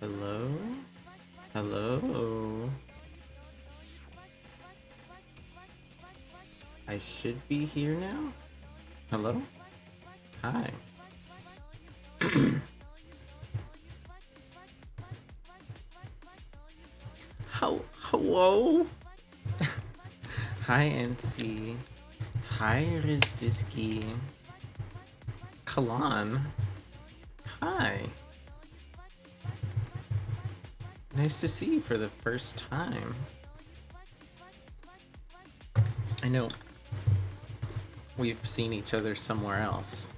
Hello? Hello? I should be here now? Hello? Hi. Hello? Hi, NC. Hi, Rizdiski. Kalan. Hi. Nice to see you for the first time. I know we've seen each other somewhere else,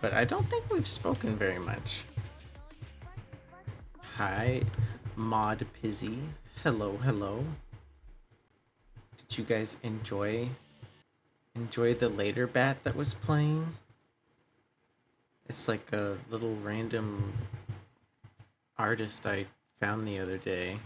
but I don't think we've spoken very much. Hi, Mod Pizzy. Hello, hello. Did you guys enjoy the later bat that was playing? It's like a little random artist I found the other day.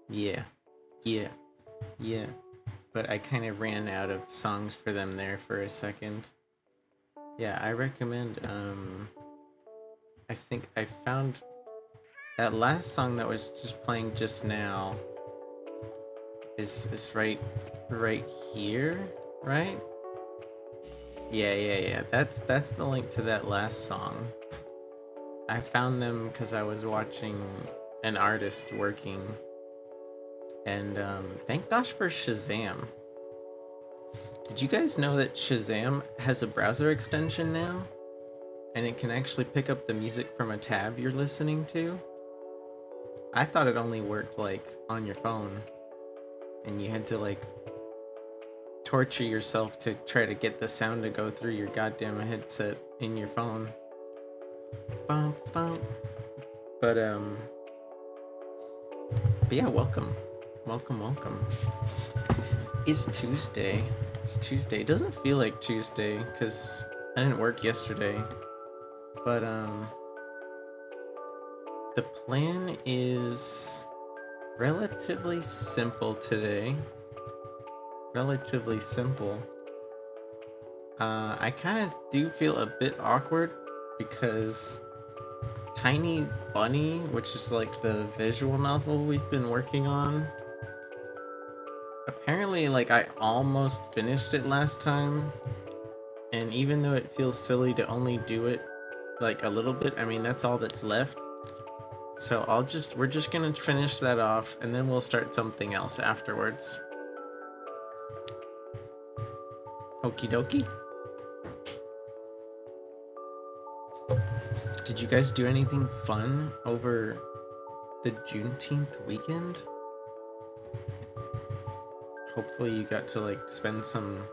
Yeah, yeah, yeah. But I kind of ran out of songs for them there for a second. Yeah, I recommend, I think I found that last song that was just playing just now is right here, right? Yeah. That's the link to that last song. I found them because I was watching an artist working, and thank gosh for Shazam. Did you guys know that Shazam has a browser extension now? And it can actually pick up the music from a tab you're listening to? I thought it only worked like on your phone, and you had to like torture yourself to try to get the sound to go through your goddamn headset in your phone. Bum, bum. But but yeah, welcome. It's Tuesday. It's Tuesday. It doesn't feel like Tuesday because I didn't work yesterday. But the plan is relatively simple today. Relatively simple. I kind of do feel a bit awkward because Tiny Bunny, which is like the visual novel we've been working on, apparently like I almost finished it last time, and even though it feels silly to only do it like a little bit, I mean that's all that's left. So we're just gonna finish that off and then we'll start something else afterwards. Okie dokie. Did you guys do anything fun over the Juneteenth weekend? Hopefully you got to like spend some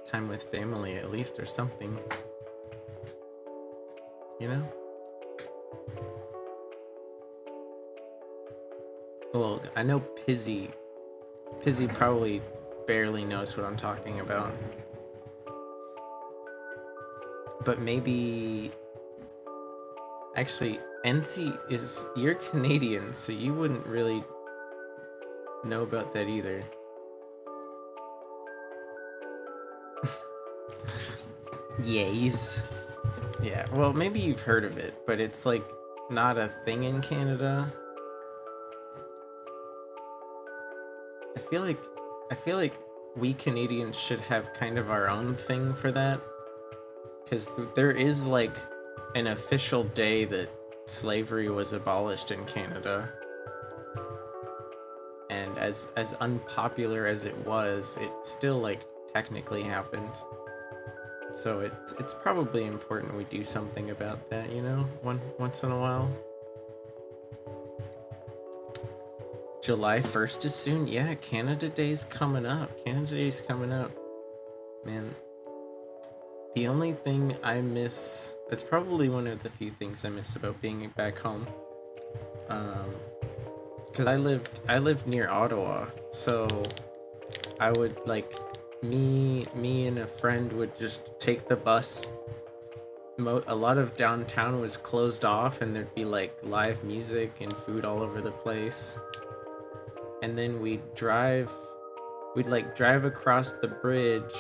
time with family at least or something. You know? Well, I know Pizzy probably barely knows what I'm talking about. But maybe actually NC is you're Canadian, so you wouldn't really know about that either. Yays. Yeah, well, maybe you've heard of it, but it's like not a thing in Canada. I feel like I feel like we Canadians should have kind of our own thing for that, because there is like an official day that slavery was abolished in Canada, and as unpopular as it was, it still like technically happened. So it's probably important we do something about that, you know, once in a while. July 1st is soon. Yeah, Canada Day's coming up. Canada Day's coming up. Man, the only thing I miss, it's probably one of the few things I miss about being back home. Cuz I lived near Ottawa. So I would like me and a friend would just take the bus. A lot of downtown was closed off and there'd be like live music and food all over the place. and then we'd like drive across the bridge,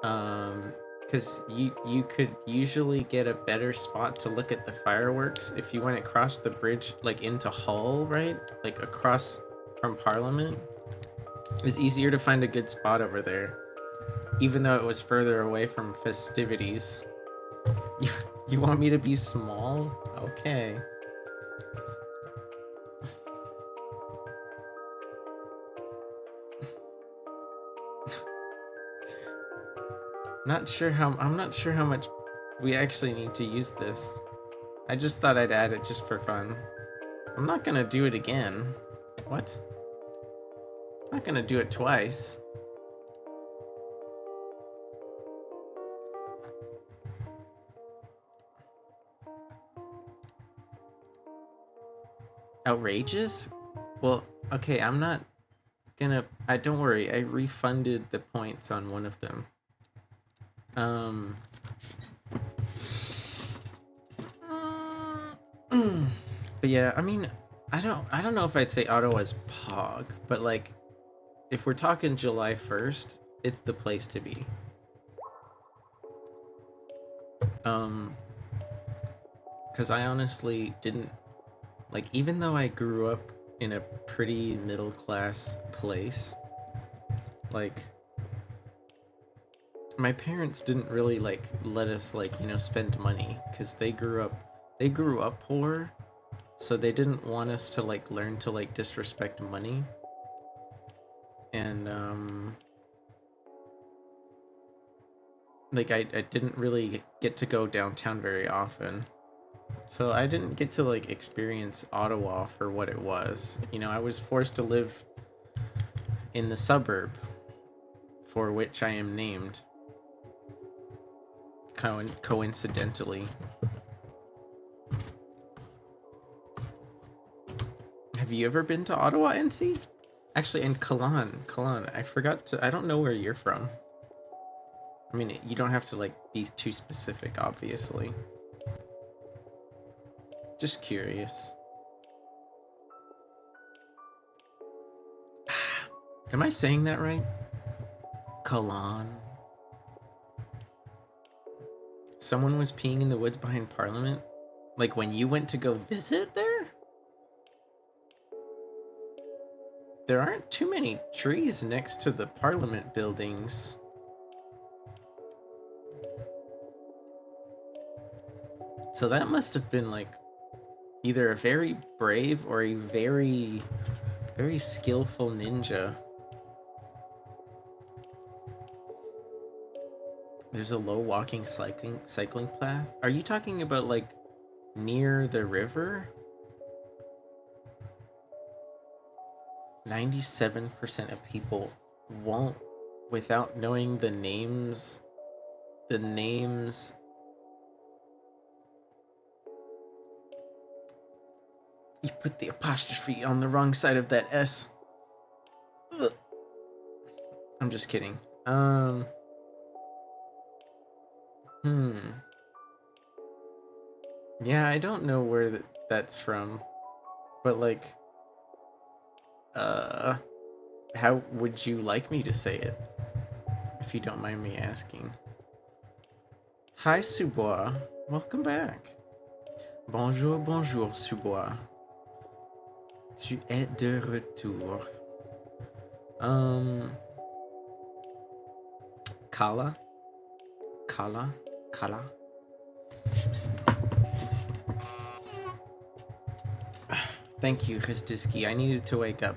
because you could usually get a better spot to look at the fireworks if you went across the bridge, like into Hull, right? Like across from Parliament. It was easier to find a good spot over there, even though it was further away from festivities. You, you want me to be small? Okay. I'm not sure how much we actually need to use this. I just thought I'd add it just for fun. I'm not gonna do it again. What? I'm not gonna do it twice. Outrageous? Well, okay, I'm not gonna. I don't worry. I refunded the points on one of them. Um. But yeah, I mean, I don't know if I'd say Ottawa's Pog, but like, if we're talking July 1st, it's the place to be. Because I honestly didn't like, even though I grew up in a pretty middle class place, like my parents didn't really like let us like, spend money because they grew up poor, so they didn't want us to like learn to like disrespect money. And like I didn't really get to go downtown very often. So I didn't get to like experience Ottawa for what it was. I was forced to live in the suburb for which I am named. Coincidentally. Have you ever been to Ottawa, NC? Actually, and Kalan, I forgot to. I don't know where you're from. I mean, you don't have to like be too specific, obviously. Just curious. Am I saying that right? Kalan. Someone was peeing in the woods behind Parliament? Like when you went to go visit there? There aren't too many trees next to the Parliament buildings. So that must have been like either a very brave or a very, very skillful ninja. There's a low walking cycling path. Are you talking about like near the river? 97% of people won't, without knowing the names. You put the apostrophe on the wrong side of that S. Ugh. I'm just kidding. Yeah, I don't know where that's from, but like, how would you like me to say it, if you don't mind me asking? Hi, Subois. Welcome back. Bonjour, bonjour, Subois. Tu es de retour. Kala? Kala? Kala? Thank you, Christiski. I needed to wake up.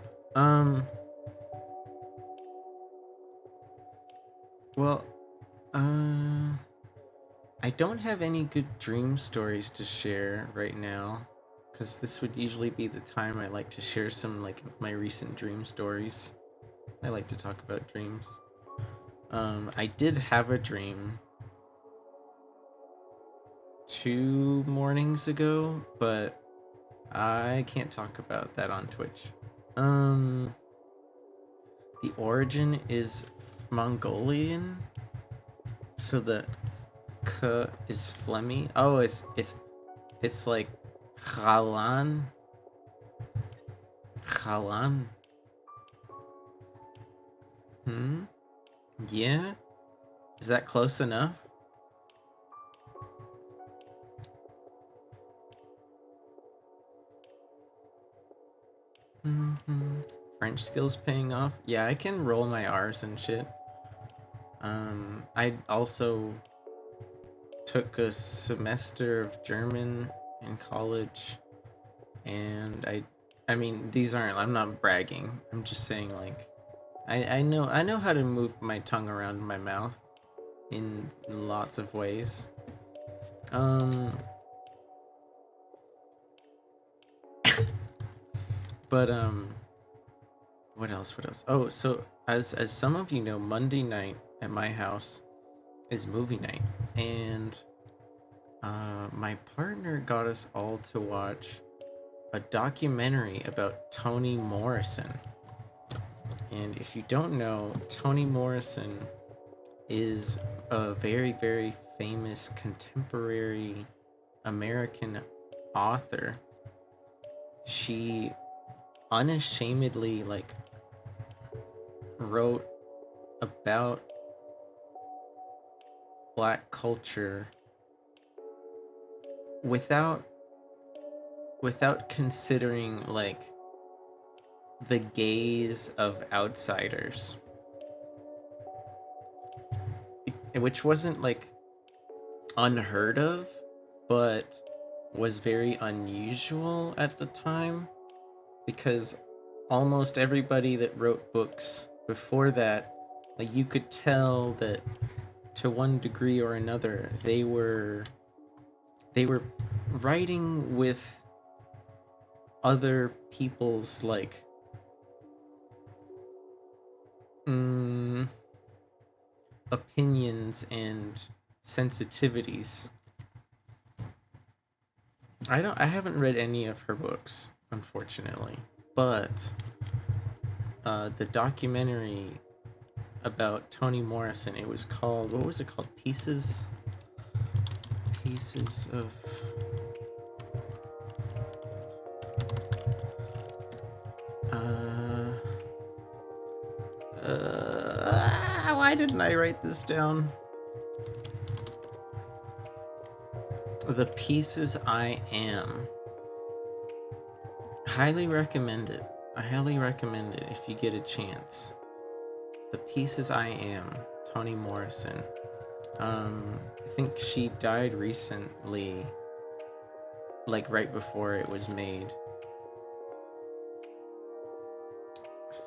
Well, I don't have any good dream stories to share right now, because this would usually be the time I like to share some like of my recent dream stories. I like to talk about dreams. I did have a dream 2 mornings ago, but I can't talk about that on Twitch. The origin is Mongolian, so the k is phlegmy. Oh, it's like Khalan. Halan. Hmm? Yeah? Is that close enough? Mm-hmm. French skills paying off? Yeah, I can roll my R's and shit. I also took a semester of German in college, and I mean, these aren't, I'm not bragging. I'm just saying, like, I know how to move my tongue around my mouth in lots of ways. Um, but what else? What else? Oh, so as some of you know, Monday night at my house is movie night, and my partner got us all to watch a documentary about Toni Morrison. And if you don't know, Toni Morrison is a very, very famous contemporary American author. She unashamedly like wrote about black culture without considering like the gaze of outsiders, which wasn't like unheard of, but was very unusual at the time, because almost everybody that wrote books before that, like, you could tell that to one degree or another they were writing with other people's like mm, opinions and sensitivities. I haven't read any of her books, unfortunately, but the documentary about Toni Morrison, it was called, what was it called? Pieces of why didn't I write this down? The Pieces I Am. Highly recommend it. I highly recommend it if you get a chance. The Pieces I Am, Toni Morrison. I think she died recently, like right before it was made.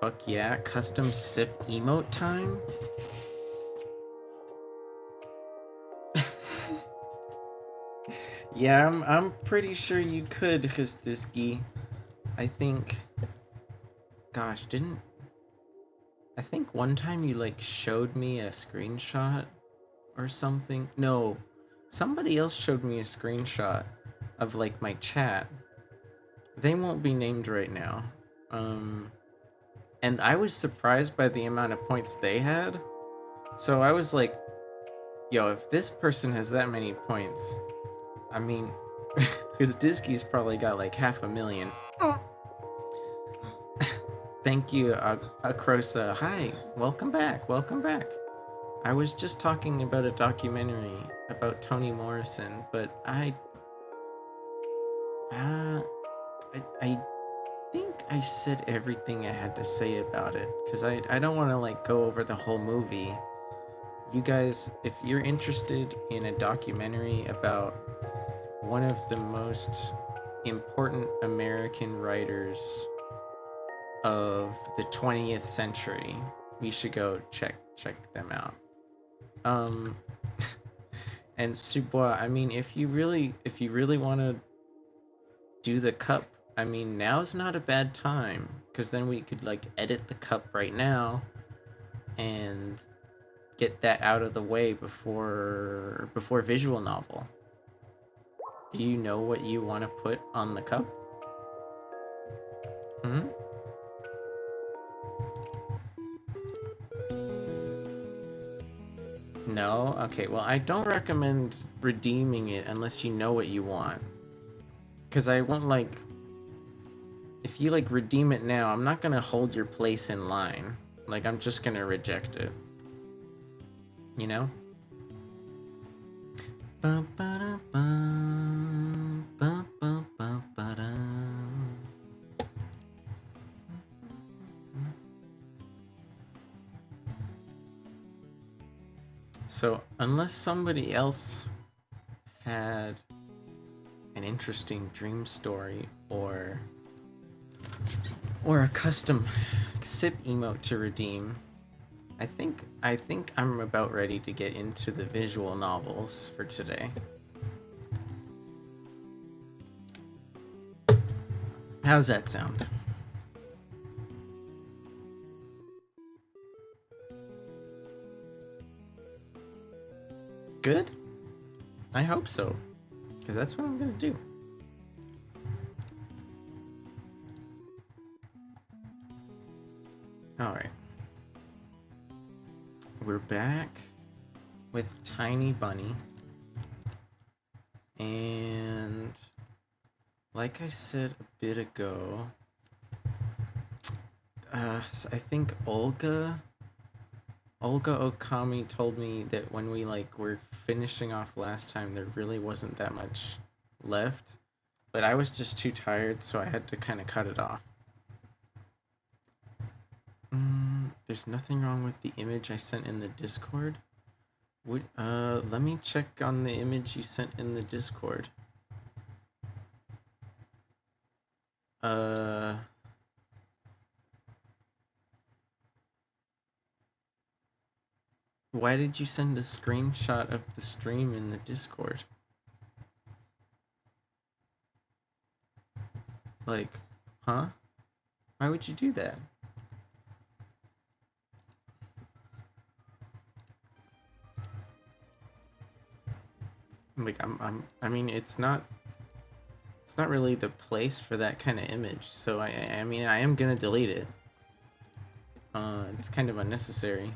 Fuck yeah, custom sip emote time? Yeah, I'm pretty sure you could, Hustisky. I think, gosh, didn't I think one time you like showed me a screenshot or something? No, somebody else showed me a screenshot of like my chat. They won't be named right now. And I was surprised by the amount of points they had. So I was like, yo, if this person has that many points, I mean, because Disky's probably got like 500,000. Thank you, Akrosa. Hi, welcome back. Welcome back. I was just talking about a documentary about Toni Morrison, but uh, I think I said everything I had to say about it, because I don't want to like go over the whole movie. You guys, if you're interested in a documentary about one of the most important American writers of the 20th century, we should go check them out. Um, and Subois, I mean, if you really want to do the cup, I mean, now's not a bad time, because then we could like edit the cup right now and get that out of the way before visual novel. Do you know what you want to put on the cup? Hmm? No? Okay, well, I don't recommend redeeming it unless you know what you want. Because I won't, like... if you like redeem it now, I'm not gonna hold your place in line. Like, I'm just gonna reject it. You know? So, unless somebody else had an interesting dream story or a custom sip emote to redeem, I think I'm about ready to get into the visual novels for today. How's that sound? Good? I hope so, because that's what I'm gonna do. Alright. We're back with Tiny Bunny. And like I said a bit ago, so I think Olga Okami told me that when we were finishing off last time, there really wasn't that much left, but I was just too tired, so I had to kind of cut it off. There's nothing wrong with the image I sent in the Discord. Let me check on the image you sent in the Discord. Why did you send a screenshot of the stream in the Discord? Like, huh? Why would you do that? Like, I mean, it's not really the place for that kind of image. So I mean, I am gonna delete it. It's kind of unnecessary.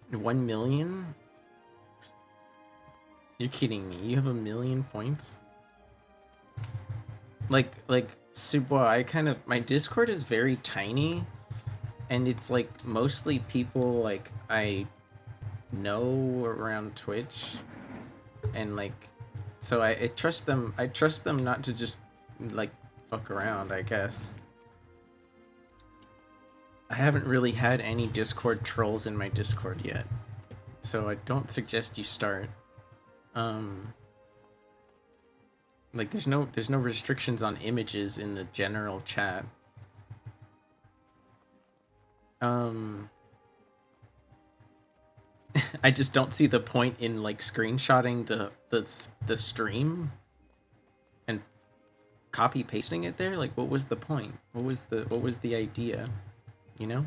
1 million? You're kidding me. You have 1 million points? Like Suboa, my Discord is very tiny, and it's like mostly people like I know around Twitch, and so I trust them. I trust them not to just like fuck around, I guess. I haven't really had any Discord trolls in my Discord yet, so I don't suggest you start. Like there's no restrictions on images in the general chat. I just don't see the point in like screenshotting the stream and copy pasting it there. Like, what was the point? What was the idea? You know?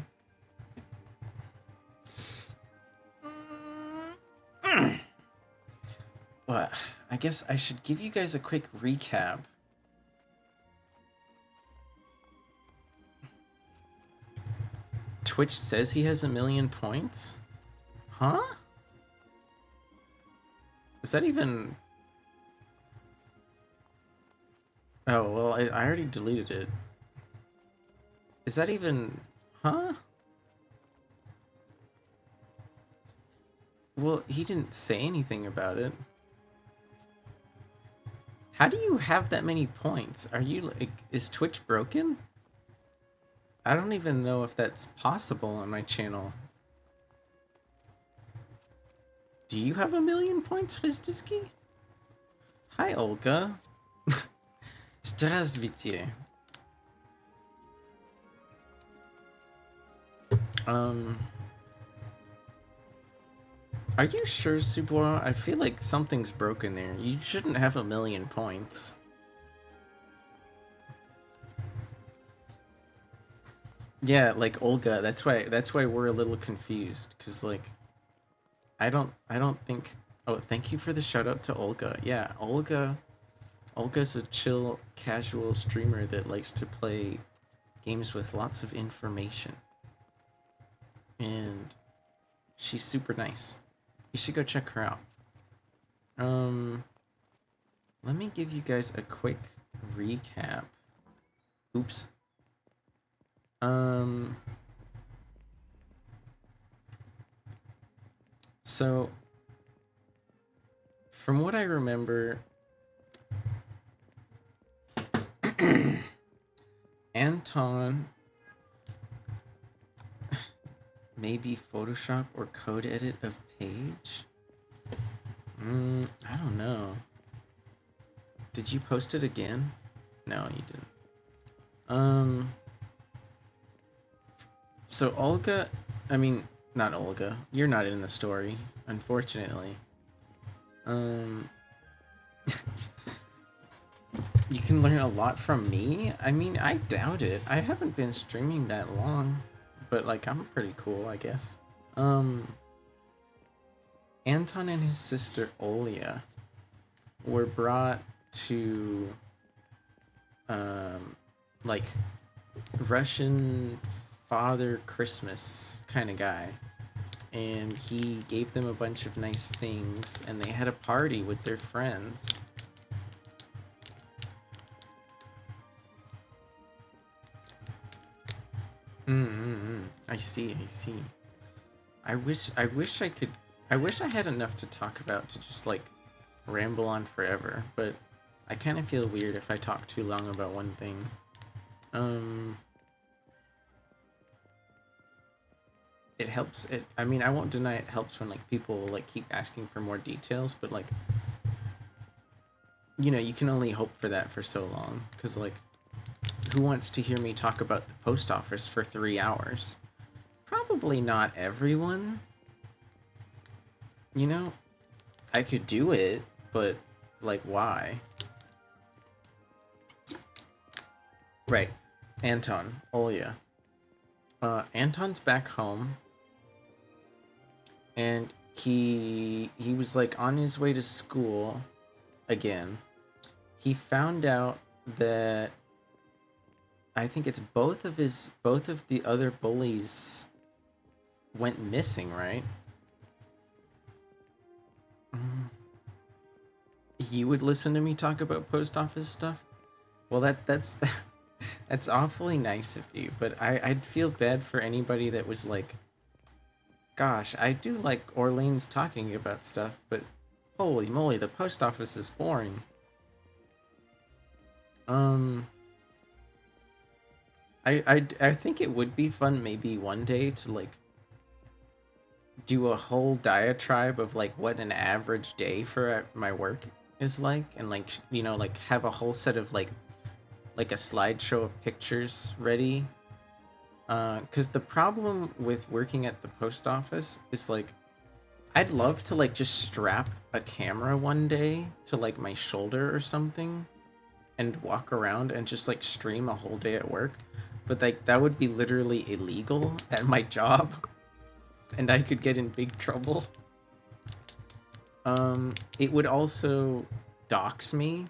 Well, I guess I should give you guys a quick recap. Twitch says he has 1 million points? Huh? Is that even... Oh, well, I already deleted it. Is that even... Huh? Well, he didn't say anything about it. How do you have that many points? Are you like... Is Twitch broken? I don't even know if that's possible on my channel. Do you have 1 million points, Rizdiski? Hi, Olga. Здравствуйте. Are you sure, Subora? I feel like something's broken there. You shouldn't have 1 million points. Yeah, like Olga. That's why we're a little confused, because like I don't think... Oh, thank you for the shout out to Olga. Yeah, Olga's a chill, casual streamer that likes to play games with lots of information. And she's super nice. You should go check her out. Let me give you guys a quick recap Oops. Um. So, from what I remember, Anton maybe Photoshop or code edit of page. I don't know. Did you post it again? No, you didn't. So Olga, I mean, not Olga. You're not in the story, unfortunately. Um, you can learn a lot from me. I mean, I doubt it. I haven't been streaming that long, but like I'm pretty cool, I guess. Um, Anton and his sister Olia were brought to like Russian Father Christmas kind of guy, and he gave them a bunch of nice things, and they had a party with their friends. I see, I see. I wish I had enough to talk about to just like ramble on forever, but I kind of feel weird if I talk too long about one thing. It helps. I mean, I won't deny it helps when like people like keep asking for more details, but like, you know, you can only hope for that for so long. Because like, who wants to hear me talk about the post office for 3 hours? Probably not everyone. You know, I could do it, but like, why? Right, Anton, Olya. Anton's back home, and he was like on his way to school again. He found out that I think it's both of the other bullies went missing, right? You would listen to me talk about post office stuff? Well, that's that's awfully nice of you, but I'd feel bad for anybody that was like, gosh, I do like Orleans talking about stuff, but holy moly, the post office is boring. Um, I think it would be fun maybe one day to like do a whole diatribe of like what an average day for my work is like, and like you know like have a whole set of like a slideshow of pictures ready. Because the problem with working at the post office is like I'd love to like just strap a camera one day to like my shoulder or something and walk around and just like stream a whole day at work, but like that would be literally illegal at my job and I could get in big trouble. It would also dox me.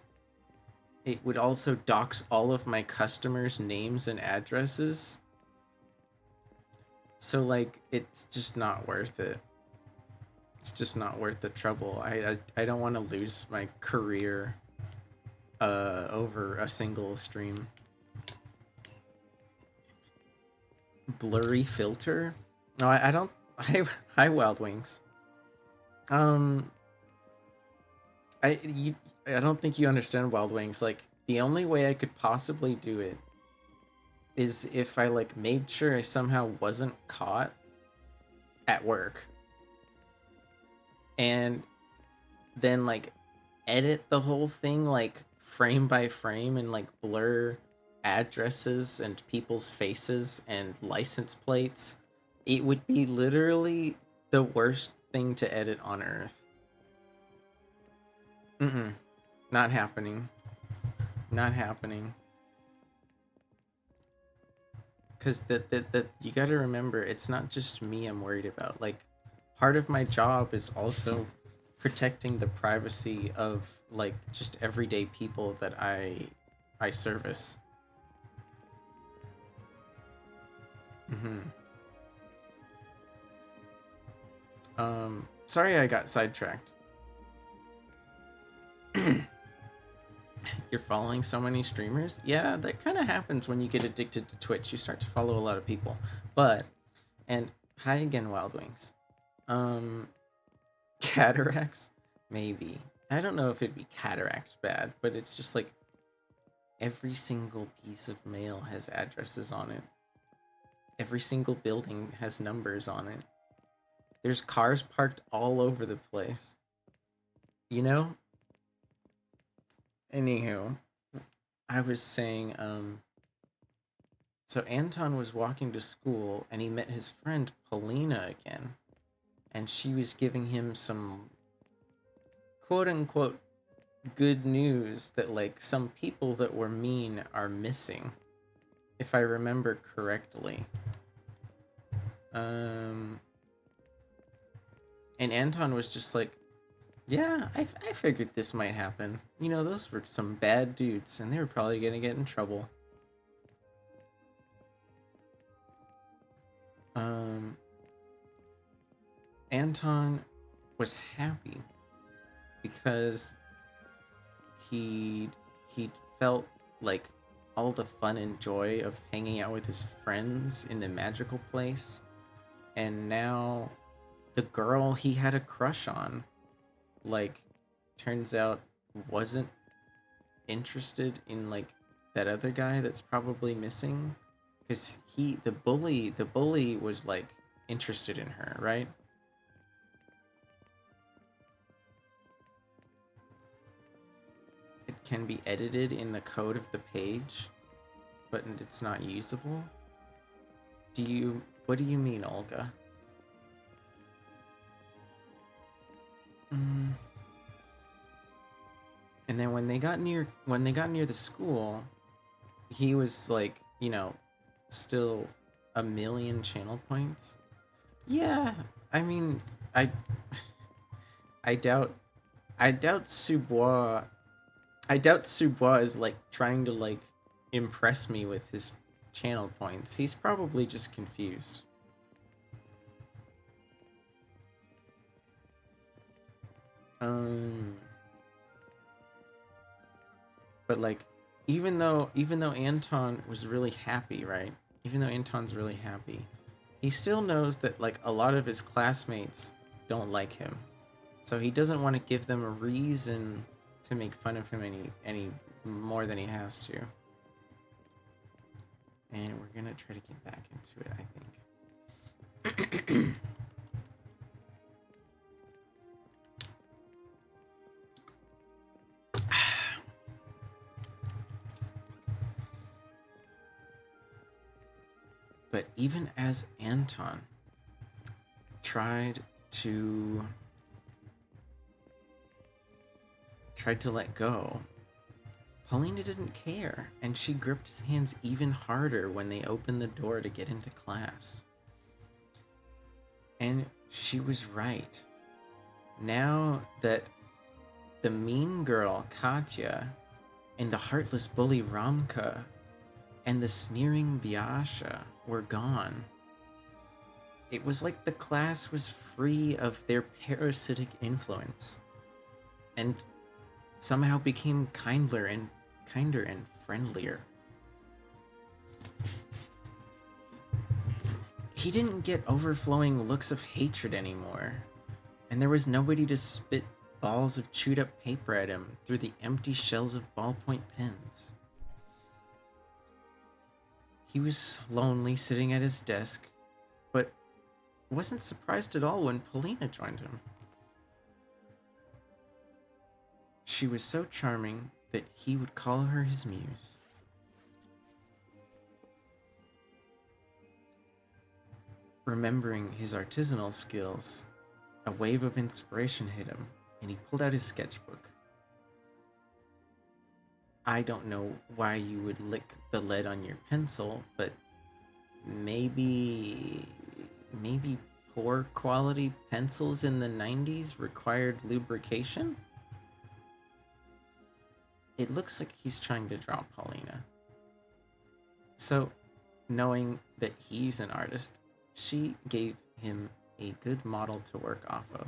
It would also dox all of my customers' names and addresses. So like it's just not worth it. It's just not worth the trouble. I don't want to lose my career over a single stream. Blurry filter? No, I don't. Hi, Wild Wings. Um, I don't think you understand Wild Wings. Like the only way I could possibly do it is if I like made sure I somehow wasn't caught at work, and then like edit the whole thing like frame by frame and like blur addresses and people's faces and license plates. It would be literally the worst thing to edit on earth. Mm-mm. Not happening. Not happening. Because that you got to remember, it's not just me I'm worried about. Like, part of my job is also protecting the privacy of like just everyday people that I service. Mm-hmm. Sorry I got sidetracked. You're following so many streamers? Yeah, that kind of happens when you get addicted to Twitch. You start to follow a lot of people. But, and hi again, Wild Wings. Um, cataracts? Maybe. I don't know if it'd be cataracts bad, but it's just like every single piece of mail has addresses on it. Every single building has numbers on it. There's cars parked all over the place. You know? Anywho, I was saying, so Anton was walking to school and he met his friend Polina again. And she was giving him some quote unquote good news that like some people that were mean are missing, if I remember correctly. And Anton was just like, yeah, I figured this might happen. You know, those were some bad dudes, and they were probably gonna get in trouble. Anton was happy because he felt like all the fun and joy of hanging out with his friends in the magical place, and now the girl he had a crush on, like, turns out wasn't interested in like that other guy that's probably missing, because the bully was like interested in her, right? It can be edited in the code of the page, but it's not usable. What do you mean, Olga? And then when they got near the school, he was like, you know, still a million channel points. Yeah, I mean, I I doubt Subois. I doubt Subois is like trying to like impress me with his channel points. He's probably just confused. But like, even though Anton was really happy, right? Even though Anton's really happy, he still knows that like a lot of his classmates don't like him, so he doesn't want to give them a reason to make fun of him any more than he has to. And we're gonna try to get back into it, I think. But even as Anton tried to let go, Paulina didn't care, and she gripped his hands even harder when they opened the door to get into class. And she was right. Now that the mean girl Katya and the heartless bully Ramka and the sneering Biasha were gone, it was like the class was free of their parasitic influence and somehow became kinder and friendlier. He didn't get overflowing looks of hatred anymore, and there was nobody to spit balls of chewed up paper at him through the empty shells of ballpoint pens. He was lonely sitting at his desk, but wasn't surprised at all when Polina joined him. She was so charming that he would call her his muse. Remembering his artisanal skills, a wave of inspiration hit him, and he pulled out his sketchbook. I don't know why you would lick the lead on your pencil, but maybe poor quality pencils in the 90s required lubrication? It looks like he's trying to draw Paulina. So, knowing that he's an artist, she gave him a good model to work off of.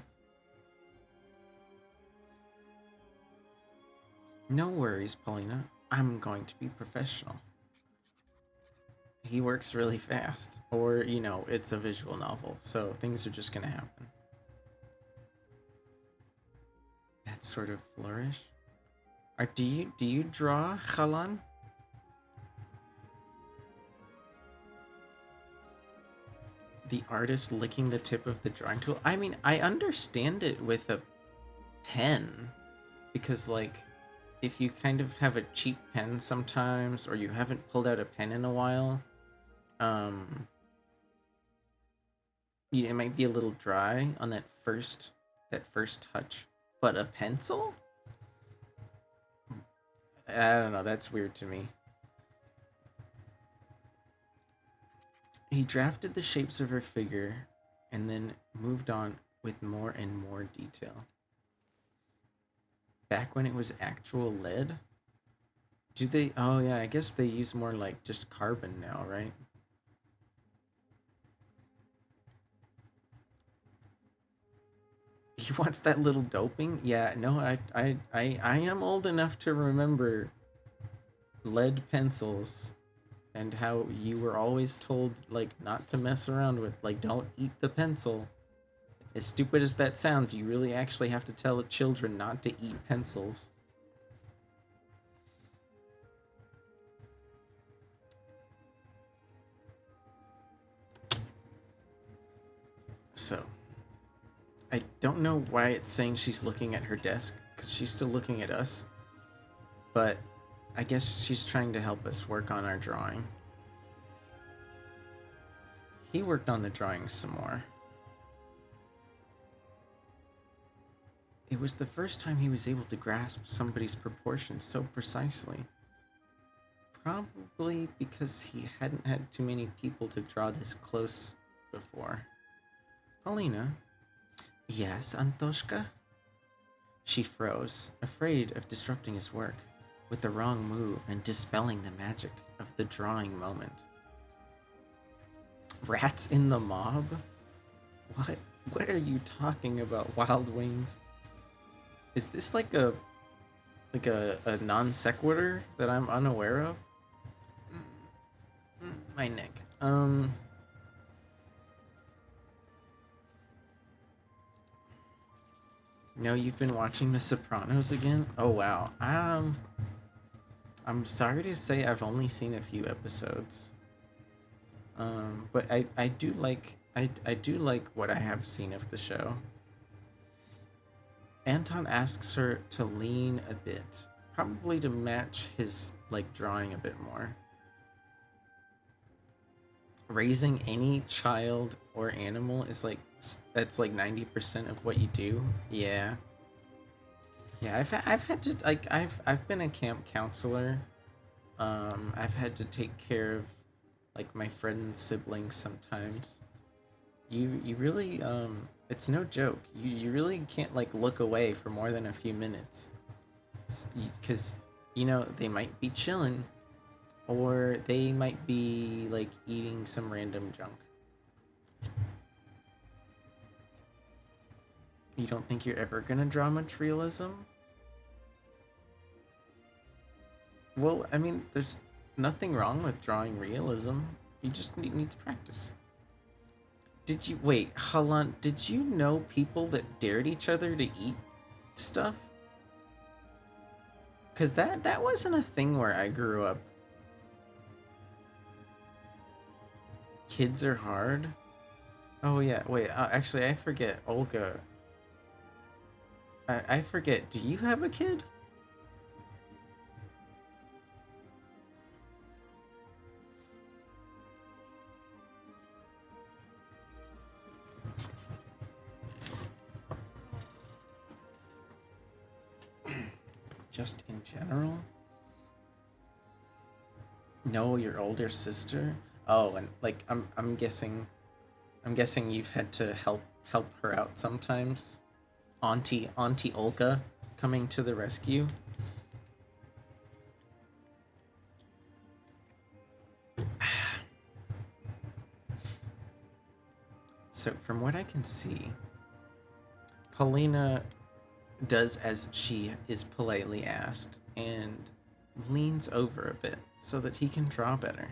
No worries, Paulina. I'm going to be professional. He works really fast. Or, it's a visual novel, so things are just gonna happen. That sort of flourish. Do you draw, Halan? The artist licking the tip of the drawing tool? I mean, I understand it with a pen. Because, like, if you kind of have a cheap pen sometimes, or you haven't pulled out a pen in a while, um, it might be a little dry on that first touch. But a pencil? I don't know, that's weird to me. He drafted the shapes of her figure and then moved on with more and more detail. Back when it was actual lead? Do they? Oh, yeah, I guess they use more like just carbon now, right? He wants that little doping? Yeah, no, I am old enough to remember lead pencils and how you were always told, like, not to mess around with, like, don't eat the pencil. As stupid as that sounds, you really actually have to tell children not to eat pencils. So, I don't know why it's saying she's looking at her desk, because she's still looking at us. But I guess she's trying to help us work on our drawing. He worked on the drawing some more. It was the first time he was able to grasp somebody's proportions so precisely. Probably because he hadn't had too many people to draw this close before. Paulina? Yes, Antoshka? She froze, afraid of disrupting his work with the wrong move and dispelling the magic of the drawing moment. Rats in the mob? What? What are you talking about, Wild Wings? Is this like a non sequitur that I'm unaware of? My neck. No, you've been watching The Sopranos again? Oh wow. I'm sorry to say I've only seen a few episodes. But I do like what I have seen of the show. Anton asks her to lean a bit, probably to match his like drawing a bit more. Raising any child or animal is like that's like 90% of what you do. Yeah. Yeah, I've had to like I've been a camp counselor. I've had to take care of like my friends' siblings sometimes. You really it's no joke. You really can't like look away for more than a few minutes. Cuz they might be chilling or they might be like eating some random junk. You don't think you're ever going to draw much realism? Well, I mean, there's nothing wrong with drawing realism. You just need to practice. Did you wait, Halan? Did you know people that dared each other to eat stuff? Cause that wasn't a thing where I grew up. Kids are hard. Oh yeah, wait. Actually, I forget. Olga. I forget. Do you have a kid? Just in general? No, your older sister. Oh, and like I'm guessing you've had to help her out sometimes. Auntie Olga coming to the rescue. So from what I can see, Paulina does as she is politely asked and leans over a bit so that he can draw better.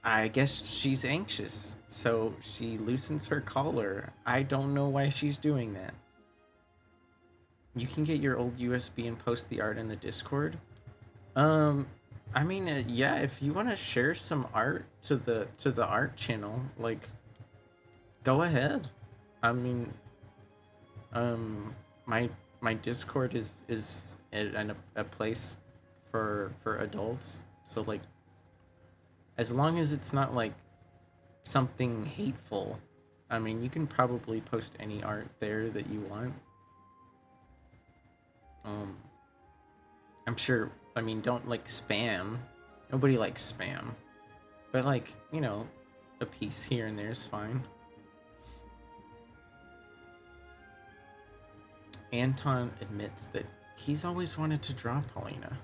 I guess she's anxious, so she loosens her collar. I don't know why she's doing that. You can get your old USB and post the art in the Discord. Um, I mean, yeah, if you want to share some art to the art channel, like, go ahead. I mean, um, my my Discord is a place for adults. So like, as long as it's not like something hateful, I mean, you can probably post any art there that you want. Um, I'm sure. I mean, don't like spam. Nobody likes spam, but like, a piece here and there is fine. Anton admits that he's always wanted to draw Paulina,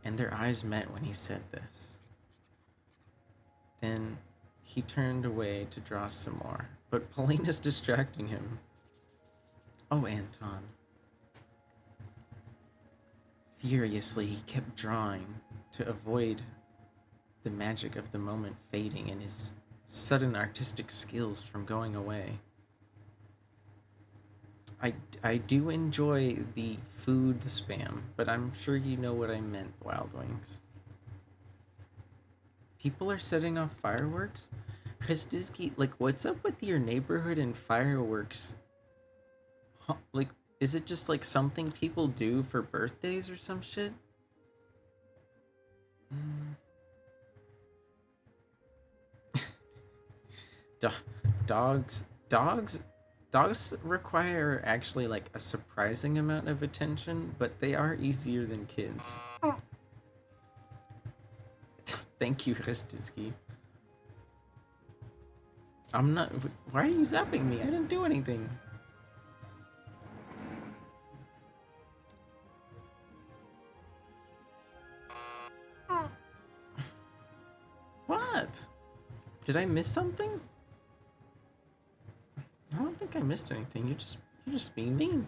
and their eyes met when he said this. Then he turned away to draw some more, but Paulina's distracting him. Oh, Anton. Furiously, he kept drawing to avoid the magic of the moment fading and his sudden artistic skills from going away. I do enjoy the food spam, but I'm sure you know what I meant, Wild Wings. People are setting off fireworks? Kristizki, like, what's up with your neighborhood and fireworks? Huh, like, is it just like something people do for birthdays or some shit? Mm. Do- dogs require actually like a surprising amount of attention, but they are easier than kids. Thank you, Kristizki. I'm not. Why are you zapping me? I didn't do anything. What? Did I miss something? I don't think I missed anything. You're just being mean.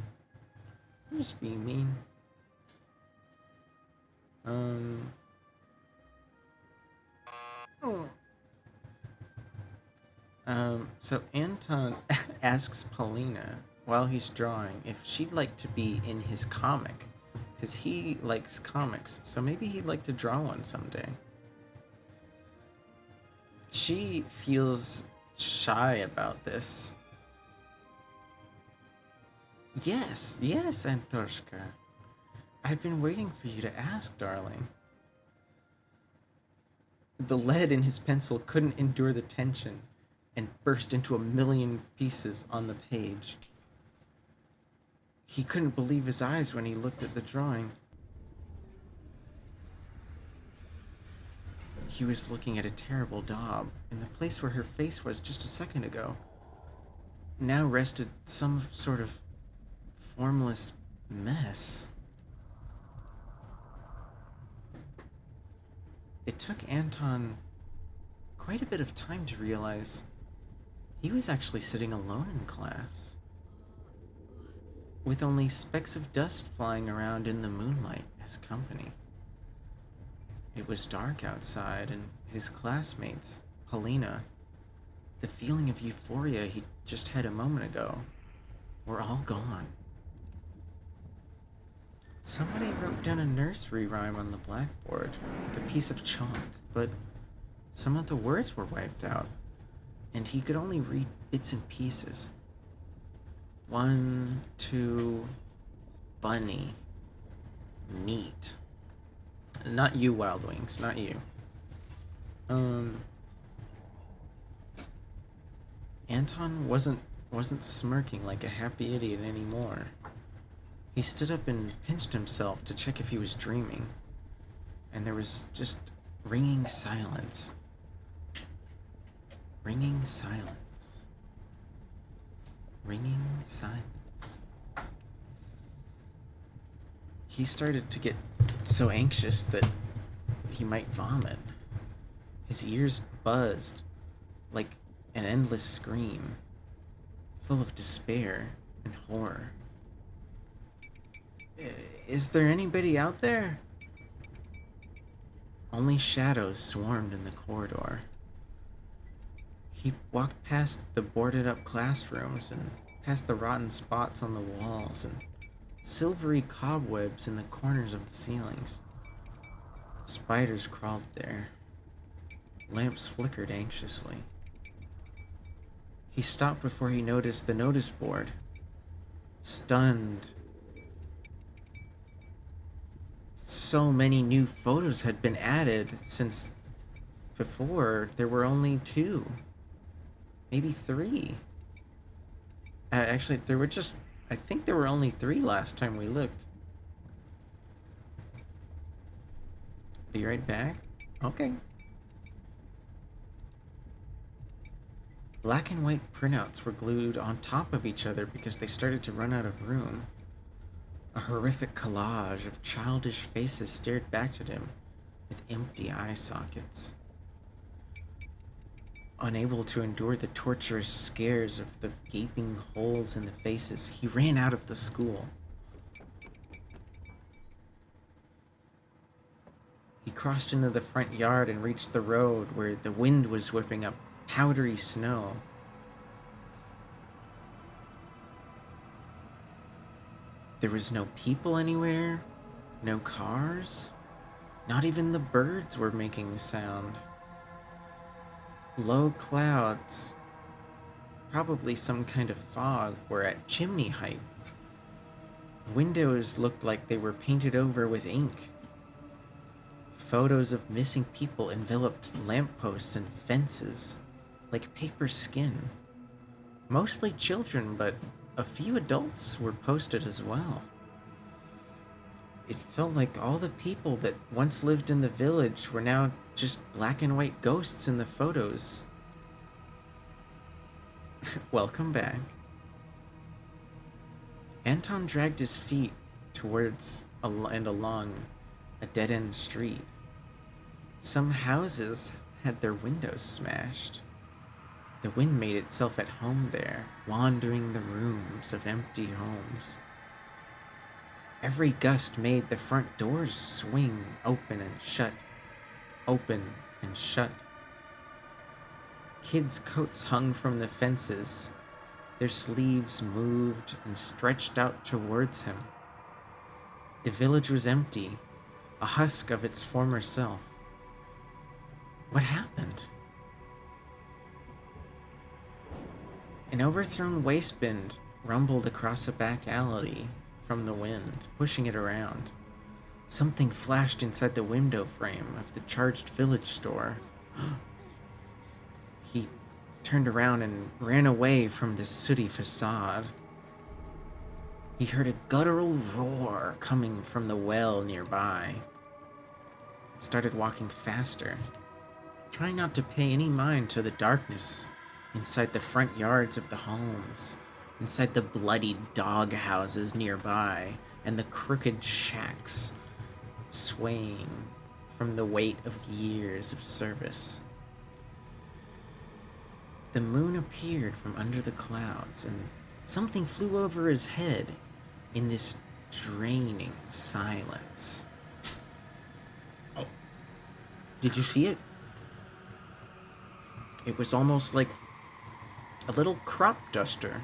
You're just being mean. Um. So Anton asks Paulina while he's drawing if she'd like to be in his comic, because he likes comics, so maybe he'd like to draw one someday. She feels shy about this. Yes, Antoshka. I've been waiting for you to ask, darling. The lead in his pencil couldn't endure the tension and burst into a million pieces on the page. He couldn't believe his eyes when he looked at the drawing. He was looking at a terrible daub, in the place where her face was just a second ago. Now rested some sort of formless mess. It took Anton quite a bit of time to realize he was actually sitting alone in class, with only specks of dust flying around in the moonlight as company. It was dark outside, and his classmates, Helena, the feeling of euphoria he just had a moment ago, were all gone. Somebody wrote down a nursery rhyme on the blackboard with a piece of chalk, but some of the words were wiped out, and he could only read bits and pieces. 1, 2, bunny, meat. Not you, Wild Wings, not you. Anton wasn't smirking like a happy idiot anymore. He stood up and pinched himself to check if he was dreaming, and there was just ringing silence. Ringing silence. Ringing silence. He started to get so anxious that he might vomit. His ears buzzed like an endless scream, full of despair and horror. Is there anybody out there? Only shadows swarmed in the corridor. He walked past the boarded up classrooms and past the rotten spots on the walls and silvery cobwebs in the corners of the ceilings. Spiders crawled there. Lamps flickered anxiously. He stopped before he noticed the notice board. Stunned, so many new photos had been added since before there were only 2, maybe 3. Actually, I think there were only 3 last time we looked. Be right back. Okay. Black and white printouts were glued on top of each other because they started to run out of room. A horrific collage of childish faces stared back at him with empty eye sockets. Unable to endure the torturous scares of the gaping holes in the faces, he ran out of the school. He crossed into the front yard and reached the road where the wind was whipping up powdery snow. There was no people anywhere, no cars, not even the birds were making a sound. Low clouds, probably some kind of fog, were at chimney height. Windows looked like they were painted over with ink. Photos of missing people enveloped lampposts and fences like paper skin. Mostly children, but a few adults were posted as well. It felt like all the people that once lived in the village were now just black and white ghosts in the photos. Welcome back. Anton dragged his feet towards and along a dead-end street. Some houses had their windows smashed. The wind made itself at home there, wandering the rooms of empty homes. Every gust made the front doors swing open and shut, open and shut. Kids' coats hung from the fences. Their sleeves moved and stretched out towards him. The village was empty, a husk of its former self. What happened? An overthrown waste bin rumbled across a back alley from the wind, pushing it around. Something flashed inside the window frame of the charged village store. He turned around and ran away from the sooty facade. He heard a guttural roar coming from the well nearby. He started walking faster, trying not to pay any mind to the darkness inside the front yards of the homes, inside the bloodied dog houses nearby, and the crooked shacks swaying from the weight of years of service. The moon appeared from under the clouds, and something flew over his head in this draining silence. Oh, did you see it? It was almost like a little crop duster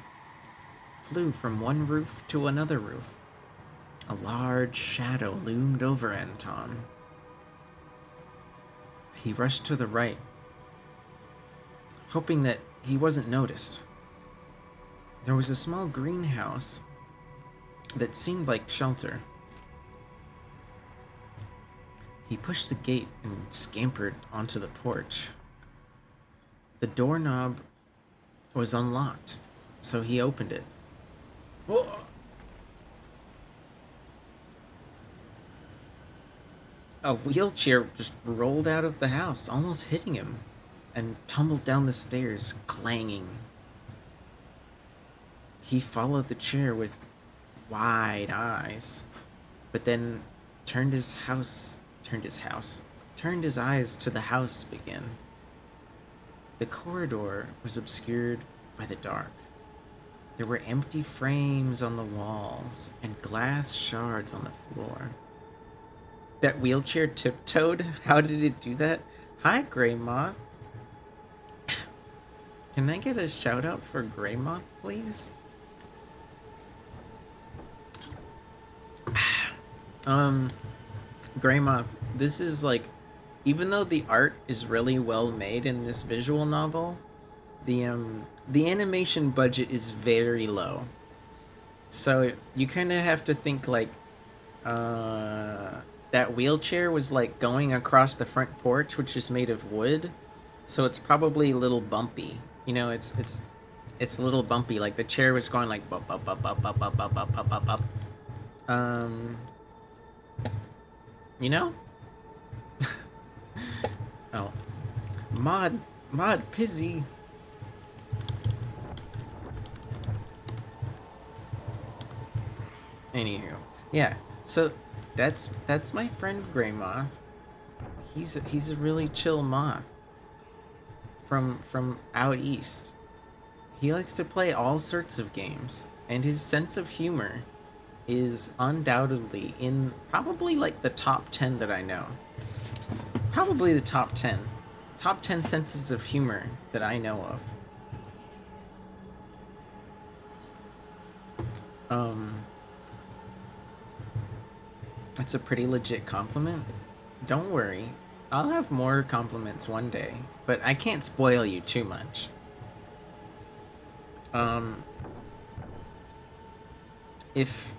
flew from one roof to another roof. A large shadow loomed over Anton. He rushed to the right, hoping that he wasn't noticed. There was a small greenhouse that seemed like shelter. He pushed the gate and scampered onto the porch. The doorknob was unlocked, so he opened it. Whoa! A wheelchair just rolled out of the house, almost hitting him, and tumbled down the stairs, clanging. He followed the chair with wide eyes, but then turned his eyes to the house again. The corridor was obscured by the dark. There were empty frames on the walls and glass shards on the floor. That wheelchair tiptoed? How did it do that? Hi, Grey Moth. Can I get a shout out for Grey Moth, please? Grey Moth, this is like, even though the art is really well made in this visual novel, the animation budget is very low. So you kind of have to think like, that wheelchair was like going across the front porch, which is made of wood, so it's probably a little bumpy. You know, it's a little bumpy. Like the chair was going like bop bop bop bop bop bop bop bop bop bop bop. Um, you know? Oh, Mod Pizzy. Anywho, yeah. So that's my friend Grey Moth. He's a really chill moth from out east. He likes to play all sorts of games, and his sense of humor is undoubtedly in probably like the top 10 that I know. Probably the top 10. Top 10 senses of humor that I know of. It's a pretty legit compliment. Don't worry. I'll have more compliments one day, but I can't spoil you too much. If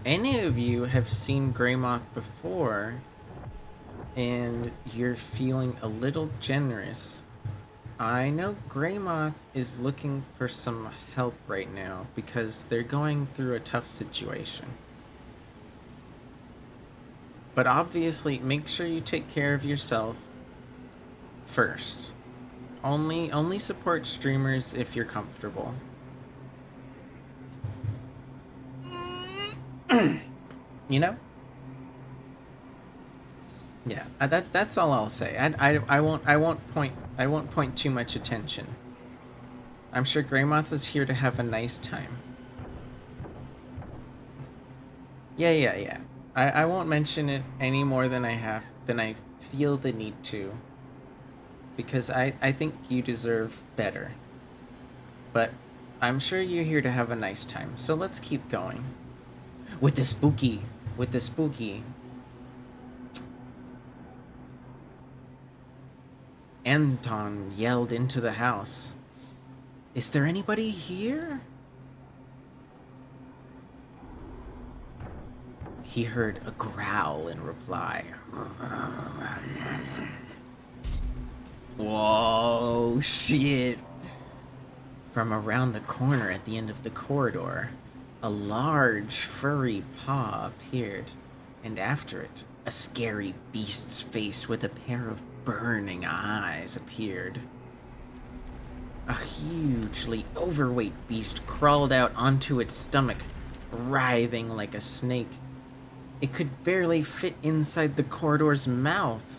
any of you have seen Grey Moth before and you're feeling a little generous, I know Grey Moth is looking for some help right now because they're going through a tough situation. But obviously, make sure you take care of yourself first. Only support streamers if you're comfortable. You know? Yeah, that's all I'll say. I won't point too much attention. I'm sure Grey Moth is here to have a nice time. Yeah. I won't mention it any more than I feel the need to. Because I think you deserve better. But I'm sure you're here to have a nice time, so let's keep going. With the spooky. Anton yelled into the house. Is there anybody here? He heard a growl in reply. Whoa, shit. From around the corner at the end of the corridor, a large, furry paw appeared, and after it, a scary beast's face with a pair of burning eyes appeared. A hugely overweight beast crawled out onto its stomach, writhing like a snake. It could barely fit inside the corridor's mouth.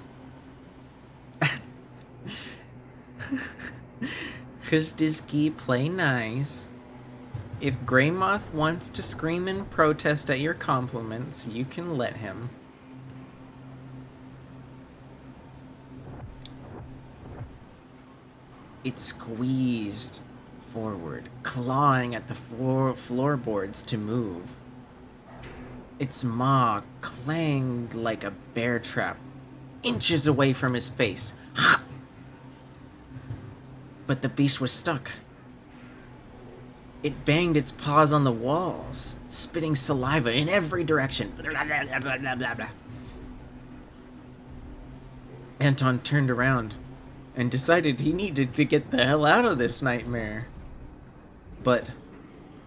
Krzdisky, play nice. If Grey Moth wants to scream in protest at your compliments, you can let him. It squeezed forward, clawing at the floorboards to move. Its maw clanged like a bear trap, inches away from his face. But the beast was stuck. It banged its paws on the walls, spitting saliva in every direction. Anton turned around and decided he needed to get the hell out of this nightmare. But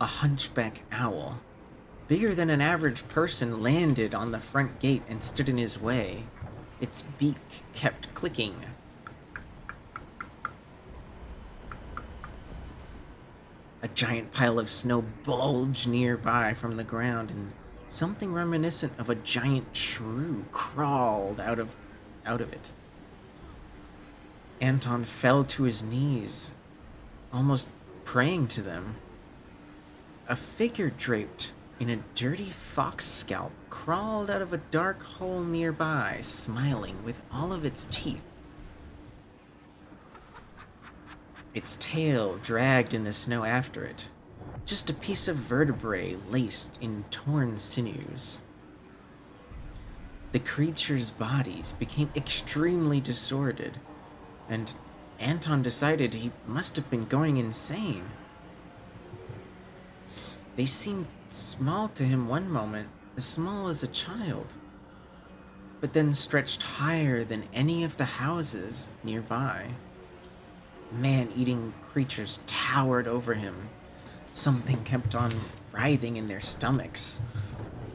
a hunchback owl, bigger than an average person, landed on the front gate and stood in his way. Its beak kept clicking. A giant pile of snow bulged nearby from the ground, and something reminiscent of a giant shrew crawled out of it. Anton fell to his knees, almost praying to them. A figure draped in a dirty fox scalp crawled out of a dark hole nearby, smiling with all of its teeth. Its tail dragged in the snow after it, just a piece of vertebrae laced in torn sinews. The creature's bodies became extremely disordered, and Anton decided he must have been going insane. They seemed small to him one moment, as small as a child, but then stretched higher than any of the houses nearby. Man-eating creatures towered over him. Something kept on writhing in their stomachs,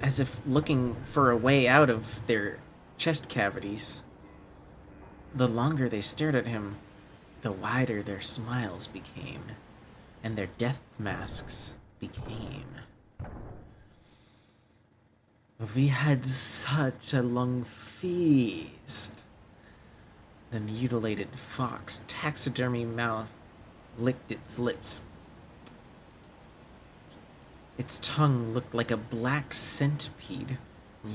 as if looking for a way out of their chest cavities. The longer they stared at him, the wider their smiles became, and their death masks became. We had such a long feast. The mutilated fox taxidermy mouth licked its lips. Its tongue looked like a black centipede,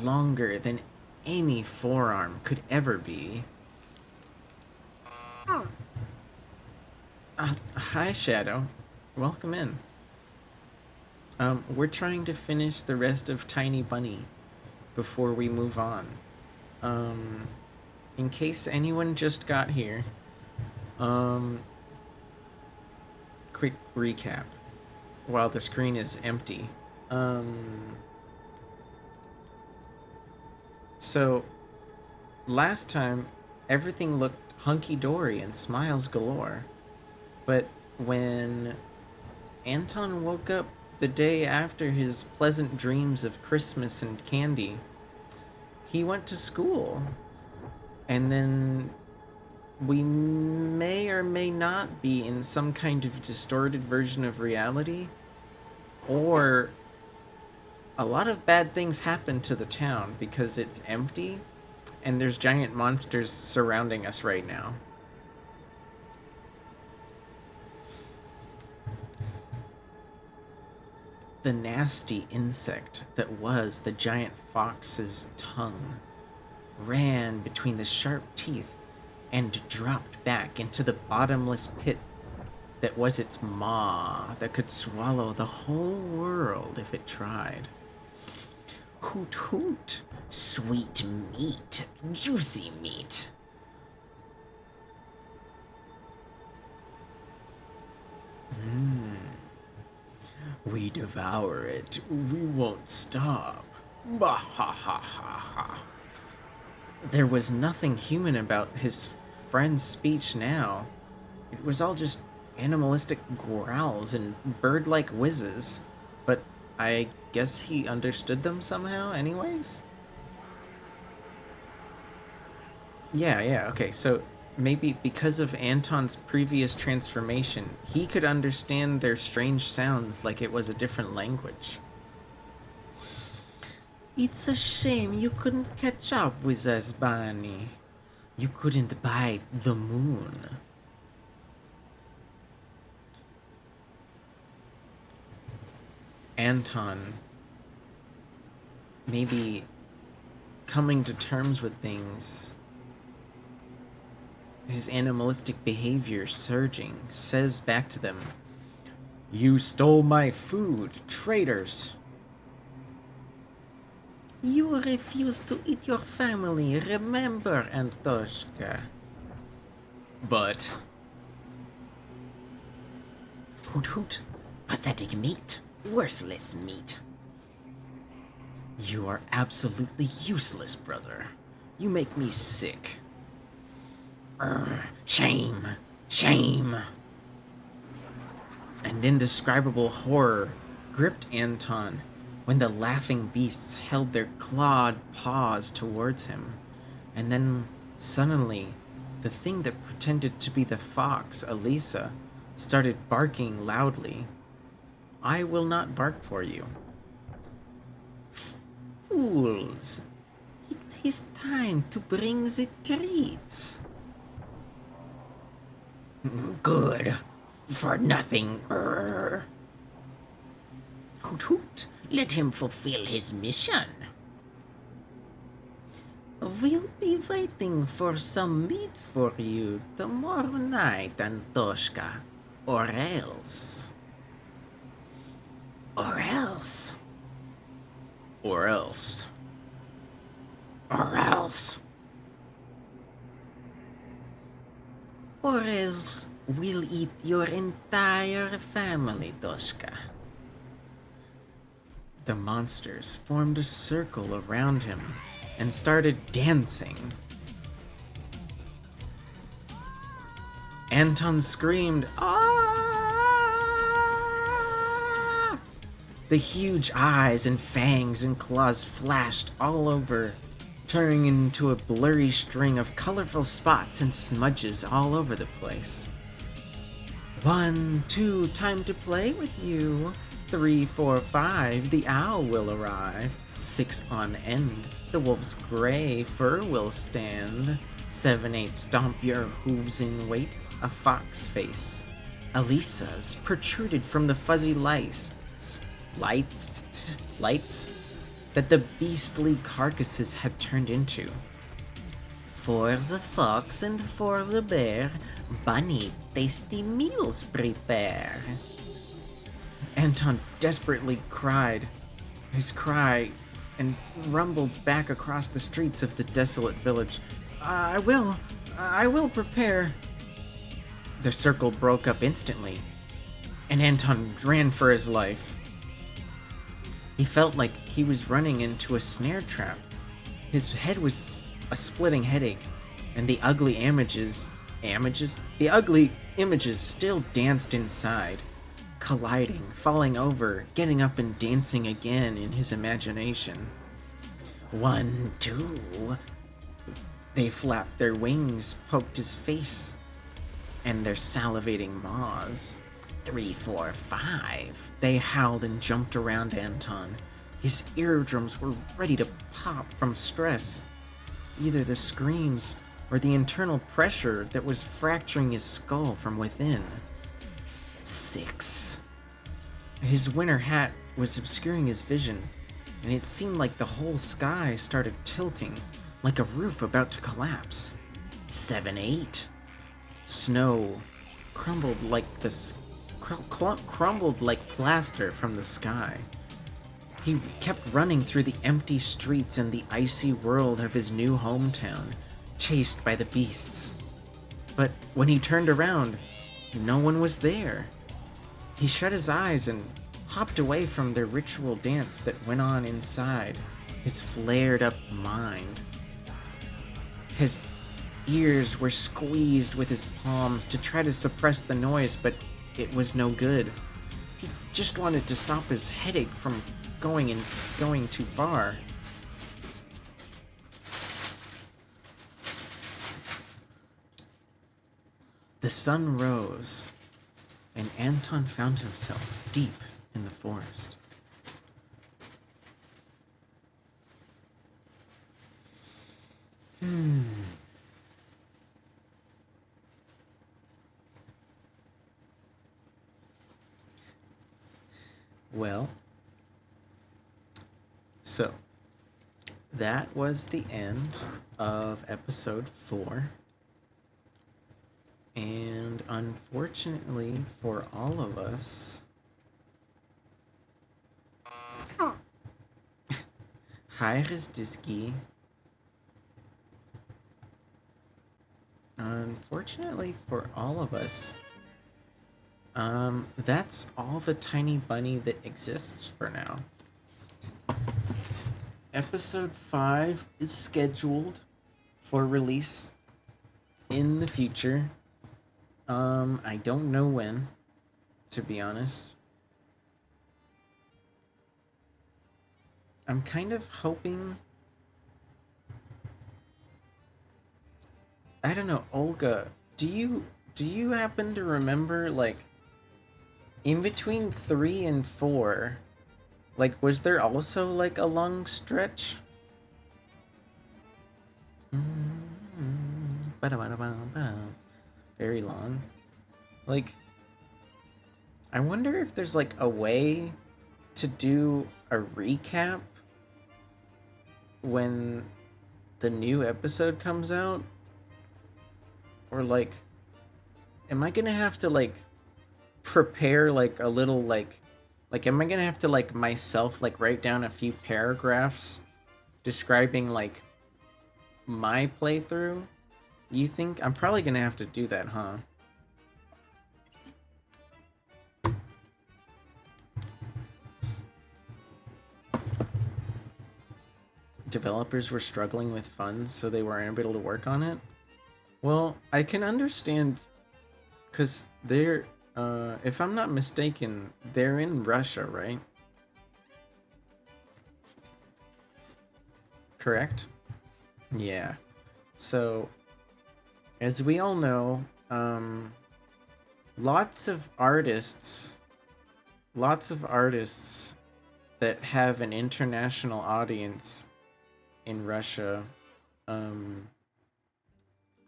longer than any forearm could ever be. Hi, Shadow. Welcome in. We're trying to finish the rest of Tiny Bunny before we move on. In case anyone just got here, quick recap while the screen is empty. So last time everything looked hunky-dory and smiles galore, but when Anton woke up the day after his pleasant dreams of Christmas and candy, he went to school. And then we may or may not be in some kind of distorted version of reality, or a lot of bad things happen to the town because it's empty and there's giant monsters surrounding us right now. The nasty insect that was the giant fox's tongue ran between the sharp teeth and dropped back into the bottomless pit that was its maw that could swallow the whole world if it tried. Hoot hoot, sweet meat, juicy meat. We devour it, we won't stop. Bah ha ha ha ha. There was nothing human about his friend's speech now. It was all just animalistic growls and bird-like whizzes. But I guess he understood them somehow anyways? Yeah, okay, so maybe because of Anton's previous transformation, he could understand their strange sounds like it was a different language. It's a shame you couldn't catch up with us, Barney. You couldn't bite the moon. Anton, maybe coming to terms with things, his animalistic behavior surging, says back to them, "You stole my food, traitors!" You refuse to eat your family, remember, Antoshka. But... Hoot hoot, pathetic meat, worthless meat. You are absolutely useless, brother. You make me sick. Shame, shame. An indescribable horror gripped Anton when the laughing beasts held their clawed paws towards him. And then, suddenly, the thing that pretended to be the fox, Elisa, started barking loudly. I will not bark for you. Fools! It's his time to bring the treats. Good. For nothing. Hoot hoot, let him fulfill his mission. We'll be waiting for some meat for you tomorrow night, Antoshka. Or else. Or else. Or else. Or else. Or else we'll eat your entire family, Toshka. The monsters formed a circle around him and started dancing. Anton screamed, "Ah!" The huge eyes and fangs and claws flashed all over, turning into a blurry string of colorful spots and smudges all over the place. 1, 2, time to play with you. 3, 4, 5, the owl will arrive. 6 on end, the wolf's gray fur will stand. 7, 8, stomp your hooves in wait, a fox face. Elisa's protruded from the fuzzy lights that the beastly carcasses had turned into. For the fox and for the bear, Bunny tasty meals prepare. Anton desperately cried his cry and rumbled back across the streets of the desolate village. I will prepare. The circle broke up instantly, and Anton ran for his life. He felt like he was running into a snare trap. His head was a splitting headache, and the ugly images still danced inside, colliding, falling over, getting up and dancing again in his imagination. 1, 2. They flapped their wings, poked his face, and their salivating maws. 3, 4, 5. They howled and jumped around Anton. His eardrums were ready to pop from stress. Either the screams or the internal pressure that was fracturing his skull from within. 6. His winter hat was obscuring his vision, and it seemed like the whole sky started tilting, like a roof about to collapse. 7, 8. Snow crumbled like plaster from the sky. He kept running through the empty streets and the icy world of his new hometown, chased by the beasts. But when he turned around, no one was there. He shut his eyes and hopped away from the ritual dance that went on inside his flared-up mind. His ears were squeezed with his palms to try to suppress the noise, but it was no good. He just wanted to stop his headache from going too far. The sun rose, and Anton found himself deep in the forest. Well, so that was the end of episode 4. And unfortunately for all of us, hi Rizdiski. Unfortunately for all of us, that's all the tiny bunny that exists for now. Episode 5 is scheduled for release in the future. I don't know when, to be honest. I'm kind of hoping, I don't know, Olga, do you happen to remember, like, in between 3 and 4, like, was there also, like, a long stretch? Very long. Like, I wonder if there's, like, a way to do a recap when the new episode comes out? Or like, am I gonna have to like prepare like a little like am I gonna have to like myself like write down a few paragraphs describing like my playthrough? You think I'm probably gonna have to do that, huh? Developers were struggling with funds, so they weren't able to work on it. Well, I can understand because they're, if I'm not mistaken, they're in Russia, right? Correct? Yeah. So, as we all know, lots of artists, lots of artists that have an international audience in Russia, um,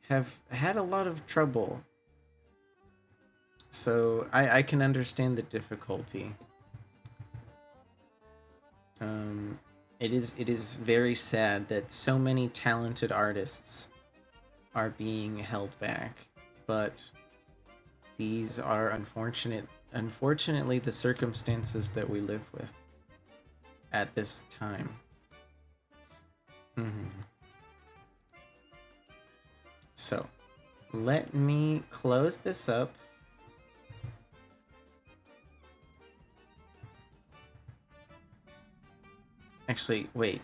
have had a lot of trouble. So I can understand the difficulty. Um, it is very sad that so many talented artists are being held back, but these are unfortunately the circumstances that we live with at this time. So let me close this up. Actually, wait.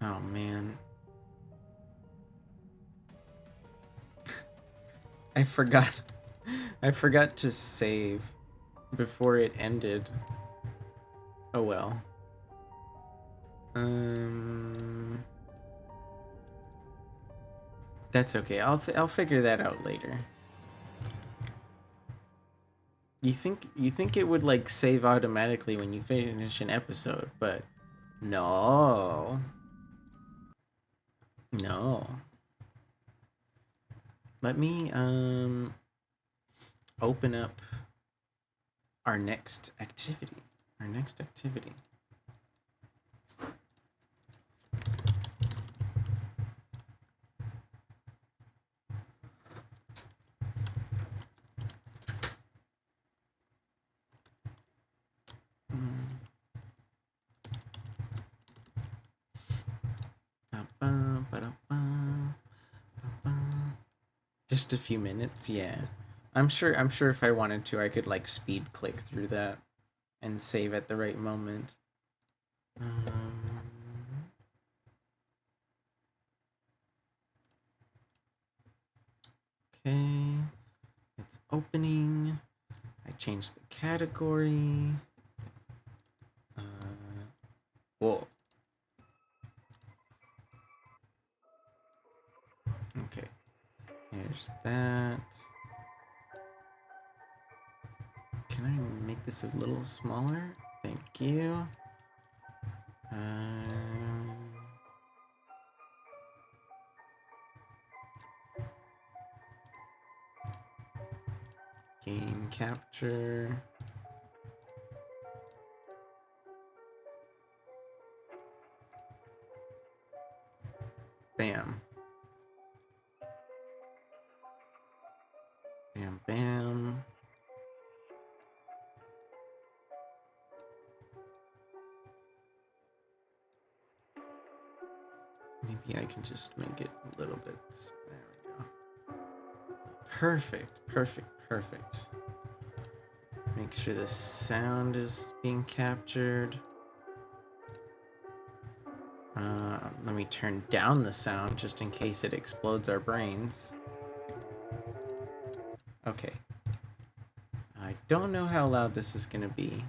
Oh man. I forgot. I forgot to save before it ended. Oh well. That's okay. I'll figure that out later. You think it would like save automatically when you finish an episode, but no. No. Let me open up our next activity. Our next activity. Just a few minutes, yeah. I'm sure if I wanted to I could like speed click through that and save at the right moment. Okay. It's opening. I changed the category. Whoa. Okay. Here's that. Can I make this a little smaller? Thank you. Game capture. Bam. Bam, bam. Maybe I can just make it a little bit. There we go. Perfect, perfect, perfect. Make sure the sound is being captured. Let me turn down the sound just in case it explodes our brains. Okay. I don't know how loud this is gonna be,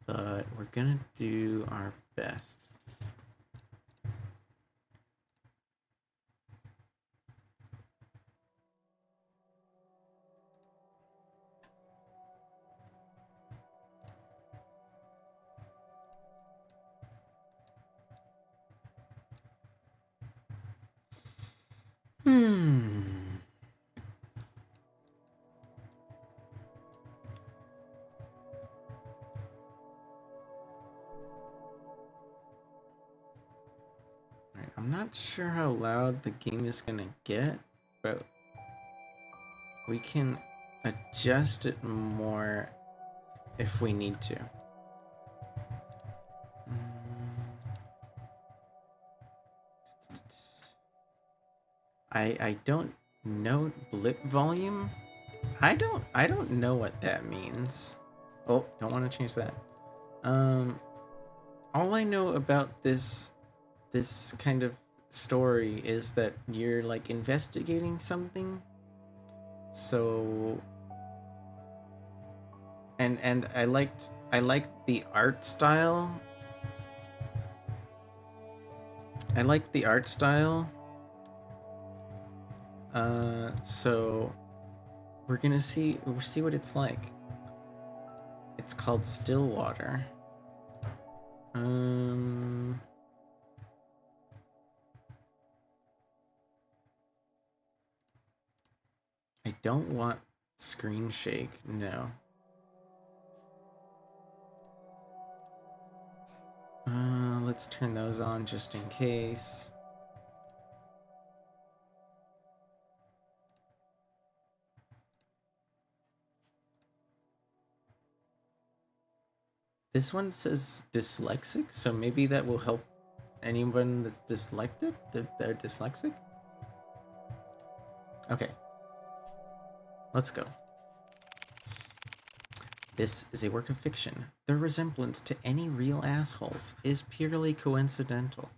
but we're gonna do our best. Alright, I'm not sure how loud the game is gonna get, but we can adjust it more if we need to. I don't know blip volume. I don't know what that means. Oh, don't want to change that. All I know about this kind of story is that you're like investigating something. So and I liked the art style. I liked the art style. So we're gonna see what it's like. It's called Stillwater. I don't want screen shake, no. Let's turn those on just in case. This one says dyslexic, so maybe that will help anyone that's dyslexic. They're dyslexic. Okay, let's go. This is a work of fiction. Their resemblance to any real assholes is purely coincidental.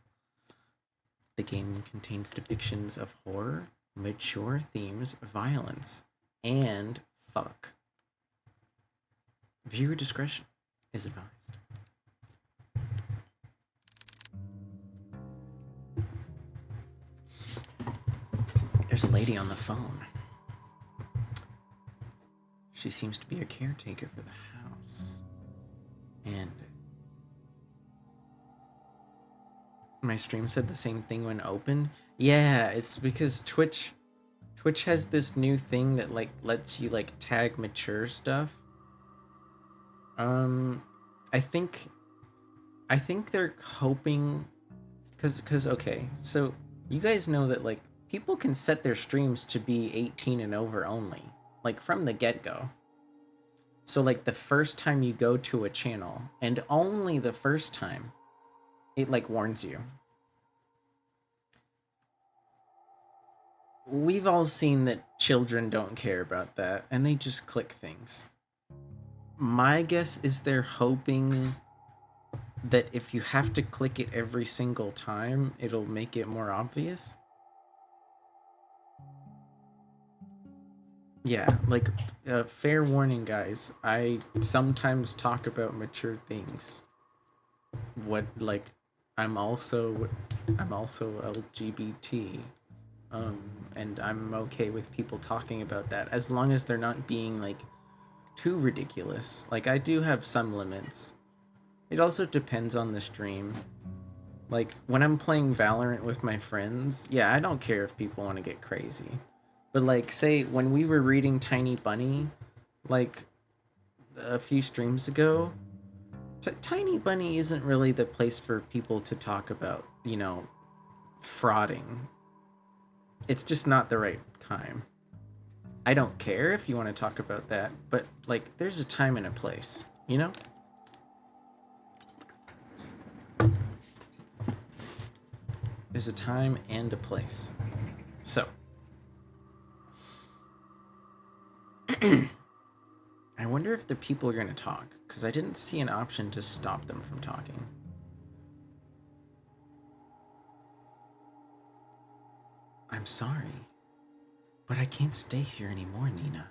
The game contains depictions of horror, mature themes, violence, and fuck. Viewer discretion is advised. There's a lady on the phone. She seems to be a caretaker for the house. And my stream said the same thing when open. Yeah, it's because Twitch has this new thing that like lets you like tag mature stuff. I think they're hoping cuz okay, so you guys know that like people can set their streams to be 18 and over only, like from the get-go. So like the first time you go to a channel, and only the first time, it like warns you. We've all seen that children don't care about that, and they just click things. My guess is they're hoping that if you have to click it every single time, it'll make it more obvious. Yeah, like, fair warning, guys. I sometimes talk about mature things. What, like, I'm also LGBT, and I'm okay with people talking about that as long as they're not being like too ridiculous. Like, I do have some limits. It also depends on the stream. Like, when I'm playing Valorant with my friends, yeah, I don't care if people want to get crazy. But, like, say, when we were reading Tiny Bunny, like, a few streams ago, Tiny Bunny isn't really the place for people to talk about, you know, frauding. It's just not the right time. I don't care if you want to talk about that, but, like, there's a time and a place, you know? There's a time and a place. So, I wonder if the people are going to talk, because I didn't see an option to stop them from talking. I'm sorry, but I can't stay here anymore, Nina.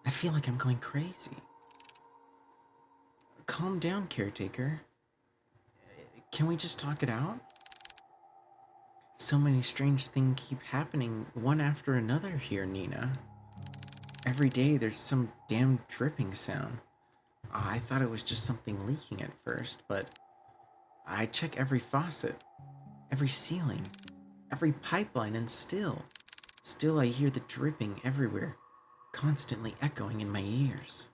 I feel like I'm going crazy. Calm down, caretaker. Can we just talk it out? So many strange things keep happening one after another here, Nina. Every day there's some damn dripping sound. I thought it was just something leaking at first, but I check every faucet, every ceiling, every pipeline, and still I hear the dripping everywhere, constantly echoing in my ears.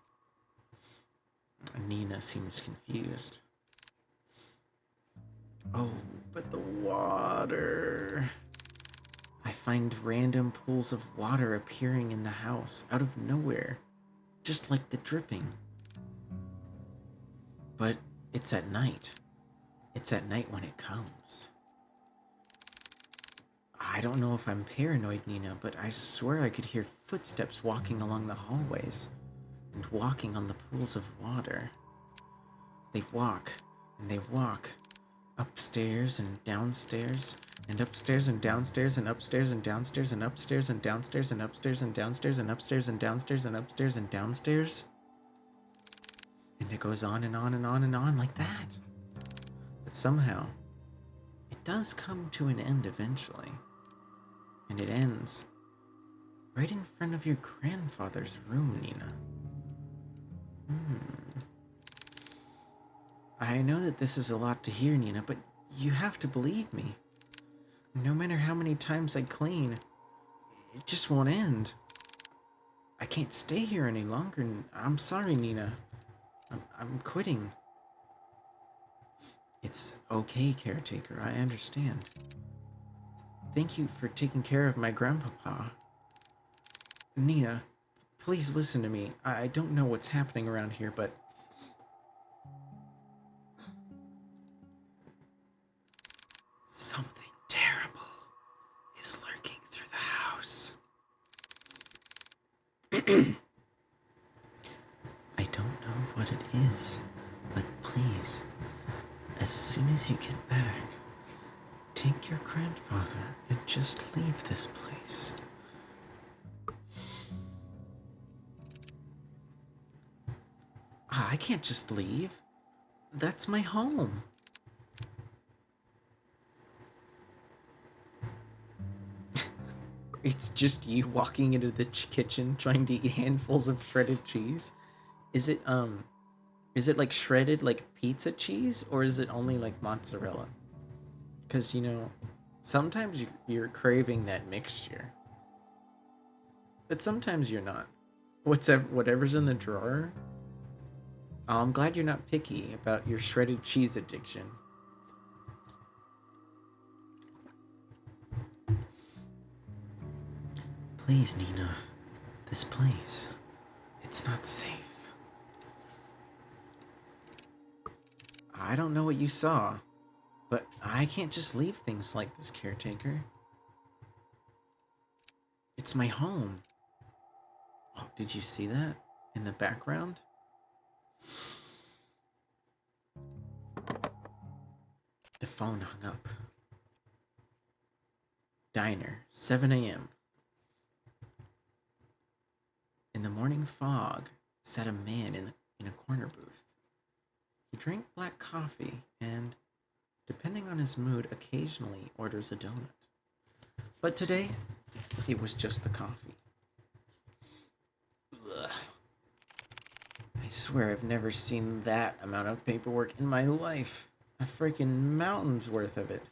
Nina seems confused. Oh, But the water. I find random pools of water appearing in the house out of nowhere, just like the dripping. But it's at night. It's at night when it comes. I don't know if I'm paranoid, Nina, but I swear I could hear footsteps walking along the hallways and walking on the pools of water. They walk and they walk upstairs and downstairs and upstairs and downstairs and upstairs and downstairs and upstairs and downstairs and upstairs and downstairs and upstairs and downstairs and upstairs and downstairs. And it goes on and on and on and on like that. But somehow, it does come to an end eventually. And it ends right in front of your grandfather's room, Nina. I know that this is a lot to hear, Nina, but you have to believe me. No matter how many times I clean, it just won't end. I can't stay here any longer. I'm sorry, Nina. I'm quitting. It's okay, caretaker. I understand. Thank you for taking care of my grandpapa. Nina, please listen to me. I don't know what's happening around here, but something terrible is lurking through the house. I don't know what it is, but please, as soon as you get back, take your grandfather and just leave this place. I can't just leave. That's my home. It's just you walking into the kitchen trying to eat handfuls of shredded cheese. Is it like shredded like pizza cheese, or is it only like mozzarella? Because sometimes you're craving that mixture, but sometimes you're not. Whatever's in the drawer. Oh, I'm glad you're not picky about your shredded cheese addiction. Please, Nina. This place, it's not safe. I don't know what you saw, but I can't just leave things like this, caretaker. It's my home. Oh, did you see that in the background? The phone hung up. Diner, 7 a.m. In the morning fog sat a man in a corner booth. He drank black coffee and, depending on his mood, occasionally orders a donut. But today, it was just the coffee. Ugh. I swear I've never seen that amount of paperwork in my life. A freaking mountain's worth of it.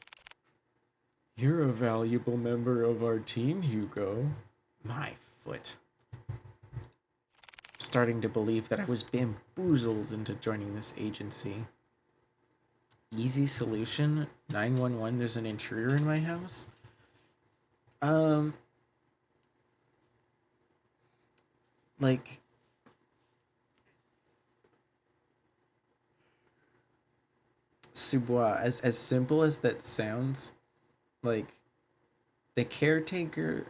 You're a valuable member of our team, Hugo. My foot. I'm starting to believe that I was bamboozled into joining this agency. Easy solution? 911, there's an intruder in my house? Like... Subois, as simple as that sounds, like, the caretaker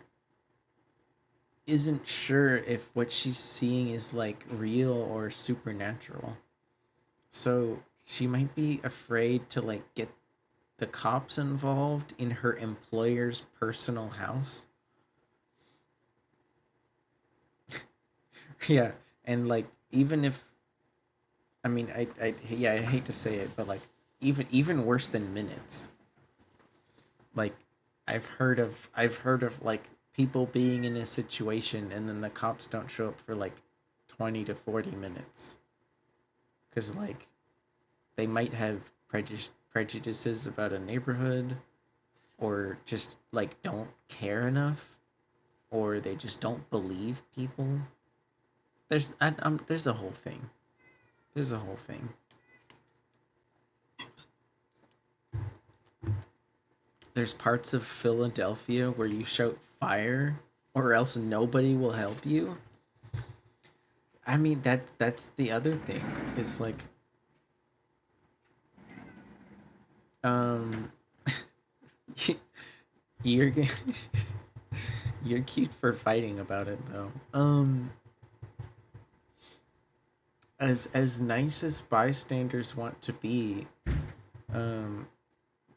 isn't sure if what she's seeing is, like, real or supernatural. So she might be afraid to, like, get the cops involved in her employer's personal house. Yeah, and, like, even if... I mean, I hate to say it, but, like, even worse than minutes. Like, I've heard of like people being in a situation and then the cops don't show up for like 20 to 40 minutes because like they might have prejudices about a neighborhood, or just like don't care enough, or they just don't believe people. There's a whole thing. There's a whole thing. There's parts of Philadelphia where you shout fire or else nobody will help you. I mean that's the other thing. Is like um you're you're cute for fighting about it though. As nice as bystanders want to be, um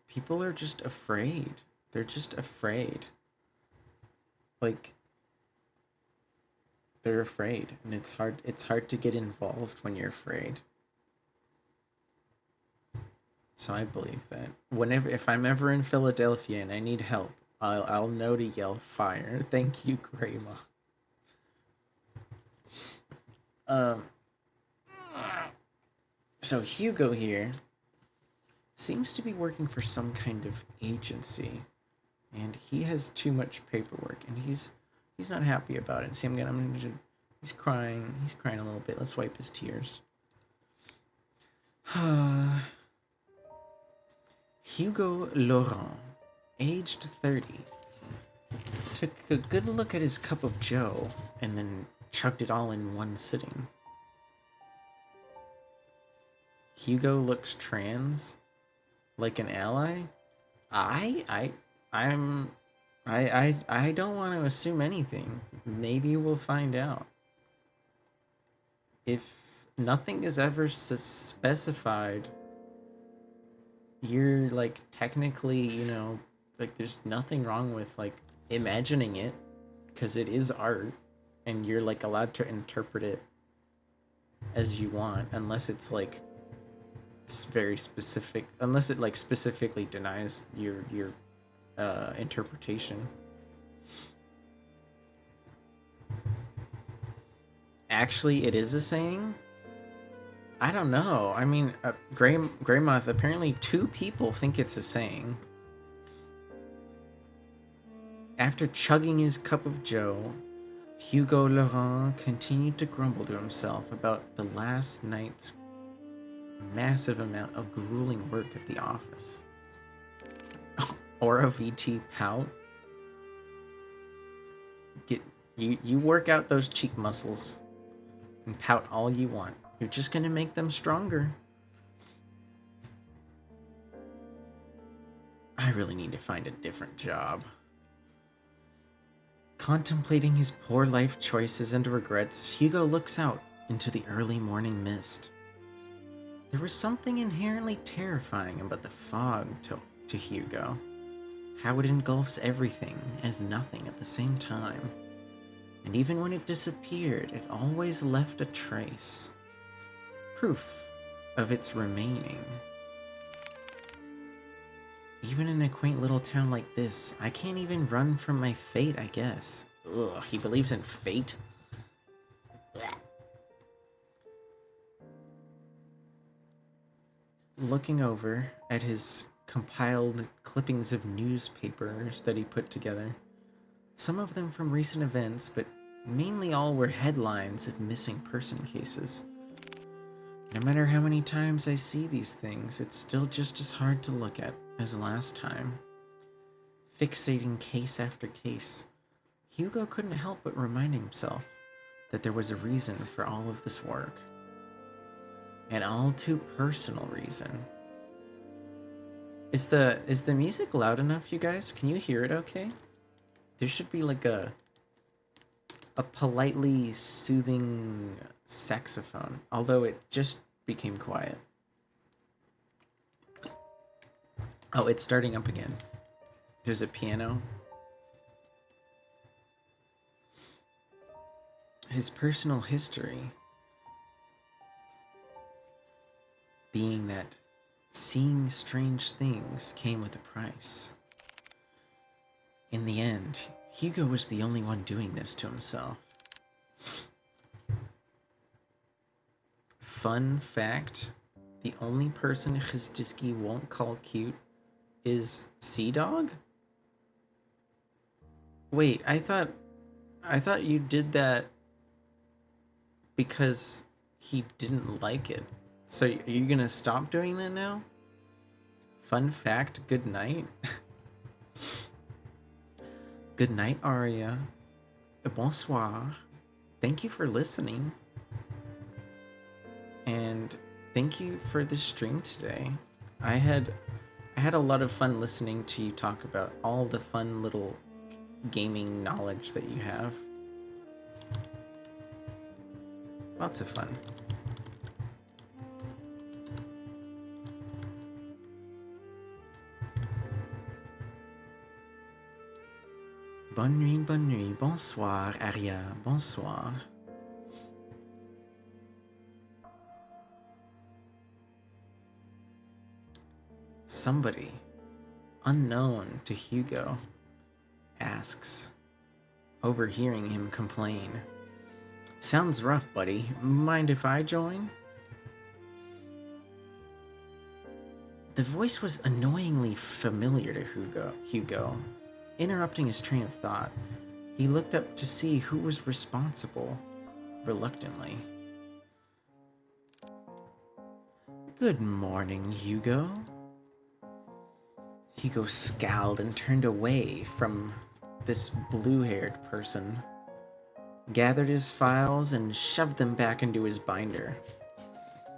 people are just afraid. They're just afraid. Like they're afraid and it's hard to get involved when you're afraid. So I believe that whenever if I'm ever in Philadelphia and I need help, I'll know to yell fire. Thank you, Grandma. Um so Hugo here seems to be working for some kind of agency and he has too much paperwork and he's not happy about it. See, he's crying. He's crying a little bit. Let's wipe his tears. Hugo Laurent, aged 30, took a good look at his cup of joe and then chugged it all in one sitting. Hugo looks trans, like an ally. I I I'm I don't want to assume anything. Maybe we'll find out. If nothing is ever specified, you're like technically, like there's nothing wrong with like imagining it because it is art and you're like allowed to interpret it as you want unless it's very specific, unless it like specifically denies your interpretation. Actually, it is a saying. I don't know. I mean, Gray Moth. Apparently, two people think it's a saying. After chugging his cup of joe, Hugo Laurent continued to grumble to himself about the last night's massive amount of grueling work at the office. Or a VT pout. Get you work out those cheek muscles and pout all you want. You're just gonna make them stronger. I really need to find a different job. Contemplating his poor life choices and regrets, Hugo looks out into the early morning mist. There was something inherently terrifying about the fog to Hugo. How it engulfs everything and nothing at the same time. And even when it disappeared, it always left a trace. Proof of its remaining. Even in a quaint little town like this, I can't even run from my fate, I guess. Ugh, he believes in fate? Blech. Looking over at his compiled clippings of newspapers that he put together, some of them from recent events, but mainly all were headlines of missing person cases. No matter how many times I see these things, it's still just as hard to look at as last time. Fixating case after case, Hugo couldn't help but remind himself that there was a reason for all of this work. An all too personal reason. Is the music loud enough, you guys? Can you hear it okay? There should be like a politely soothing saxophone, although it just became quiet. Oh, it's starting up again. There's a piano. His personal history being that seeing strange things came with a price. In the end, Hugo was the only one doing this to himself. Fun fact, the only person Khizdiski won't call cute is Sea Dog? Wait, I thought you did that because he didn't like it. So are you gonna stop doing that now? Fun fact, good night. Good night, Aria. Bonsoir. Thank you for listening. And thank you for the stream today. I had a lot of fun listening to you talk about all the fun little gaming knowledge that you have. Lots of fun. Bonne nuit, bonsoir, Aria, bonsoir. Somebody, unknown to Hugo, asks, overhearing him complain, "Sounds rough, buddy. Mind if I join?" The voice was annoyingly familiar to Hugo. Interrupting his train of thought, he looked up to see who was responsible, reluctantly. "Good morning, Hugo." Hugo scowled and turned away from this blue-haired person, gathered his files and shoved them back into his binder.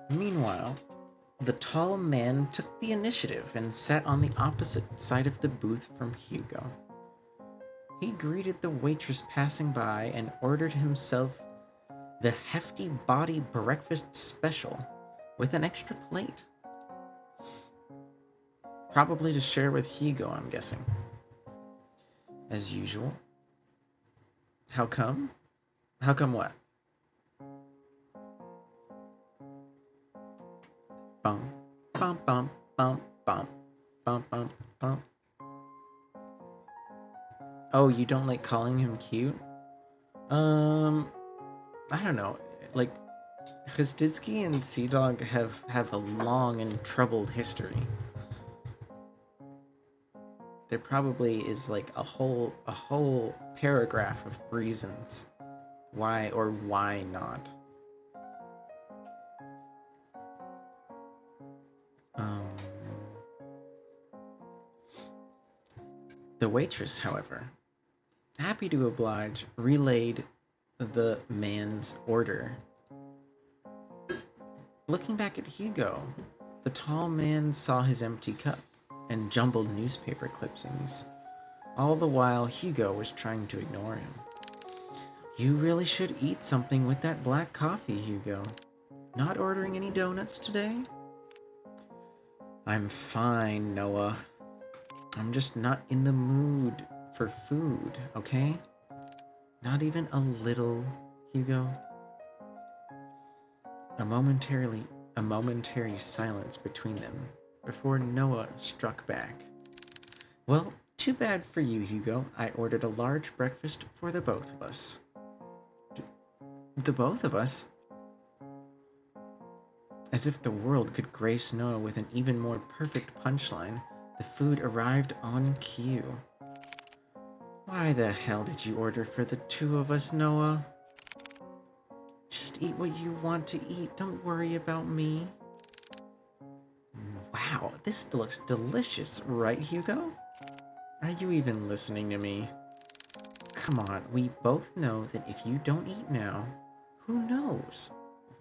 Meanwhile, the tall man took the initiative and sat on the opposite side of the booth from Hugo. He greeted the waitress passing by and ordered himself the hefty body breakfast special with an extra plate. Probably to share with Hugo, I'm guessing. As usual. How come? How come what? Bum, bum, bum, bum, bum, bum, bum, bum. Oh, you don't like calling him cute? I don't know. Like, Khzdizki and Sea Dog have a long and troubled history. There probably is like a whole paragraph of reasons why or why not. The waitress, however, happy to oblige, relayed the man's order. Looking back at Hugo, the tall man saw his empty cup and jumbled newspaper clippings. All the while, Hugo was trying to ignore him. "You really should eat something with that black coffee, Hugo. Not ordering any donuts today?" "I'm fine, Noah. I'm just not in the mood for food, okay? Not even a little, Hugo." A momentary silence between them before Noah struck back. "Well, too bad for you, Hugo. I ordered a large breakfast for the both of us." The both of us? As if the world could grace Noah with an even more perfect punchline, the food arrived on cue. "Why the hell did you order for the two of us, Noah? Just eat what you want to eat. Don't worry about me." "Wow, this looks delicious, right, Hugo? Are you even listening to me? Come on, we both know that if you don't eat now, who knows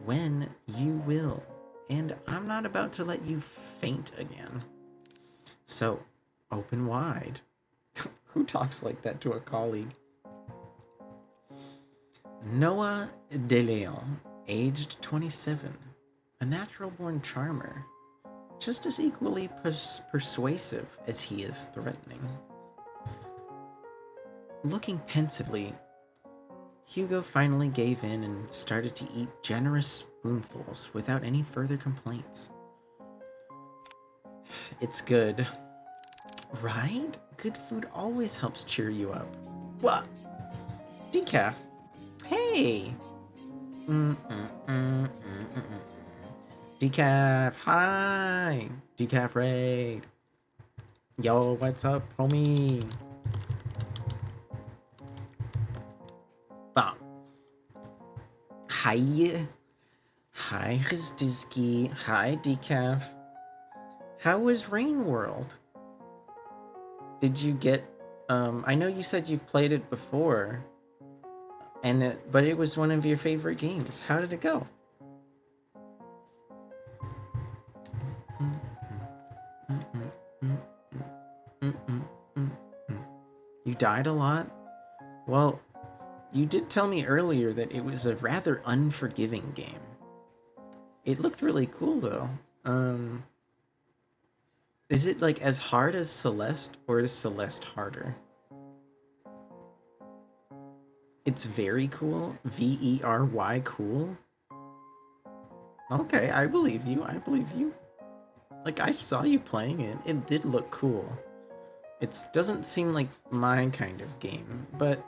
when you will. And I'm not about to let you faint again. So, open wide." Who talks like that to a colleague? Noah De Leon, aged 27, a natural-born charmer, just as equally persuasive as he is threatening. Looking pensively, Hugo finally gave in and started to eat generous spoonfuls without any further complaints. "It's good. Right? Good food always helps cheer you up." "What? Decaf? Hey!" "Decaf, hi! Decaf raid. Yo, what's up, homie?" Bam. Hi. Hi, Khzdizki. Hi, Decaf. How was Rain World? Did you get I know you said you've played it before, but it was one of your favorite games. How did it go? You died a lot? Well, you did tell me earlier that it was a rather unforgiving game. It looked really cool though. Um, is it like as hard as Celeste, or is Celeste harder? It's very cool. Very cool. Okay, I believe you. I believe you. Like, I saw you playing it. It did look cool. It doesn't seem like my kind of game, but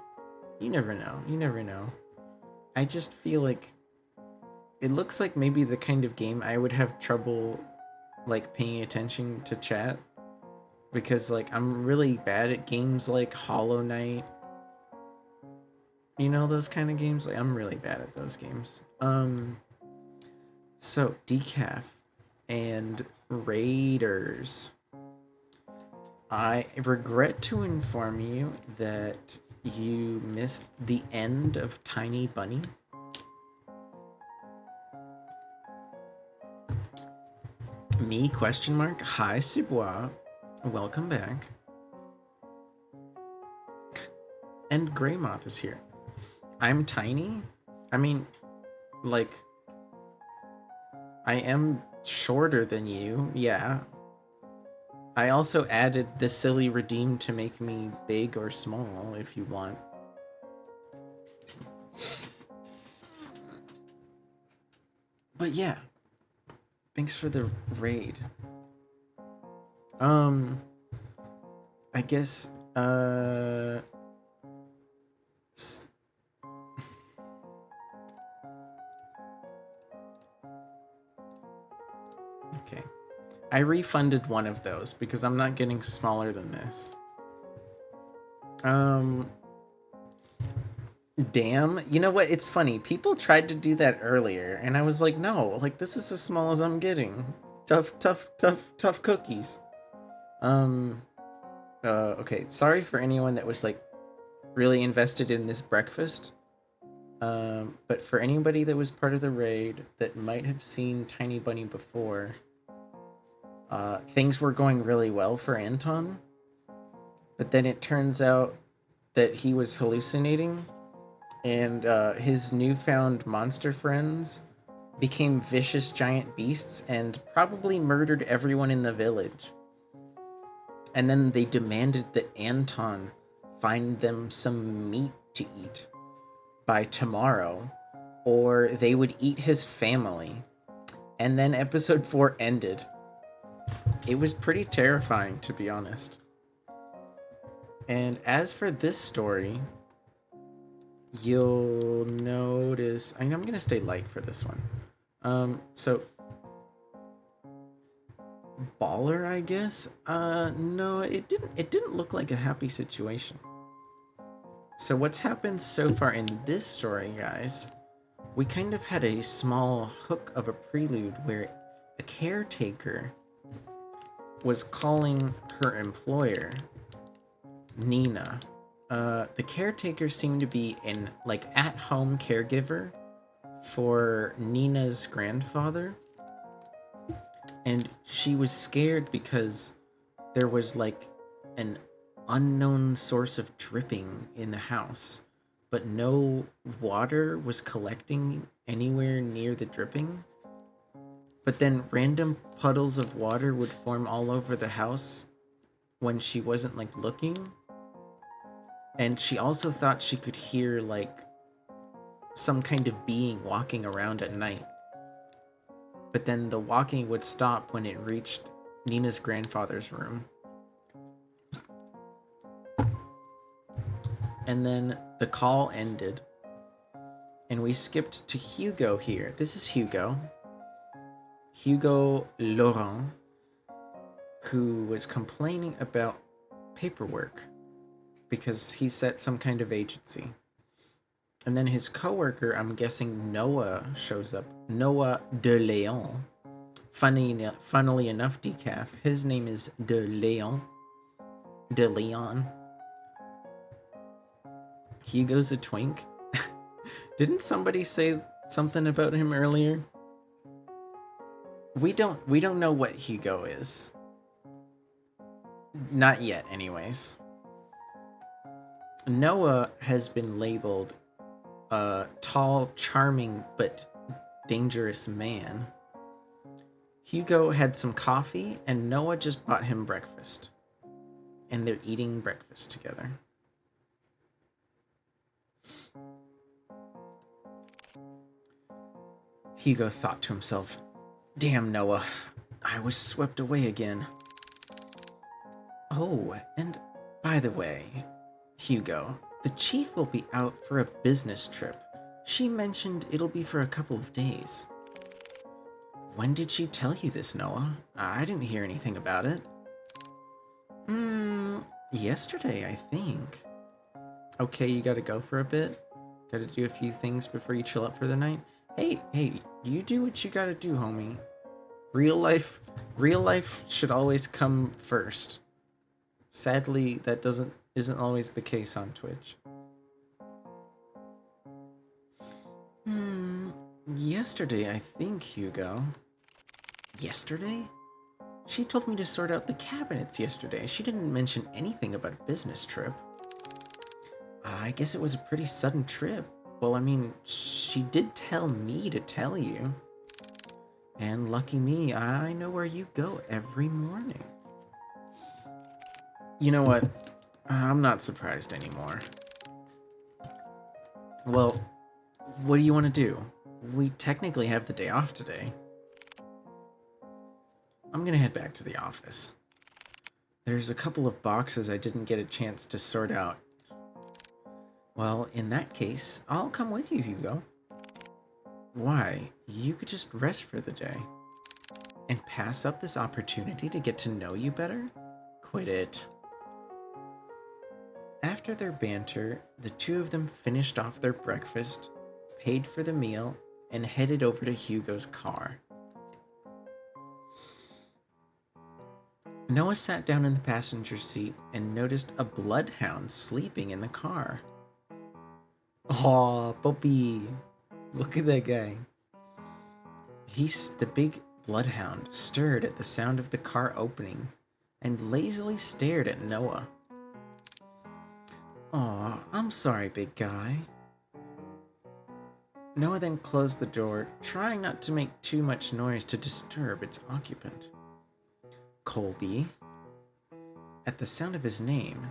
you never know. You never know. I just feel like it looks like maybe the kind of game I would have trouble like paying attention to chat, because like I'm really bad at games like Hollow Knight. You know, those kind of games? Like, I'm really bad at those games. So Decaf and Raiders. I regret to inform you that you missed the end of Tiny Bunny. Me, question mark. Hi, Subois. Welcome back. And Greymoth is here. I'm tiny? I mean, like, I am shorter than you, yeah. I also added the silly redeem to make me big or small, if you want. But yeah. Thanks for the raid. I guess, okay. I refunded one of those because I'm not getting smaller than this. Damn. You know what? It's funny. People tried to do that earlier, and I was like, no, like, this is as small as I'm getting. Tough cookies. Okay. Sorry for anyone that was, like, really invested in this breakfast. But for anybody that was part of the raid that might have seen Tiny Bunny before, things were going really well for Anton. But then it turns out that he was hallucinating, and his newfound monster friends became vicious giant beasts and probably murdered everyone in the village. And then they demanded that Anton find them some meat to eat by tomorrow, or they would eat his family. And then episode 4 ended. It was pretty terrifying, to be honest. And as for this story, you'll notice... I'm going to stay light for this one. So... Baller, I guess? No, it didn't look like a happy situation. So what's happened so far in this story, guys, we kind of had a small hook of a prelude where a caretaker was calling her employer, Nina. The caretaker seemed to be an, like, at-home caregiver for Nina's grandfather. And she was scared because there was, like, an unknown source of dripping in the house, but no water was collecting anywhere near the dripping. But then random puddles of water would form all over the house when she wasn't, like, looking. And she also thought she could hear, like, some kind of being walking around at night. But then the walking would stop when it reached Nina's grandfather's room. And then the call ended, and we skipped to Hugo here. This is Hugo Laurent, who was complaining about paperwork because he set some kind of agency. And then his coworker, I'm guessing Noah, shows up. Noah de Leon. Funnily enough, Decaf, his name is de Leon. Hugo's a twink? Didn't somebody say something about him earlier? We don't know what Hugo is. Not yet, anyways. Noah has been labeled a tall, charming, but dangerous man. Hugo had some coffee, and Noah just bought him breakfast. And they're eating breakfast together. Hugo thought to himself, "Damn, Noah, I was swept away again." Oh, and by the way, Hugo, the chief will be out for a business trip. She mentioned it'll be for a couple of days. When did she tell you this, Noah? I didn't hear anything about it. Yesterday, I think. Okay, you gotta go for a bit? Gotta do a few things before you chill up for the night? Hey, you do what you gotta do, homie. Real life should always come first. Sadly, that isn't always the case on Twitch. Yesterday, I think, Hugo. Yesterday? She told me to sort out the cabinets yesterday. She didn't mention anything about a business trip. I guess it was a pretty sudden trip. Well, I mean, she did tell me to tell you. And lucky me, I know where you go every morning. You know what? I'm not surprised anymore. Well, what do you want to do? We technically have the day off today. I'm gonna head back to the office. There's a couple of boxes I didn't get a chance to sort out. Well, in that case, I'll come with you, Hugo. Why? You could just rest for the day. And pass up this opportunity to get to know you better? Quit it. After their banter, the two of them finished off their breakfast, paid for the meal, and headed over to Hugo's car. Noah sat down in the passenger seat and noticed a bloodhound sleeping in the car. Aw, Puppy. Look at that guy. The big bloodhound stirred at the sound of the car opening and lazily stared at Noah. Aw, I'm sorry, big guy. Noah then closed the door, trying not to make too much noise to disturb its occupant. Colby. At the sound of his name,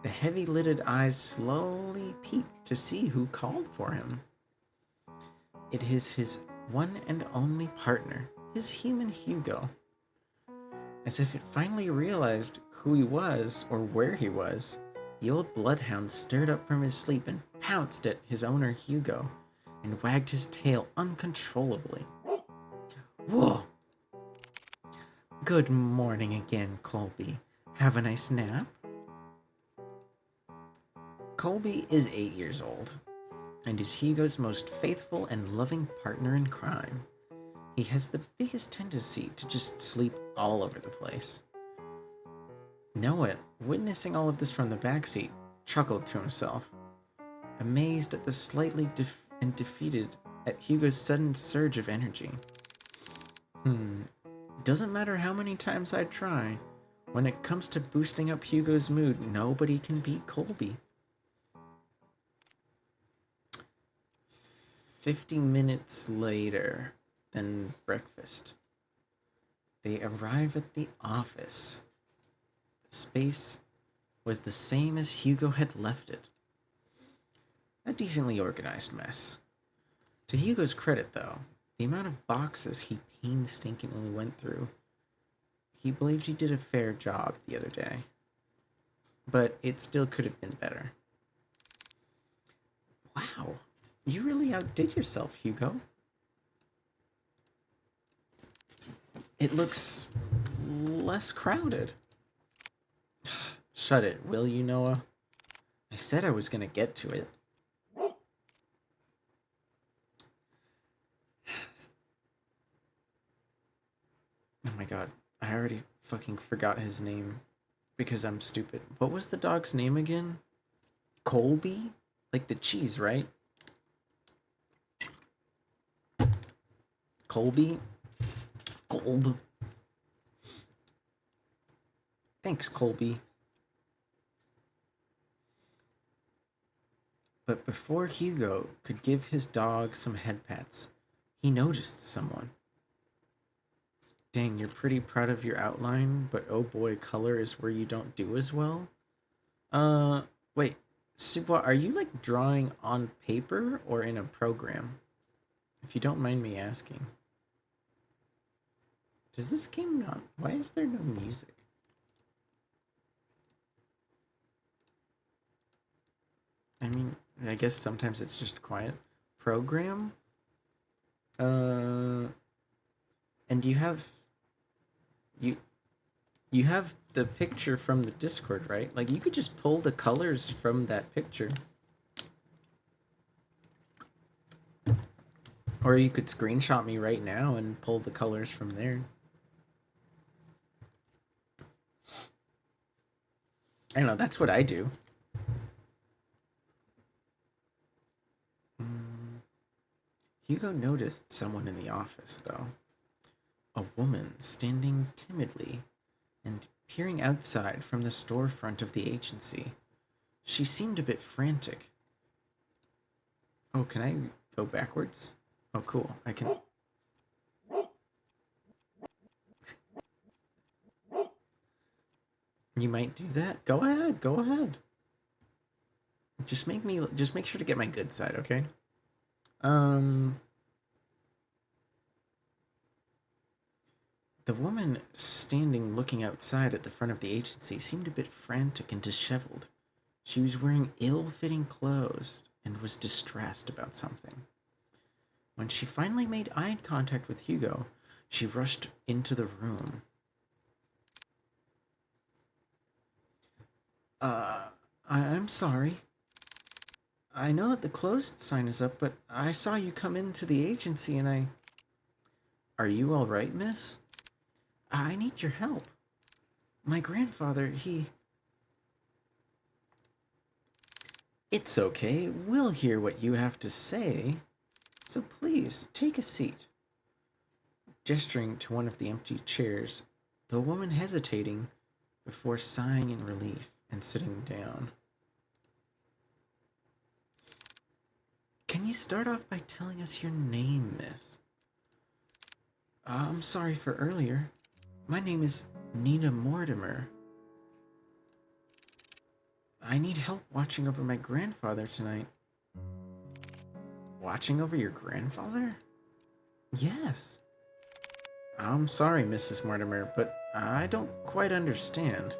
the heavy-lidded eyes slowly peeped to see who called for him. It is his one and only partner, his human Hugo. As if it finally realized who he was or where he was, the old bloodhound stirred up from his sleep and pounced at his owner Hugo and wagged his tail uncontrollably. Whoa! Good morning again, Colby. Have a nice nap? Colby is 8 years old and is Hugo's most faithful and loving partner in crime. He has the biggest tendency to just sleep all over the place. Noah, witnessing all of this from the backseat, chuckled to himself, amazed at the slightly defeated at Hugo's sudden surge of energy. Doesn't matter how many times I try. When it comes to boosting up Hugo's mood, nobody can beat Colby. 50 minutes later than breakfast, they arrive at the office. The space was the same as Hugo had left it. A decently organized mess. To Hugo's credit, though, the amount of boxes he painstakingly went through, he believed he did a fair job the other day. But it still could have been better. Wow, you really outdid yourself, Hugo. It looks less crowded. Shut it, will you, Noah? I said I was gonna get to it. Oh my god, I already fucking forgot his name because I'm stupid. What was the dog's name again? Colby? Like the cheese, right? Colby? Kolb. Thanks, Colby. But before Hugo could give his dog some head pats, he noticed someone. Dang, you're pretty proud of your outline, but oh boy, color is where you don't do as well. Uh, wait, Subwa, are you like drawing on paper or in a program? If you don't mind me asking. Does this game not? Why is there no music? I mean, I guess sometimes it's just quiet. Program? Uh, and you you have the picture from the Discord, right? Like you could just pull the colors from that picture. Or you could screenshot me right now and pull the colors from there. I don't know, that's what I do. Mm. Hugo noticed someone in the office, though. A woman standing timidly and peering outside from the storefront of the agency. She seemed a bit frantic. Oh, can I go backwards? Oh, cool. I can. You might do that. Go ahead. Go ahead. Just make sure to get my good side, okay? Um the woman standing looking outside at the front of the agency seemed a bit frantic and disheveled. She was wearing ill-fitting clothes and was distressed about something. When she finally made eye contact with Hugo, she rushed into the room. Uh, I'm sorry. I know that the closed sign is up, but I saw you come into the agency and I. Are you alright, miss? I need your help. My grandfather, he. It's okay. We'll hear what you have to say. So please, take a seat. Gesturing to one of the empty chairs, the woman hesitating before sighing in relief and sitting down. Can you start off by telling us your name, miss? I'm sorry for earlier. My name is Nina Mortimer. I need help watching over my grandfather tonight. Watching over your grandfather? Yes. I'm sorry, Mrs. Mortimer, but I don't quite understand.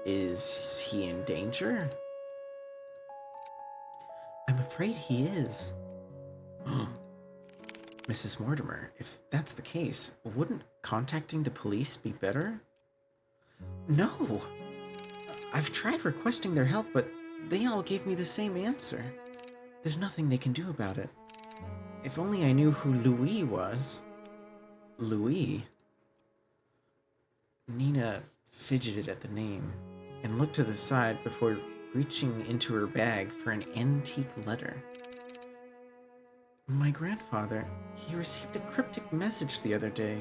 Is he in danger? I'm afraid he is. Mrs. Mortimer, if that's the case, wouldn't contacting the police be better? No! I've tried requesting their help, but they all gave me the same answer. There's nothing they can do about it. If only I knew who Louis was. Louis? Nina fidgeted at the name and looked to the side before reaching into her bag for an antique letter. My grandfather, he received a cryptic message the other day.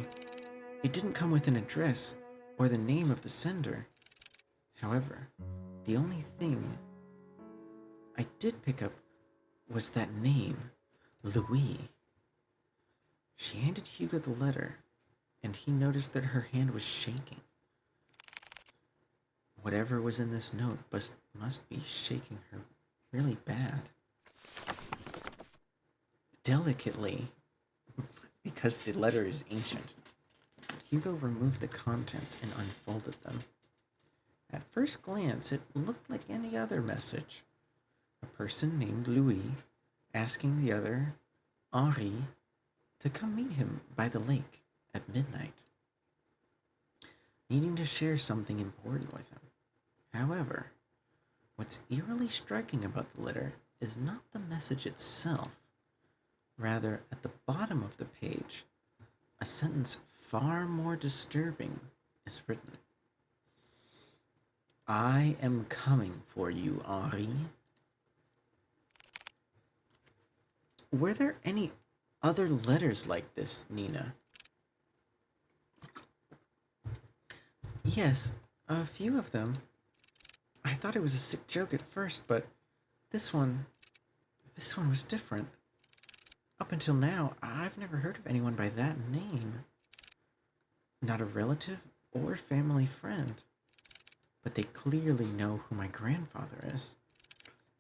It didn't come with an address or the name of the sender. However, the only thing I did pick up was that name, Louis. She handed Hugo the letter, and he noticed that her hand was shaking. Whatever was in this note must be shaking her really bad. Delicately, because the letter is ancient, Hugo removed the contents and unfolded them. At first glance, it looked like any other message. A person named Louis asking the other, Henri, to come meet him by the lake at midnight, needing to share something important with him. However, what's eerily striking about the letter is not the message itself. Rather, at the bottom of the page, a sentence far more disturbing is written. I am coming for you, Henri. Were there any other letters like this, Nina? Yes, a few of them. I thought it was a sick joke at first, but this one, this one was different. Up until now, I've never heard of anyone by that name. Not a relative or family friend. But they clearly know who my grandfather is.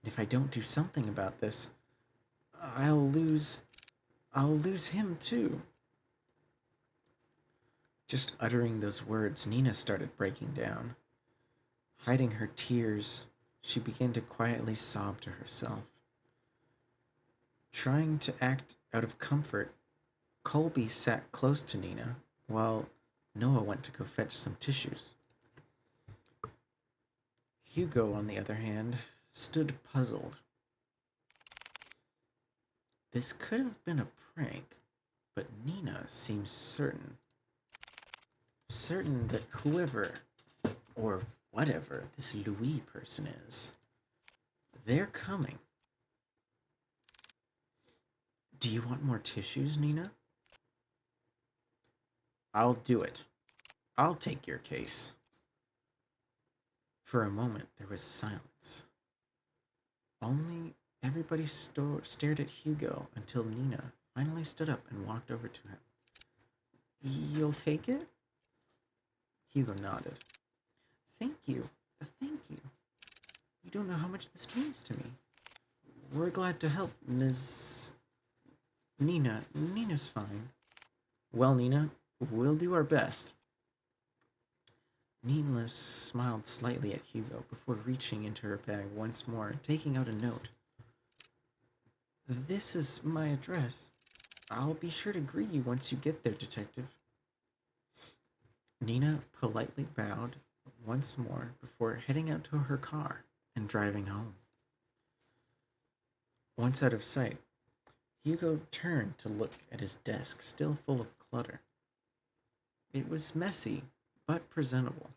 And if I don't do something about this, I'll lose I'll lose him too. Just uttering those words, Nina started breaking down. Hiding her tears, she began to quietly sob to herself. Trying to act out of comfort, Colby sat close to Nina while Noah went to go fetch some tissues. Hugo, on the other hand, stood puzzled. This could have been a prank, but Nina seems certain. Certain that whoever, or whatever, this Louis person is, they're coming. Do you want more tissues, Nina? I'll do it. I'll take your case. For a moment, there was silence. Only everybody stared at Hugo until Nina finally stood up and walked over to him. You'll take it? Hugo nodded. Thank you. Thank you. You don't know how much this means to me. We're glad to help, Ms. Nina. Nina's fine. Well, Nina, we'll do our best. Nina smiled slightly at Hugo before reaching into her bag once more, taking out a note. This is my address. I'll be sure to greet you once you get there, Detective. Nina politely bowed once more before heading out to her car and driving home. Once out of sight, Hugo turned to look at his desk, still full of clutter. It was messy, but presentable.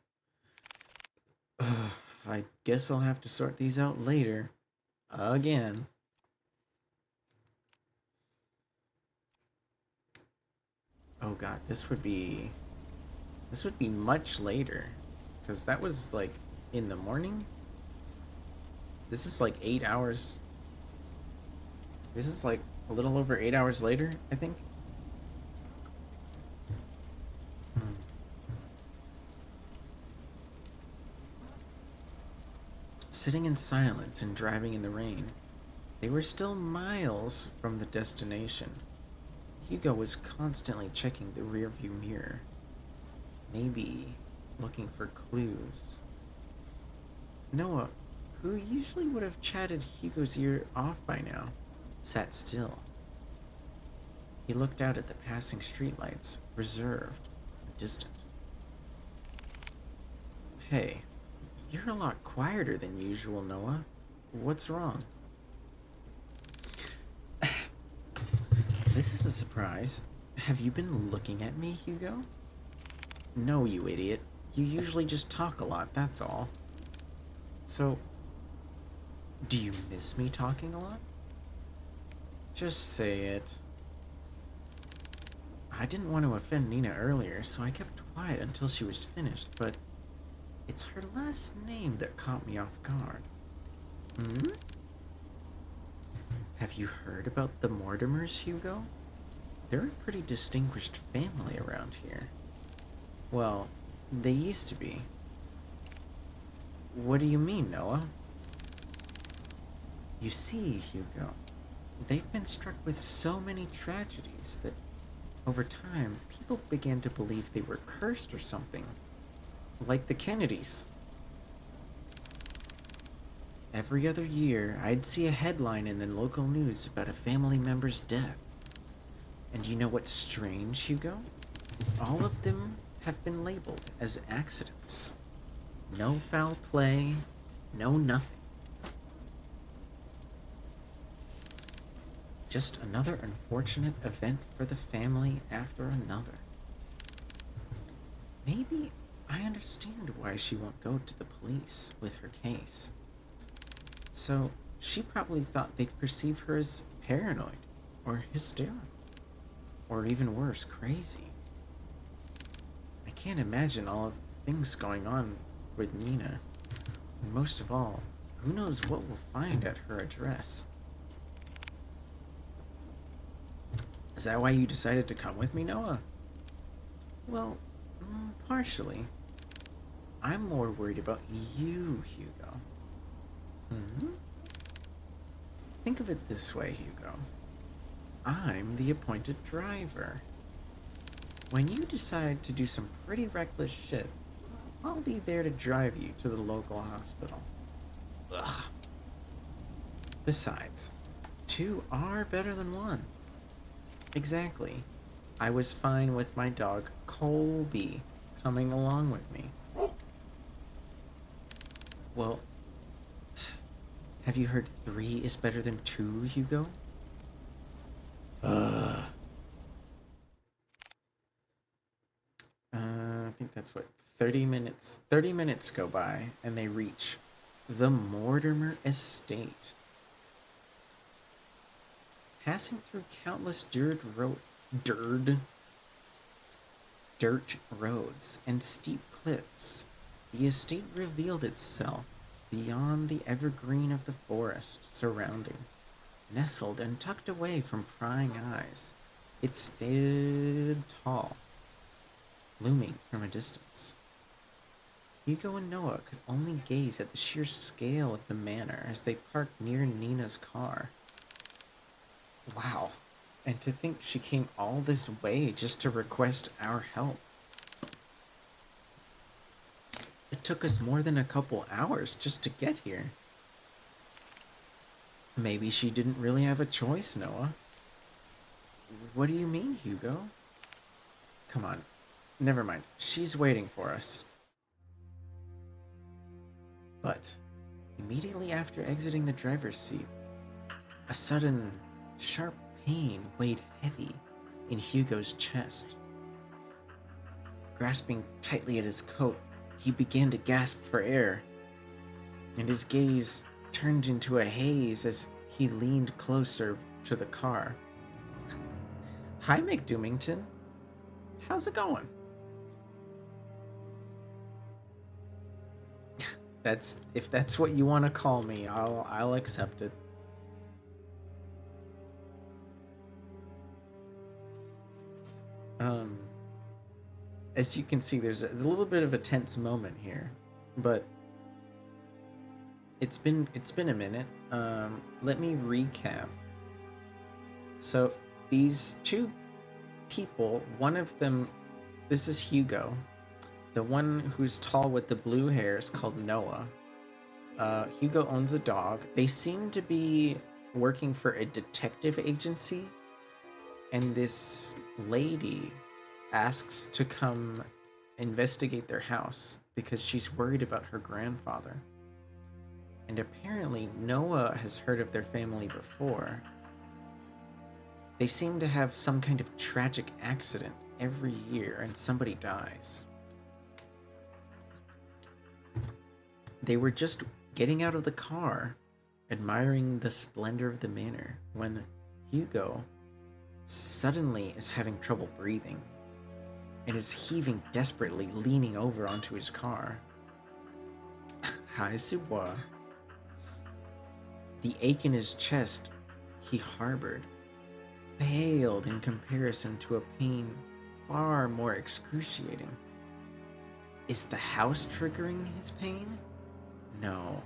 I guess I'll have to sort these out later. Again. Oh god, this would be much later. Because that was like in the morning. This is like 8 hours. This is like a little over 8 hours later, I think. Sitting in silence and driving in the rain, they were still miles from the destination. Hugo was constantly checking the rearview mirror, maybe looking for clues. Noah, who usually would have chatted Hugo's ear off by now, sat still. He looked out at the passing streetlights, reserved and distant. Hey, you're a lot quieter than usual, Noah. What's wrong? This is a surprise. Have you been looking at me, Hugo? No, you idiot. You usually just talk a lot, that's all. So, do you miss me talking a lot? Just say it. I didn't want to offend Nina earlier, so I kept quiet until she was finished, but it's her last name that caught me off guard. Hmm? Have you heard about the Mortimers, Hugo? They're a pretty distinguished family around here. Well, they used to be. What do you mean, Noah? You see, Hugo, they've been struck with so many tragedies that over time, people began to believe they were cursed or something. Like the Kennedys. Every other year, I'd see a headline in the local news about a family member's death. And you know what's strange, Hugo? All of them have been labeled as accidents. No foul play, no nothing. Just another unfortunate event for the family after another. Maybe I understand why she won't go to the police with her case. So, she probably thought they'd perceive her as paranoid. or hysterical, or even worse, crazy. I can't imagine all of the things going on with Nina. And most of all, who knows what we'll find at her address. Is that why you decided to come with me, Noah? Well, partially. I'm more worried about you, Hugo. Hmm? Think of it this way, Hugo. I'm the appointed driver. When you decide to do some pretty reckless shit, I'll be there to drive you to the local hospital. Ugh. Besides, two are better than one. Exactly. I was fine with my dog, Colby, coming along with me. Well, have you heard three is better than two, Hugo? Ugh. I think that's what, 30 minutes. 30 minutes go by, and they reach the Mortimer Estate. Passing through countless dirt roads and steep cliffs, the estate revealed itself beyond the evergreen of the forest surrounding. Nestled and tucked away from prying eyes, it stood tall, looming from a distance. Hugo and Noah could only gaze at the sheer scale of the manor as they parked near Nina's car. Wow, and to think she came all this way just to request our help. It took us more than a couple hours just to get here. Maybe she didn't really have a choice, Noah. What do you mean, Hugo? Come on, never mind. She's waiting for us. But immediately after exiting the driver's seat, a sudden, sharp pain weighed heavy in Hugo's chest. Grasping tightly at his coat, he began to gasp for air, and his gaze turned into a haze as he leaned closer to the car. Hi, McDoomington. How's it going? If that's what you want to call me, I'll accept it. As you can see, there's a little bit of a tense moment here, but it's been a minute. Let me recap. So these two people, one of them, this is Hugo. The one who's tall with the blue hair is called Noah. Hugo owns a dog. They seem to be working for a detective agency, and this lady asks to come investigate their house because she's worried about her grandfather. And apparently Noah has heard of their family before. They seem to have some kind of tragic accident every year and somebody dies. They were just getting out of the car, admiring the splendor of the manor, when Hugo suddenly is having trouble breathing and is heaving desperately, leaning over onto his car. Hi, Subois. The ache in his chest he harbored paled in comparison to a pain far more excruciating. Is the house triggering his pain? No.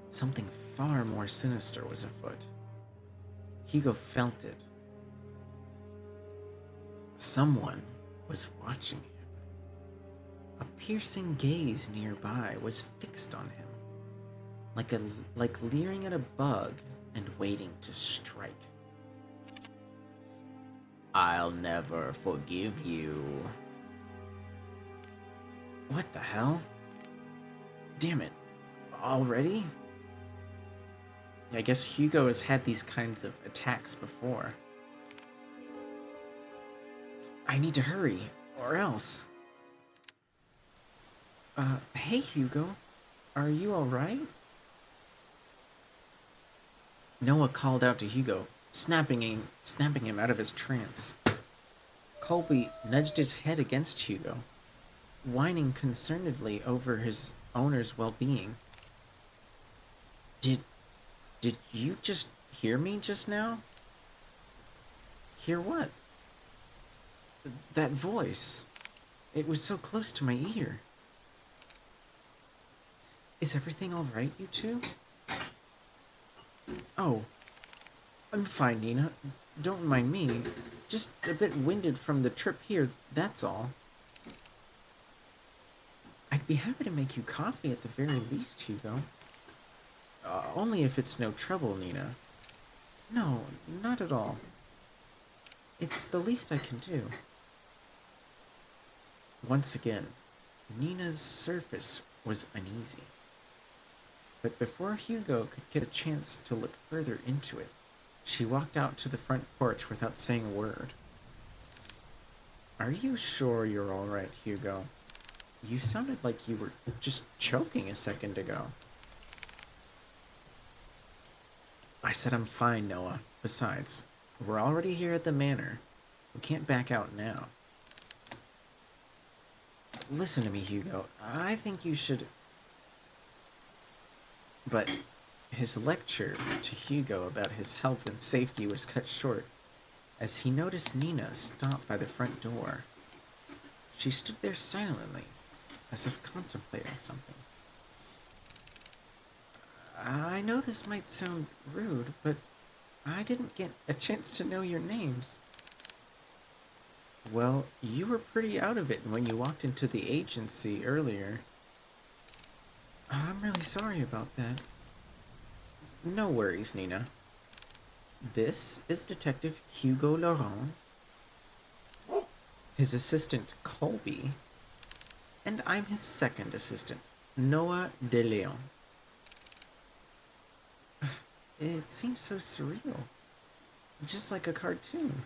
Something far more sinister was afoot. Hugo felt it. Someone was watching him. A piercing gaze nearby was fixed on him, like leering at a bug and waiting to strike. I'll never forgive you. What the hell? Damn it. Already? I guess Hugo has had these kinds of attacks before. I need to hurry, or else. Hey Hugo, are you alright? Noah called out to Hugo. snapping him out of his trance. Colby nudged his head against Hugo, whining concernedly over his owner's well-being. Did did you just hear me just now? Hear what? That voice. It was so close to my ear. Is everything all right, you two? Oh, I'm fine, Nina. Don't mind me. Just a bit winded from the trip here, that's all. I'd be happy to make you coffee at the very least, Hugo. Only if it's no trouble, Nina. No, not at all. It's the least I can do. Once again, Nina's surface was uneasy. But before Hugo could get a chance to look further into it, she walked out to the front porch without saying a word. Are you sure you're all right, Hugo? You sounded like you were just choking a second ago. I said I'm fine, Noah. Besides, we're already here at the manor. We can't back out now. Listen to me, Hugo. I think you should... But his lecture to Hugo about his health and safety was cut short as he noticed Nina stop by the front door. She stood there silently, as if contemplating something. I know this might sound rude, but I didn't get a chance to know your names. Well, you were pretty out of it when you walked into the agency earlier. I'm really sorry about that. No worries, Nina. This is Detective Hugo Laurent, his assistant Colby, and I'm his second assistant, Noah De Leon. It seems so surreal, just like a cartoon.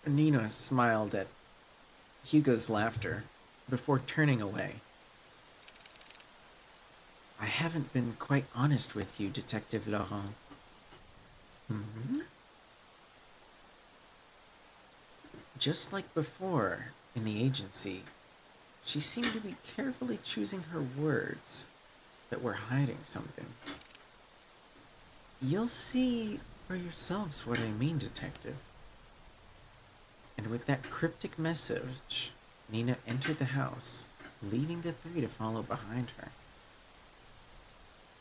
Nina smiled at Hugo's laughter before turning away. I haven't been quite honest with you, Detective Laurent. Hmm? Just like before in the agency, she seemed to be carefully choosing her words that were hiding something. You'll see for yourselves what I mean, Detective. And with that cryptic message, Nina entered the house, leaving the three to follow behind her.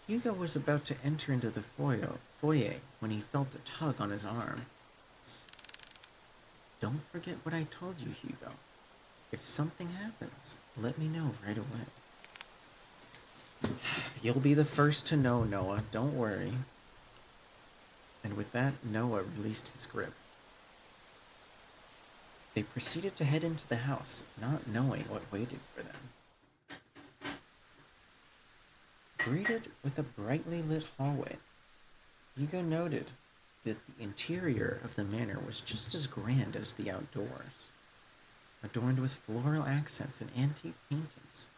Hugo was about to enter into the foyer when he felt a tug on his arm. Don't forget what I told you, Hugo. If something happens, let me know right away. You'll be the first to know, Noah. Don't worry. And with that, Noah released his grip. They proceeded to head into the house, not knowing what waited for them. Greeted with a brightly lit hallway, Hugo noted that the interior of the manor was just as grand as the outdoors. Adorned with floral accents and antique paintings,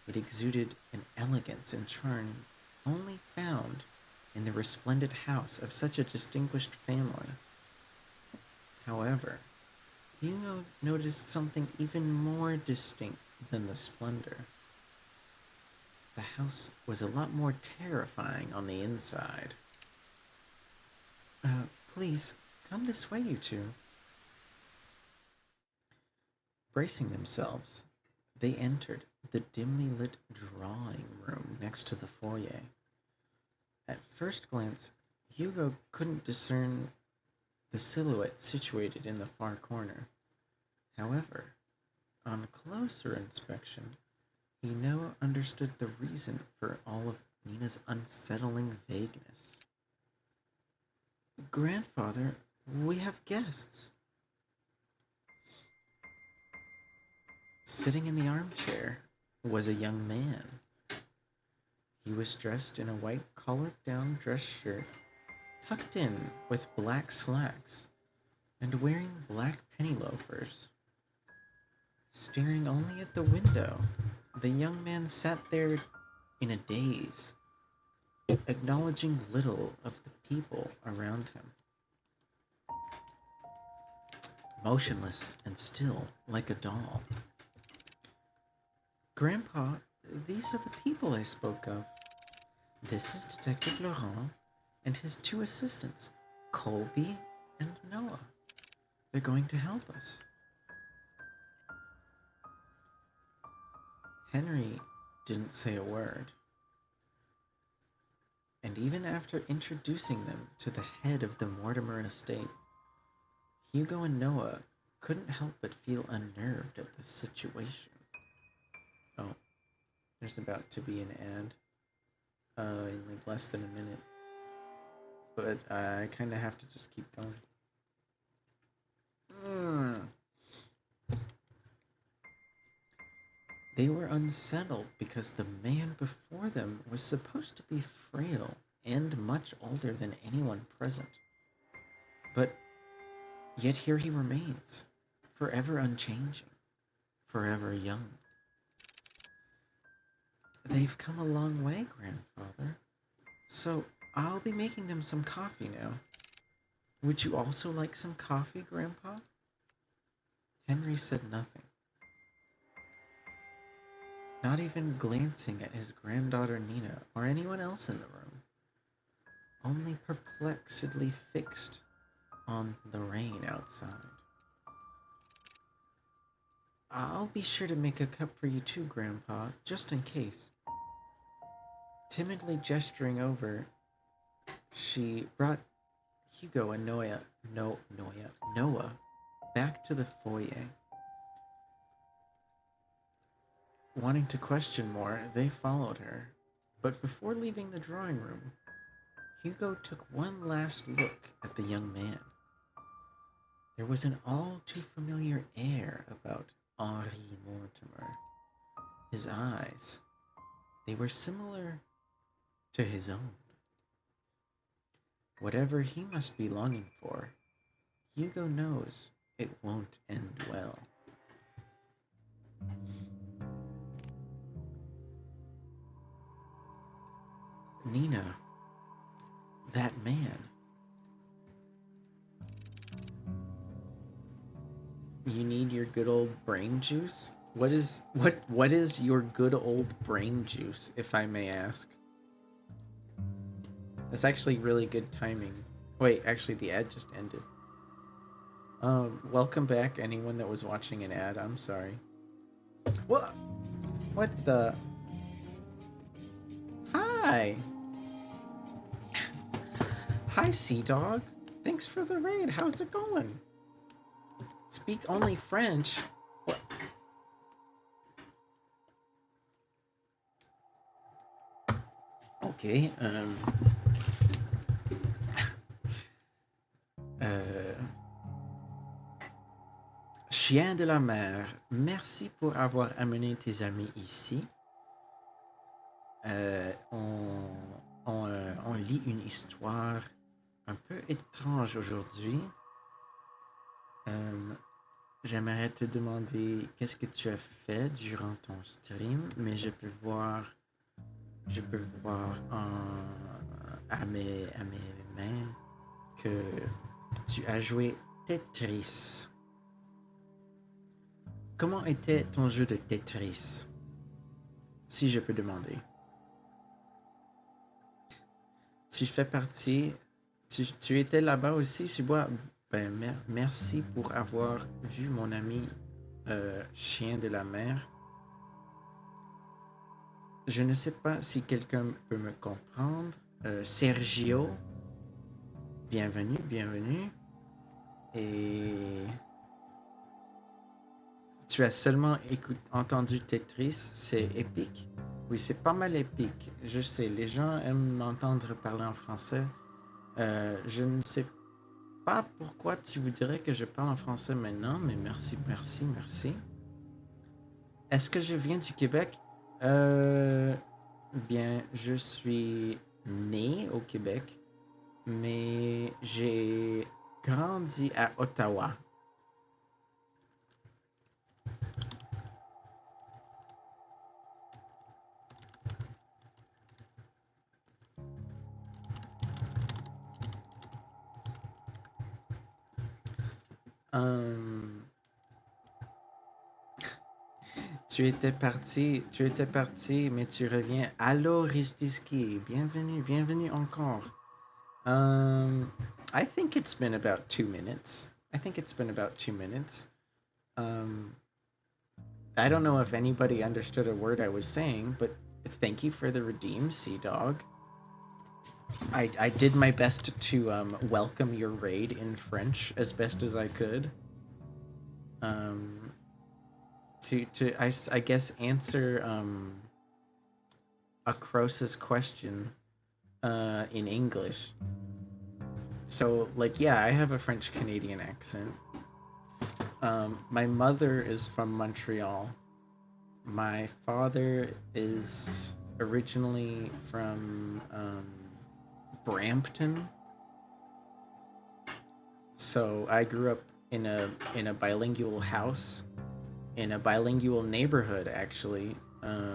it exuded an elegance and charm only found in the resplendent house of such a distinguished family. However, Hugo noticed something even more distinct than the splendor. The house was a lot more terrifying on the inside. Please, come this way, you two. Bracing themselves, they entered the dimly lit drawing room next to the foyer. At first glance, Hugo couldn't discern the silhouette situated in the far corner. However, on closer inspection, he now understood the reason for all of Nina's unsettling vagueness. Grandfather, we have guests. Sitting in the armchair was a young man. He was dressed in a white collared-down dress shirt, tucked in with black slacks, and wearing black penny loafers. Staring only at the window, the young man sat there in a daze, acknowledging little of the people around him. Motionless and still, like a doll. Grandpa, these are the people I spoke of. This is Detective Laurent and his two assistants, Colby and Noah. They're going to help us. Henry didn't say a word. And even after introducing them to the head of the Mortimer estate, Hugo and Noah couldn't help but feel unnerved at the situation. Oh, there's about to be an ad in like less than a minute. But I kind of have to just keep going. They were unsettled because the man before them was supposed to be frail and much older than anyone present. But yet here he remains, forever unchanging, forever young. They've come a long way, Grandfather. So I'll be making them some coffee now. Would you also like some coffee, Grandpa? Henry said nothing. Not even glancing at his granddaughter Nina or anyone else in the room. Only perplexedly fixed on the rain outside. I'll be sure to make a cup for you too, Grandpa, just in case. Timidly gesturing over, she brought Hugo and Noah back to the foyer. Wanting to question more, they followed her. But before leaving the drawing room, Hugo took one last look at the young man. There was an all too familiar air about Henri Mortimer. His eyes, they were similar to his own. Whatever he must be longing for, Hugo knows it won't end well. Nina, that man. You need your good old brain juice? What is your good old brain juice, if I may ask? That's actually really good timing. Wait, actually the ad just ended. Welcome back, anyone that was watching an ad. I'm sorry. What? What the? Hi! Hi, Sea Dog. Thanks for the raid. How's it going? Speak only French? What? Okay, Chien de la mer, merci pour avoir amené tes amis ici. On lit une histoire un peu étrange aujourd'hui. J'aimerais te demander qu'est-ce que tu as fait durant ton stream, mais je peux voir à mes mains que tu as joué Tetris. Comment était ton jeu de Tetris? Si je peux demander. Tu fais partie... Tu étais là-bas aussi, Subois? Ben, merci pour avoir vu mon ami Chien de la mer. Je ne sais pas si quelqu'un peut me comprendre. Sergio, bienvenue. Et tu as seulement entendu Tetris, c'est épique. Oui, c'est pas mal épique. Je sais, les gens aiment m'entendre parler en français. Je ne sais pas pourquoi tu voudrais que je parle en français maintenant, mais merci. Est-ce que je viens du Québec? Bien, je suis né au Québec, mais j'ai grandi à Ottawa. Um, tu étais parti, mais tu reviens. Allô, Ristiski. Bienvenue, bienvenue encore. Um, I think it's been about 2 minutes. I think it's been about 2 minutes. Um, I don't know if anybody understood a word I was saying, but thank you for the redeem, Sea Dog. I did my best to welcome your raid in French as best as I could. Um, I guess answer Acrosa's question in English. So like yeah, I have a French Canadian accent. My mother is from Montreal. My father is originally from Brampton. So I grew up in a bilingual house, in a bilingual neighborhood actually,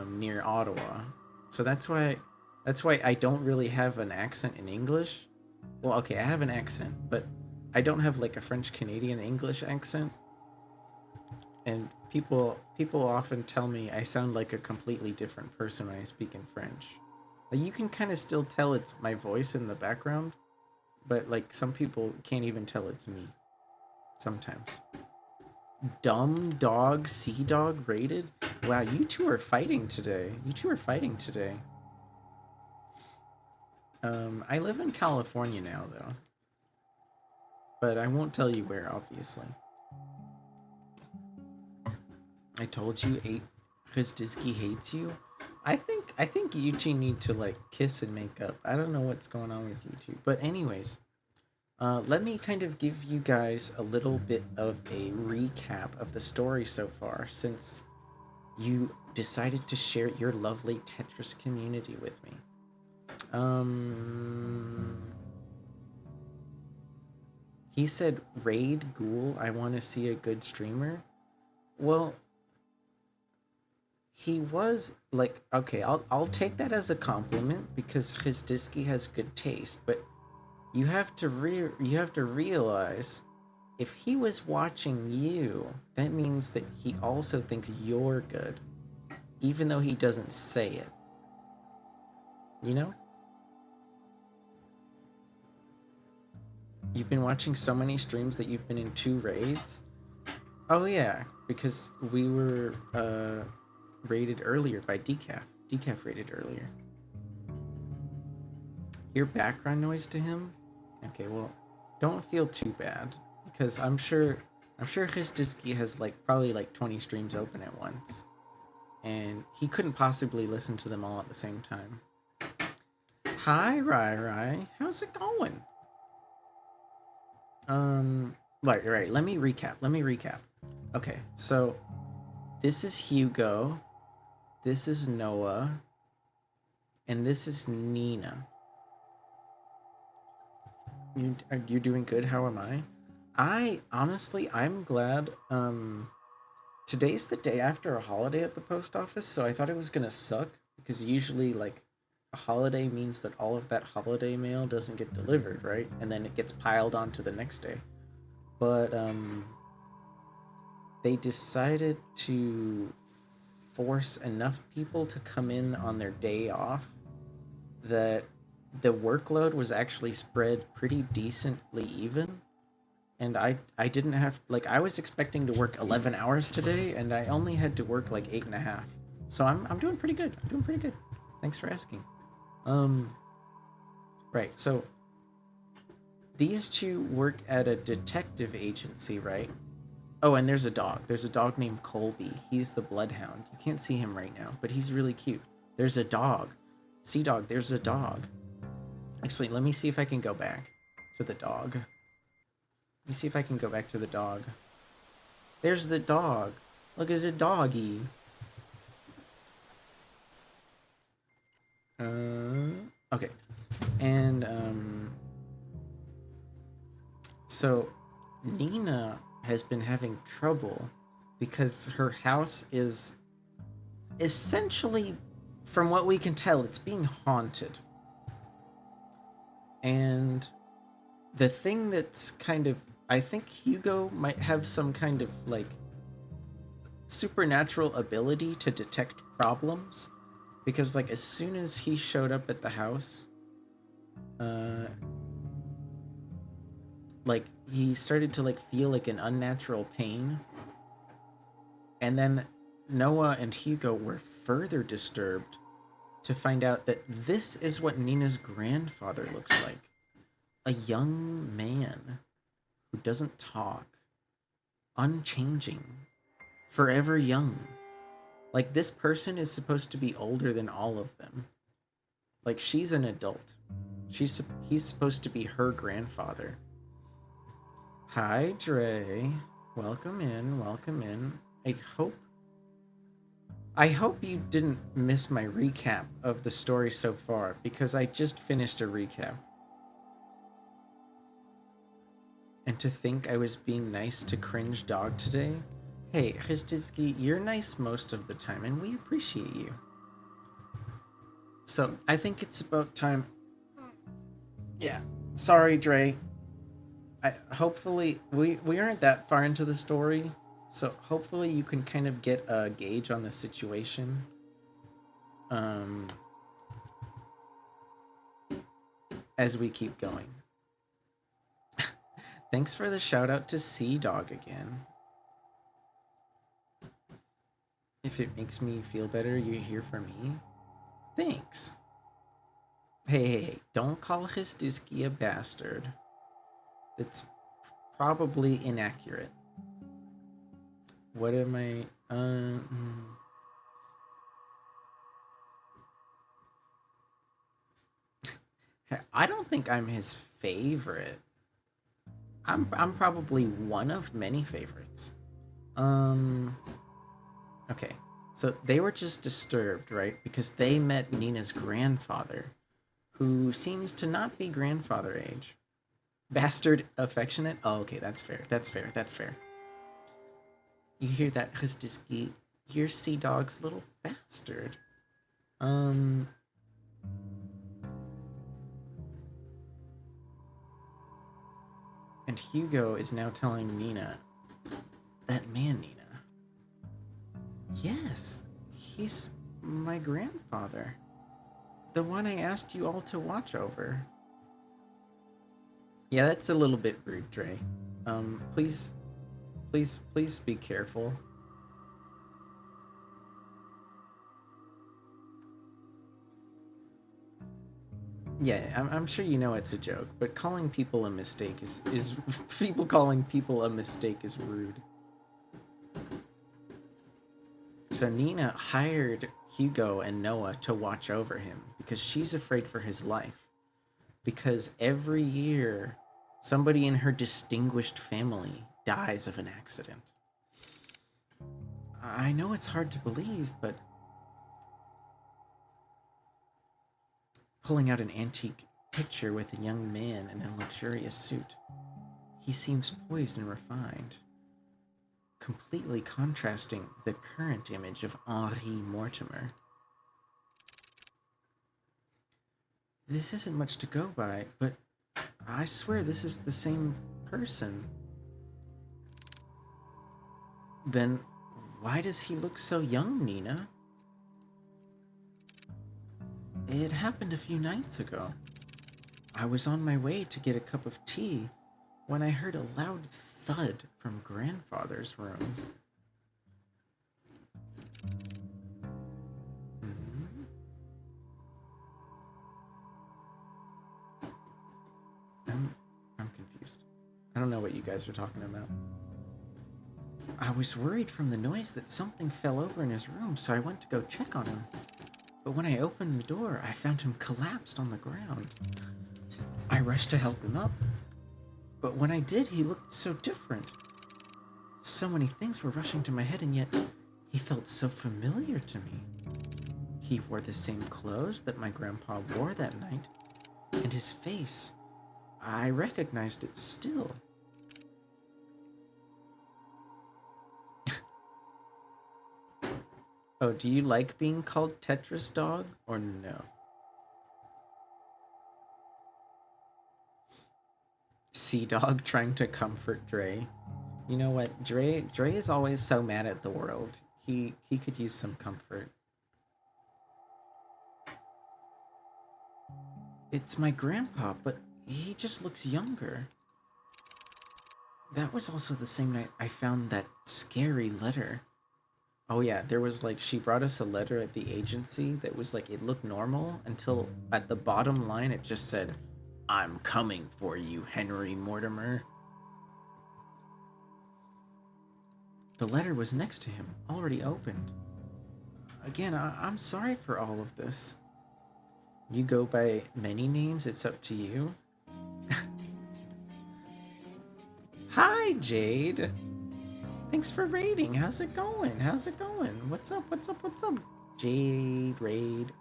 near Ottawa. So that's why I don't really have an accent in English. Well, okay, I have an accent, but I don't have like a French Canadian English accent. And people often tell me I sound like a completely different person when I speak in French. Like you can kind of still tell it's my voice in the background, but like some people can't even tell it's me sometimes. Dumb dog, sea dog rated. Wow, you two are fighting today. You two are fighting today. I live in California now though, but I won't tell you where, obviously. I told you, Krzdisky hates you. I think you two need to like kiss and make up. I don't know what's going on with you two, but anyways, let me kind of give you guys a little bit of a recap of the story so far, since you decided to share your lovely Tetris community with me. Um, he said, "Raid Ghoul, I want to see a good streamer." Well, he was like, okay, I'll take that as a compliment because Khizdiski has good taste, but you have to realize if he was watching you, that means that he also thinks you're good, even though he doesn't say it. You know? You've been watching so many streams that you've been in 2 raids. Oh yeah, because we were rated earlier by Decaf. Decaf rated earlier. Your background noise to him? Okay, well, don't feel too bad because I'm sure Khizdiski has like probably like 20 streams open at once, and he couldn't possibly listen to them all at the same time. Hi, Rai. How's it going? Right. Let me recap. Okay, so this is Hugo, this is Noah, and this is Nina. You're doing good. How am I? I honestly, I'm glad. Today's the day after a holiday at the post office, so I thought it was gonna suck because usually, like, a holiday means that all of that holiday mail doesn't get delivered, right? And then it gets piled onto the next day. But they decided to force enough people to come in on their day off that the workload was actually spread pretty decently even. And I didn't have, like, I was expecting to work 11 hours today and I only had to work like 8.5. So I'm doing pretty good. I'm doing pretty good. Thanks for asking. um right, so these two work at a detective agency, right? Oh, and there's a dog named Colby. He's the bloodhound. You can't see him right now, but he's really cute. There's a dog. Sea dog, there's a dog. Actually, let me see if I can go back to the dog. Let me see if I can go back to the dog. There's the dog. Look, it's a doggy. Okay. And so Nina has been having trouble because her house is essentially, from what we can tell, it's being haunted. And the thing that's kind of I think Hugo might have some kind of like supernatural ability to detect problems because like as soon as he showed up at the house, uh like he started to like feel like an unnatural pain, and then Noah and Hugo were further disturbed to find out that this is what Nina's grandfather looks like. A young man who doesn't talk, unchanging, forever young. Like this person is supposed to be older than all of them. Like she's an adult. He's supposed to be her grandfather. Hi, Dre. Welcome in. Welcome in. I hope you didn't miss my recap of the story so far because I just finished a recap. And to think I was being nice to Cringe Dog today? Hey, Christitsky, you're nice most of the time, and we appreciate you. So, I think it's about time. Yeah, sorry, Dre. Hopefully, we aren't that far into the story, so hopefully you can kind of get a gauge on the situation. As we keep going. Thanks for the shout out to Sea Dog again. If it makes me feel better, you're here for me. Thanks. Hey, don't call Histiski a bastard. It's probably inaccurate. What am I? I don't think I'm his favorite. I'm probably one of many favorites. Okay. So they were just disturbed, right? Because they met Nina's grandfather, who seems to not be grandfather age. Bastard affectionate? Oh, okay, that's fair. That's fair. That's fair. You hear that, Christiski? You're Sea Dog's little bastard. And Hugo is now telling Nina, that man, Nina. Yes, he's my grandfather. The one I asked you all to watch over. Yeah, that's a little bit rude, Dre. Please be careful. Yeah, I'm sure you know it's a joke, but calling people a mistake is people calling people a mistake is rude. So Nina hired Hugo and Noah to watch over him because she's afraid for his life. Because every year, somebody in her distinguished family dies of an accident. I know it's hard to believe, but pulling out an antique picture with a young man in a luxurious suit, he seems poised and refined, completely contrasting the current image of Henri Mortimer. This isn't much to go by, but I swear this is the same person. Then why does he look so young, Nina? It happened a few nights ago. I was on my way to get a cup of tea when I heard a loud thud from Grandfather's room. I'm confused. I don't know what you guys are talking about. I was worried from the noise that something fell over in his room, so I went to go check on him. But when I opened the door, I found him collapsed on the ground. I rushed to help him up, but when I did, he looked so different. So many things were rushing to my head, and yet he felt so familiar to me. He wore the same clothes that my grandpa wore that night, and his face, I recognized it still. Oh, do you like being called Tetris Dog, or no? Sea Dog trying to comfort Dre. You know what? Dre is always so mad at the world. He could use some comfort. It's my grandpa, but he just looks younger. That was also the same night I found that scary letter. Oh yeah, there was like she brought us a letter at the agency that was like it looked normal until at the bottom line it just said, "I'm coming for you, Henry Mortimer." The letter was next to him, already opened. Again, I'm sorry for all of this. You go by many names, it's up to you. Hi, Jade. Thanks for raiding. How's it going? How's it going? What's up? What's up? What's up? Jade Raid.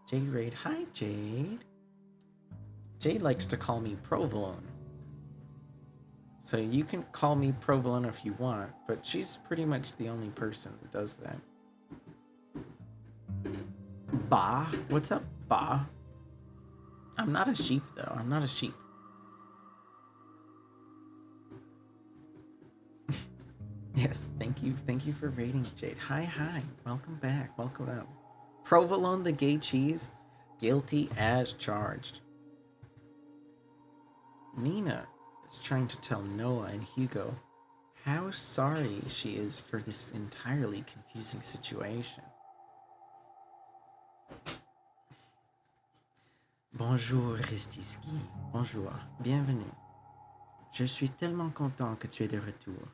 Jade Raid. Hi, Jade. Jade likes to call me Provolone. So you can call me Provolone if you want, but she's pretty much the only person that does that. Ba? What's up, Ba? I'm not a sheep, though. I'm not a sheep. Yes, thank you. Thank you for raiding, Jade. Hi. Welcome back. Welcome out. Provolone the gay cheese? Guilty as charged. Nina is trying to tell Noah and Hugo how sorry she is for this entirely confusing situation. Bonjour, Ristiski. Bonjour. Bienvenue. Je suis tellement content que tu es de retour.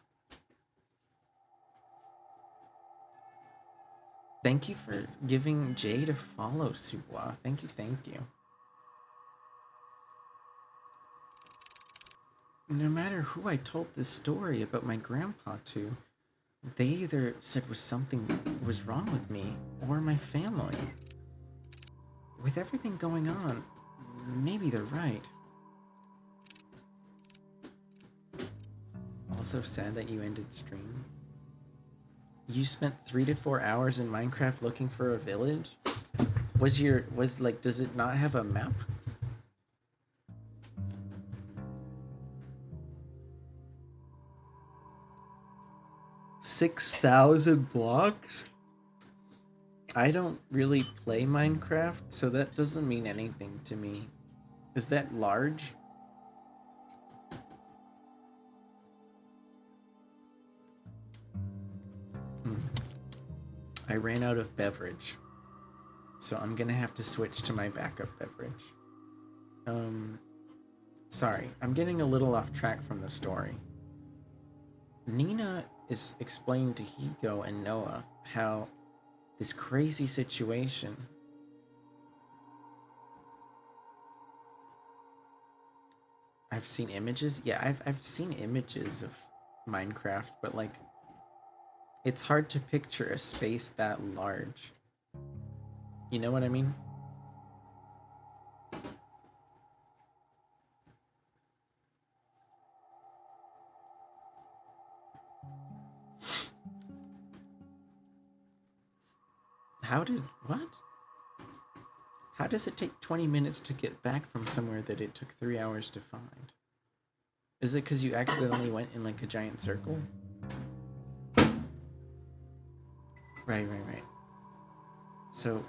Thank you for giving Jade a follow, Subois. Thank you. No matter who I told this story about my grandpa to, they either said something was wrong with me or my family. With everything going on, maybe they're right. Also sad that you ended stream. You spent 3 to 4 hours in Minecraft looking for a village? Does it not have a map? $6,000 blocks? I don't really play Minecraft, so that doesn't mean anything to me. Is that large? I ran out of beverage, so I'm gonna have to switch to my backup beverage. Sorry, I'm getting a little off track from the story. Nina is explaining to Hugo and Noah how this crazy situation. I've seen images. Yeah, I've seen images of Minecraft, but like it's hard to picture a space that large. You know what I mean? What? How does it take 20 minutes to get back from somewhere that it took 3 hours to find? Is it because you accidentally went in like a giant circle? Right. So,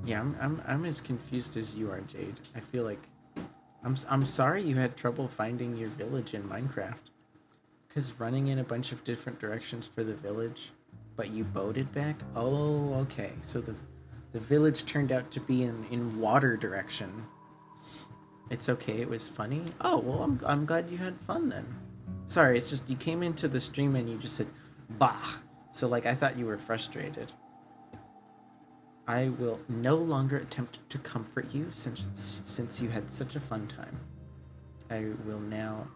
yeah, I'm as confused as you are, Jade. I feel like I'm sorry you had trouble finding your village in Minecraft. Because running in a bunch of different directions for the village, but you boated back? Oh, okay. So the village turned out to be in water direction. It's okay, it was funny. Oh, well, I'm glad you had fun then. Sorry, it's just you came into the stream and you just said, bah. So, like, I thought you were frustrated. I will no longer attempt to comfort you since you had such a fun time. I will now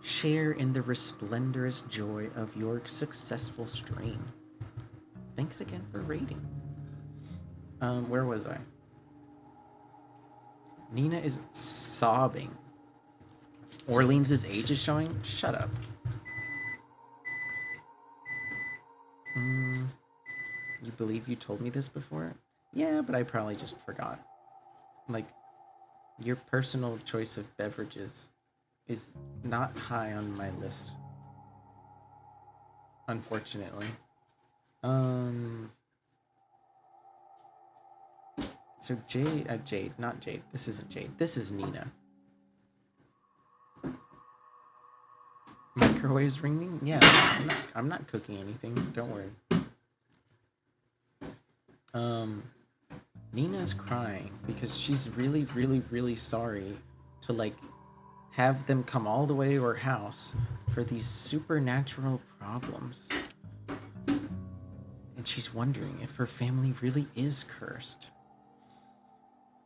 share in the resplendorous joy of your successful stream. Thanks again for raiding. Where was I? Nina is sobbing. Orleans' age is showing? Shut up. You believe you told me this before? Yeah, but I probably just forgot. like, your personal choice of beverages is not high on my list, unfortunately. Um, so Jade, not Jade. This isn't Jade. This is Nina. Microwave's ringing? Yeah, I'm not cooking anything. Don't worry. Um, Nina's crying because she's really, really, really sorry to, like, have them come all the way to her house for these supernatural problems. And she's wondering if her family really is cursed.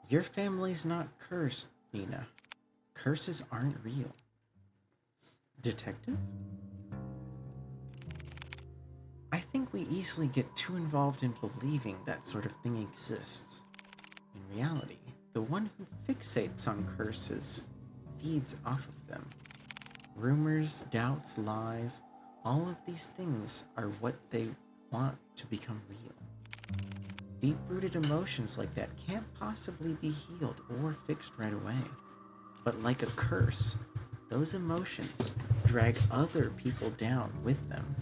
Your family's not cursed, Nina. Curses aren't real. Detective? I think we easily get too involved in believing that sort of thing exists. In reality, the one who fixates on curses feeds off of them. Rumors, doubts, lies, all of these things are what they want to become real. Deep-rooted emotions like that can't possibly be healed or fixed right away. But like a curse, those emotions drag other people down with them.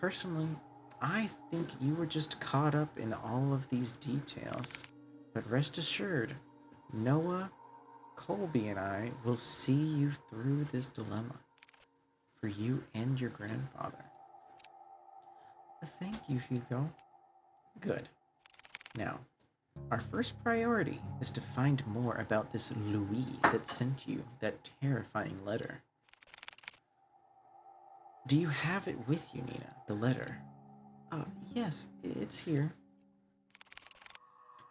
Personally, I think you were just caught up in all of these details. But rest assured, Noah, Colby, and I will see you through this dilemma. For you and your grandfather. Thank you, Hugo. Good. Now, our first priority is to find more about this Louis that sent you that terrifying letter. Do you have it with you, Nina, the letter? Yes, it's here.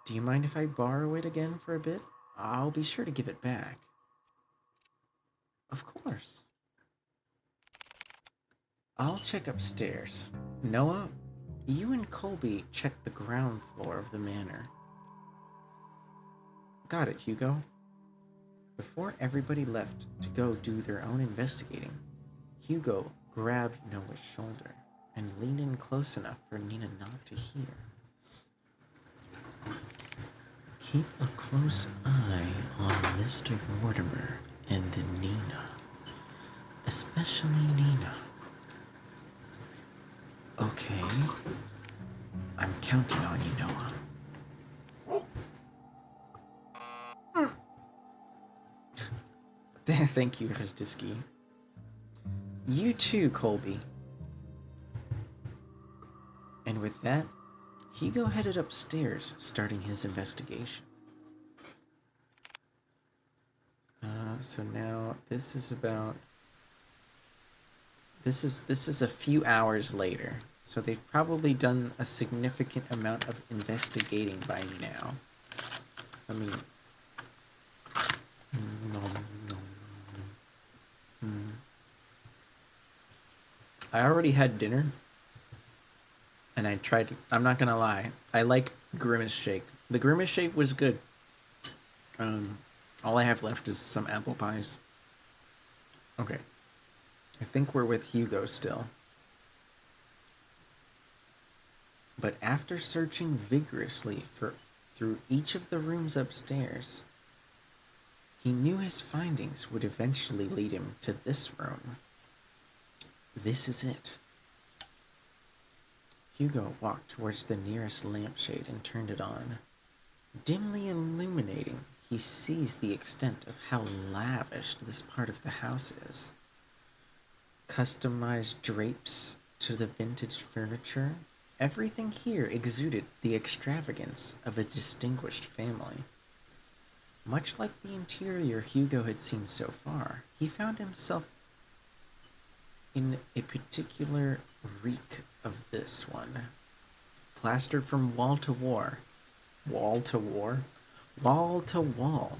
Do you mind if I borrow it again for a bit? I'll be sure to give it back. Of course. I'll check upstairs. Noah, you and Colby check the ground floor of the manor. Got it, Hugo. Before everybody left to go do their own investigating, Hugo grabbed Noah's shoulder and leaned in close enough for Nina not to hear. Keep a close eye on Mr. Mortimer and Nina. Especially Nina. Okay. I'm counting on you, Noah. Thank you, Krzdisky. You too, Colby. And with that, Hugo headed upstairs, starting his investigation. So now this is about... This is a few hours later. So they've probably done a significant amount of investigating by now. I mean... I already had dinner. And I tried to, I'm not gonna lie, I like Grimace Shake. The Grimace Shake was good. All I have left is some apple pies. Okay. I think we're with Hugo still. But after searching vigorously through each of the rooms upstairs, he knew his findings would eventually lead him to this room. This is it. Hugo walked towards the nearest lampshade and turned it on. Dimly illuminating, he sees the extent of how lavished this part of the house is. Customized drapes to the vintage furniture, everything here exuded the extravagance of a distinguished family. Much like the interior Hugo had seen so far, he found himself in a particular reek of this one. Plastered from wall to wall. Wall to wall? Wall to wall.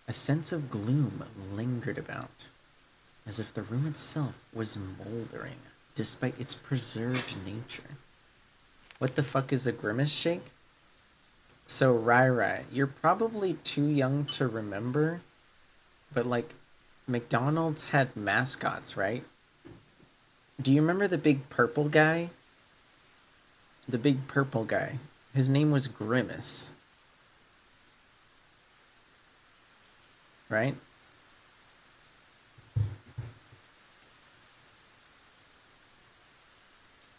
A sense of gloom lingered about, as if the room itself was moldering, despite its preserved nature. What the fuck is a Grimace Shake? So, Rai, you're probably too young to remember, but, like, McDonald's had mascots, right? Do you remember the big purple guy? The big purple guy. His name was Grimace, right?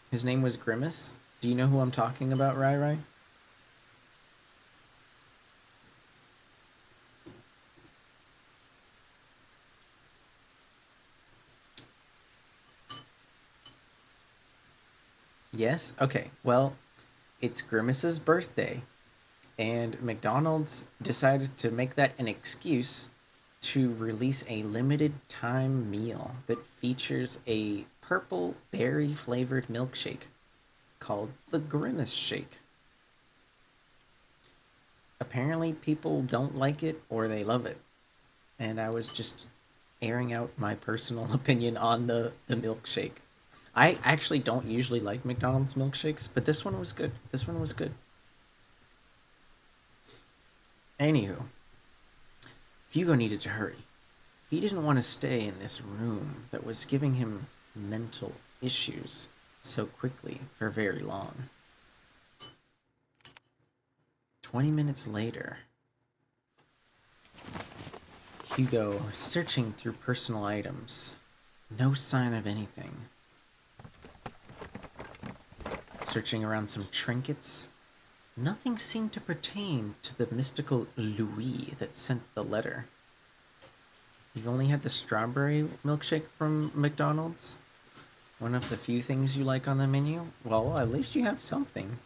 His name was Grimace. Do you know who I'm talking about, Rai Rai? Yes? Okay. Well, it's Grimace's birthday, and McDonald's decided to make that an excuse to release a limited time meal that features a purple berry flavored milkshake called the Grimace Shake. Apparently, people don't like it or they love it, and I was just airing out my personal opinion on the milkshake. I actually don't usually like McDonald's milkshakes, but this one was good. This one was good. Anywho, Hugo needed to hurry. He didn't want to stay in this room that was giving him mental issues so quickly for very long. 20 minutes later, Hugo searching through personal items. No sign of anything. Searching around some trinkets. Nothing seemed to pertain to the mystical Louis that sent the letter. You've only had the strawberry milkshake from McDonald's? One of the few things you like on the menu? Well, at least you have something.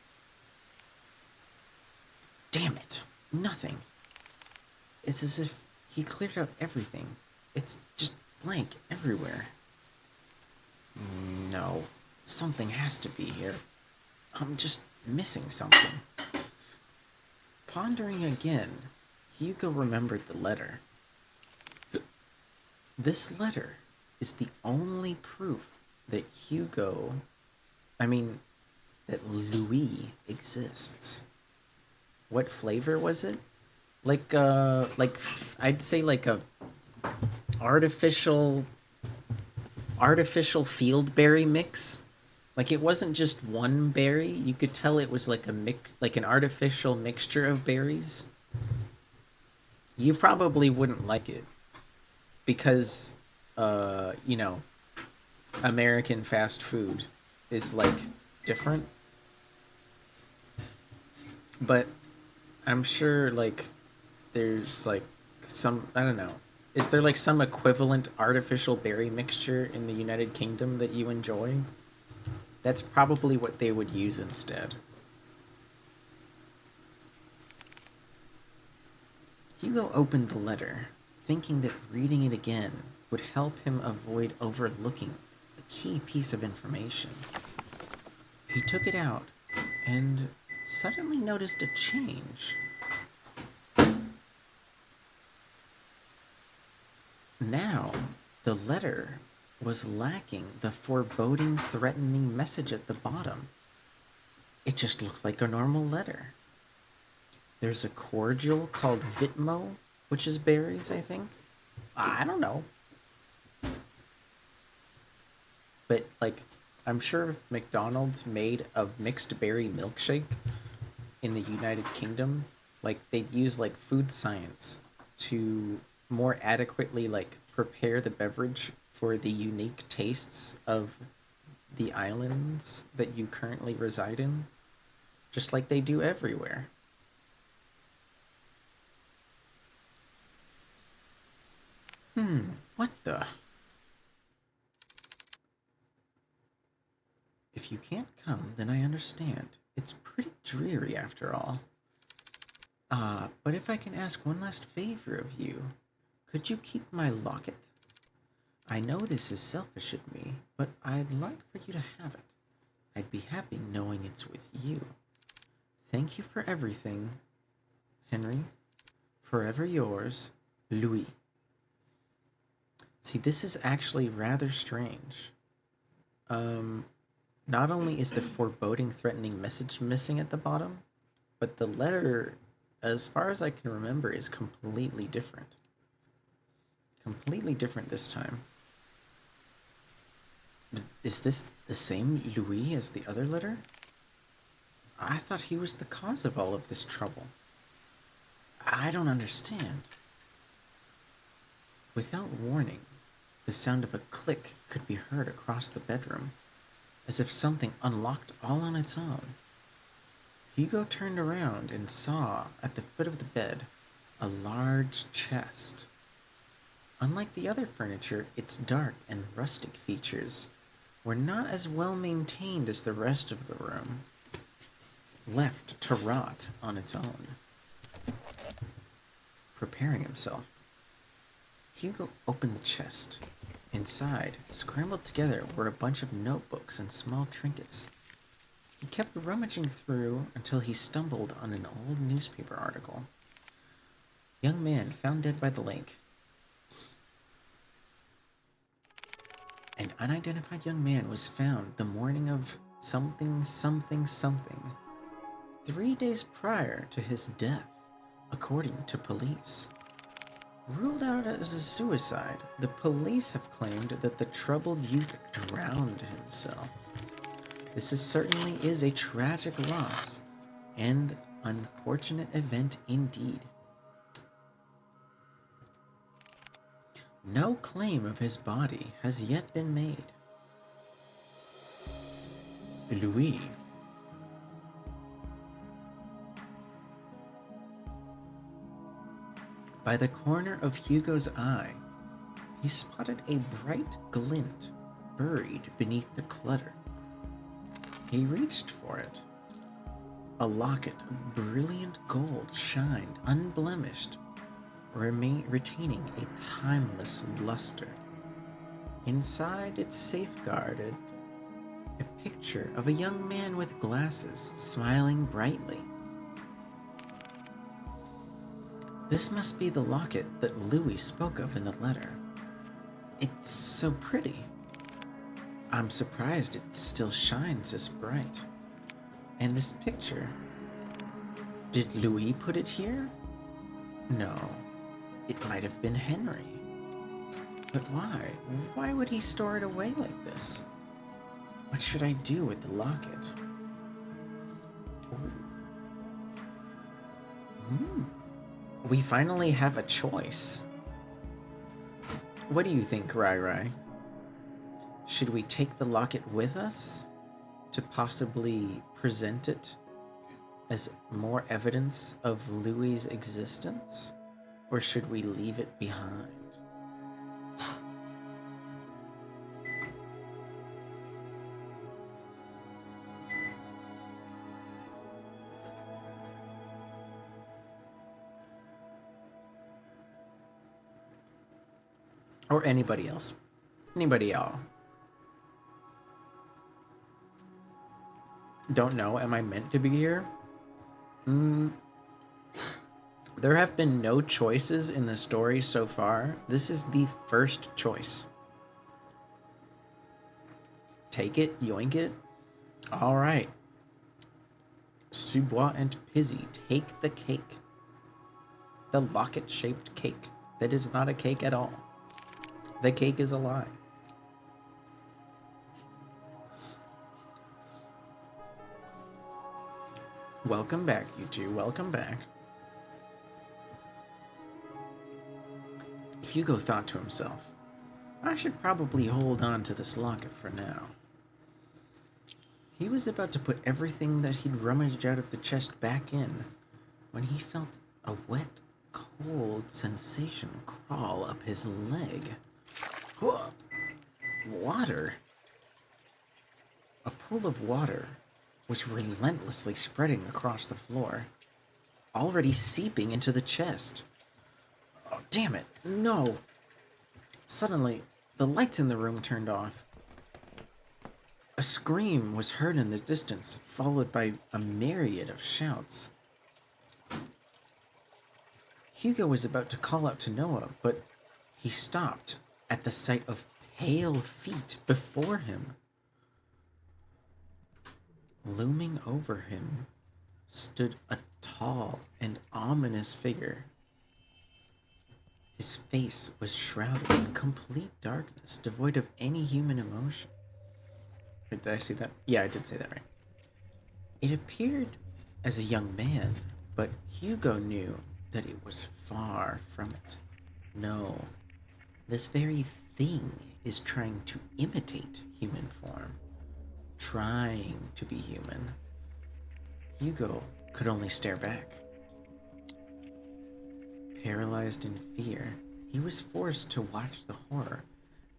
Damn it. Nothing. It's as if he cleared out everything. It's just blank everywhere. No. Something has to be here. I'm just missing something. Pondering again, Hugo remembered the letter. This letter is the only proof that that Louis exists. What flavor was it? I'd say like a artificial field berry mix. Like it wasn't just one berry. You could tell it was like an artificial mixture of berries. You probably wouldn't like it because you know, American fast food is like different. But I'm sure like there's like some, I don't know. Is there like some equivalent artificial berry mixture in the United Kingdom that you enjoy? That's probably what they would use instead. Hugo opened the letter, thinking that reading it again would help him avoid overlooking a key piece of information. He took it out and suddenly noticed a change. Now, the letter was lacking the foreboding, threatening message at the bottom. It just looked like a normal letter. There's a cordial called Vitmo, which is berries, I think. I don't know. But, like, I'm sure if McDonald's made a mixed berry milkshake in the United Kingdom, like, they'd use, like, food science to more adequately, like, prepare the beverage for the unique tastes of the islands that you currently reside in, just like they do everywhere. What the? If you can't come, then I understand. It's pretty dreary after all. But if I can ask one last favor of you, could you keep my locket? I know this is selfish of me, but I'd like for you to have it. I'd be happy knowing it's with you. Thank you for everything, Henry. Forever yours, Louis. See, this is actually rather strange. Not only is the foreboding, threatening message missing at the bottom, but the letter, as far as I can remember, is completely different. Completely different this time. Is this the same Louis as the other letter? I thought he was the cause of all of this trouble. I don't understand. Without warning, the sound of a click could be heard across the bedroom, as if something unlocked all on its own. Hugo turned around and saw, at the foot of the bed, a large chest. Unlike the other furniture, its dark and rustic features were not as well maintained as the rest of the room, left to rot on its own. Preparing himself, Hugo opened the chest. Inside, scrambled together, were a bunch of notebooks and small trinkets. He kept rummaging through until he stumbled on an old newspaper article. Young man found dead by the lake. An unidentified young man was found the morning of something, 3 days prior to his death, according to police. Ruled out as a suicide, the police have claimed that the troubled youth drowned himself. This certainly is a tragic loss and unfortunate event indeed. No claim of his body has yet been made. Louis. By the corner of Hugo's eye, he spotted a bright glint buried beneath the clutter. He reached for it. A locket of brilliant gold shined unblemished, retaining a timeless luster. Inside it safeguarded a picture of a young man with glasses, smiling brightly. This must be the locket that Louis spoke of in the letter. It's so pretty. I'm surprised it still shines as bright. And this picture, did Louis put it here? No, it might have been Henry. But why? Why would he store it away like this? What should I do with the locket? We finally have a choice. What do you think, Rai Rai? Should we take the locket with us to possibly present it as more evidence of Louis's existence? Or should we leave it behind? Or anybody else. Anybody else. Don't know, am I meant to be here? There have been no choices in the story so far. This is the first choice. Take it, yoink it. All right. Subois and Pizzy, take the cake. The locket-shaped cake. That is not a cake at all. The cake is a lie. Welcome back, you two. Welcome back. Hugo thought to himself, I should probably hold on to this locket for now. He was about to put everything that he'd rummaged out of the chest back in when he felt a wet, cold sensation crawl up his leg. Water. A pool of water was relentlessly spreading across the floor, already seeping into the chest. Oh, damn it, no! Suddenly, the lights in the room turned off. A scream was heard in the distance, followed by a myriad of shouts. Hugo was about to call out to Noah, but he stopped at the sight of pale feet before him. Looming over him stood a tall and ominous figure. His face was shrouded in complete darkness, devoid of any human emotion. Wait, did I see that? Yeah, I did say that right. It appeared as a young man, but Hugo knew that it was far from it. No, this very thing is trying to imitate human form, trying to be human. Hugo could only stare back. Paralyzed in fear, he was forced to watch the horror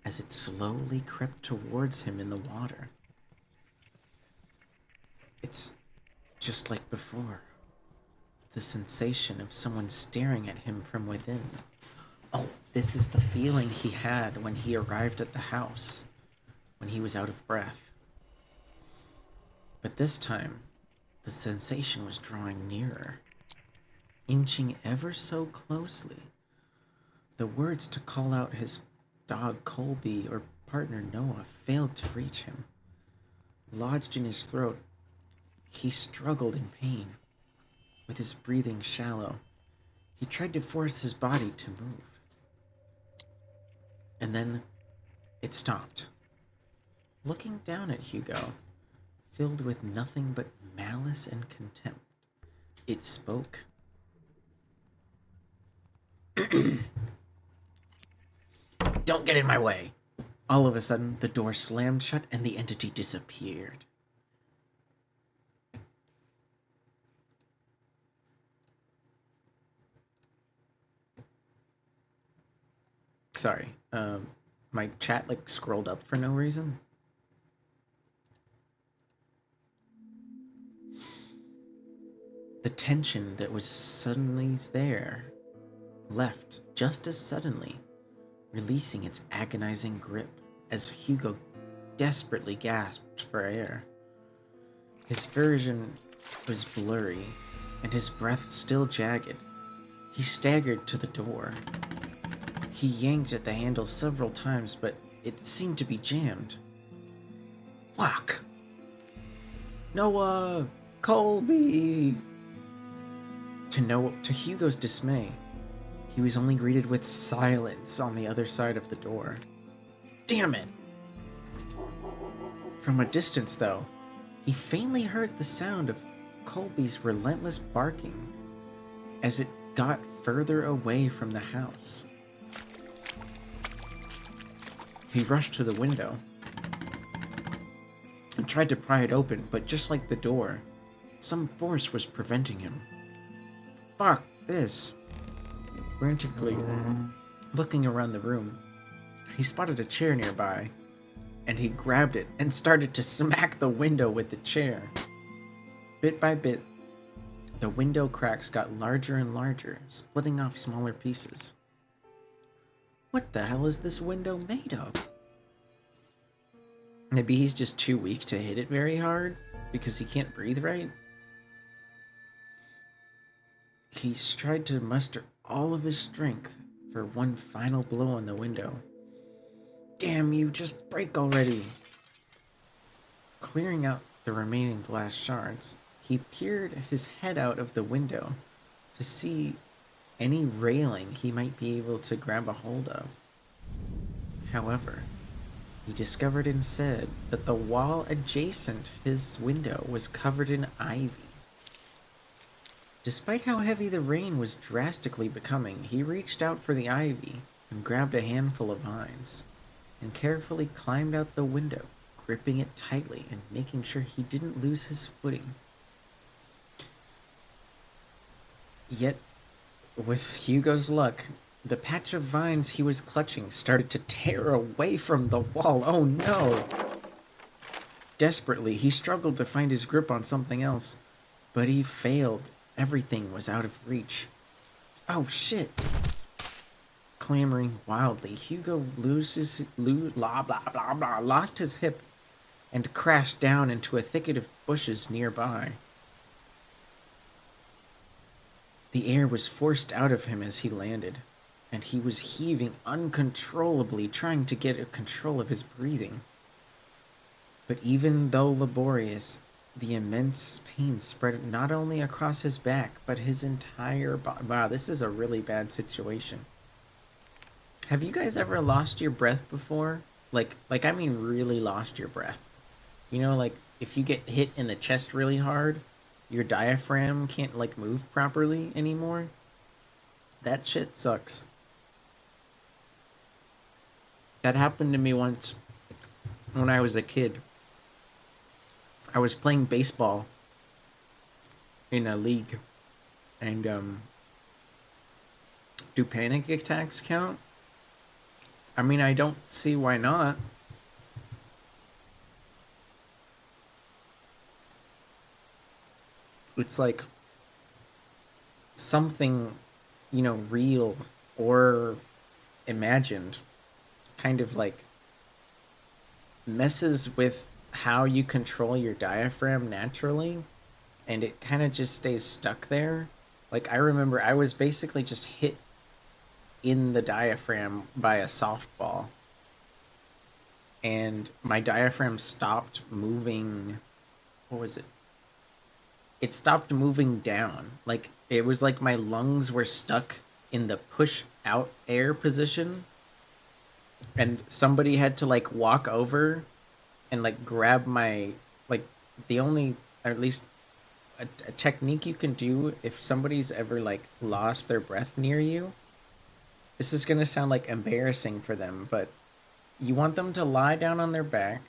as it slowly crept towards him in the water. It's just like before. The sensation of someone staring at him from within. Oh, this is the feeling he had when he arrived at the house, when he was out of breath. But this time, the sensation was drawing nearer, inching ever so closely. The words to call out his dog Colby or partner Noah failed to reach him. Lodged in his throat, he struggled in pain. With his breathing shallow, he tried to force his body to move. And then it stopped. Looking down at Hugo, filled with nothing but malice and contempt, it spoke. Don't get in my way. All of a sudden, the door slammed shut and the entity disappeared. Sorry, my chat like scrolled up for no reason. The tension that was suddenly there left just as suddenly, releasing its agonizing grip as Hugo desperately gasped for air. His vision was blurry, and his breath still jagged. He staggered to the door. He yanked at the handle several times, but it seemed to be jammed. Fuck! Noah! Colby! To Hugo's dismay, he was only greeted with silence on the other side of the door. Damn it! From a distance, though, he faintly heard the sound of Colby's relentless barking as it got further away from the house. He rushed to the window and tried to pry it open, but just like the door, some force was preventing him. Fuck this. Frantically looking around the room, he spotted a chair nearby, and he grabbed it and started to smack the window with the chair. Bit by bit, the window cracks got larger and larger, splitting off smaller pieces. What the hell is this window made of? Maybe he's just too weak to hit it very hard because he can't breathe right? He's tried to muster all of his strength for one final blow on the window. Damn you, just break already! Clearing out the remaining glass shards, he peered his head out of the window to see any railing he might be able to grab a hold of. However, he discovered instead that the wall adjacent his window was covered in ivy. Despite how heavy the rain was drastically becoming, he reached out for the ivy and grabbed a handful of vines, and carefully climbed out the window, gripping it tightly and making sure he didn't lose his footing. Yet, with Hugo's luck, the patch of vines he was clutching started to tear away from the wall. Oh no! Desperately, he struggled to find his grip on something else, but he failed. Everything was out of reach. Oh shit! Clamoring wildly, Hugo lost his hip and crashed down into a thicket of bushes nearby. The air was forced out of him as he landed, and he was heaving uncontrollably, trying to get a control of his breathing. But even though laborious, the immense pain spread not only across his back, but his entire body. Wow, this is a really bad situation. Have you guys ever lost your breath before? Like I mean really lost your breath. You know, like if you get hit in the chest really hard, your diaphragm can't like move properly anymore. That shit sucks. That happened to me once when I was a kid. I was playing baseball in a league, and do panic attacks count? I mean, I don't see why not. It's like something, real or imagined, kind of like messes with how you control your diaphragm naturally, and it kind of just stays stuck there. Like, I remember I was basically just hit in the diaphragm by a softball, and my diaphragm stopped moving. What was it? It stopped moving down. Like, it was like my lungs were stuck in the push out air position, and somebody had to like walk over and like grab my, like, the only, or at least a technique you can do if somebody's ever like lost their breath near you. This is going to sound like embarrassing for them, but you want them to lie down on their back,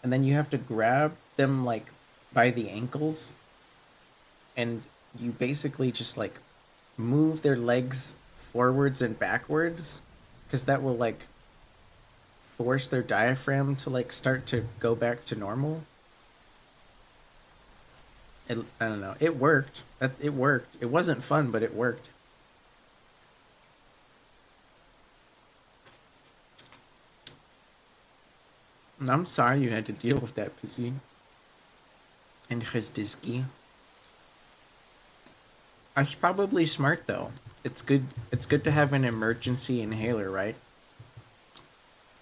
and then you have to grab them like by the ankles, and you basically just like move their legs forwards and backwards, because that will like force their diaphragm to like start to go back to normal. I don't know. It worked. It worked. It wasn't fun, but it worked. I'm sorry you had to deal with that, Pizzy. And Chesdisky. It's probably smart though. It's good. It's good to have an emergency inhaler, right?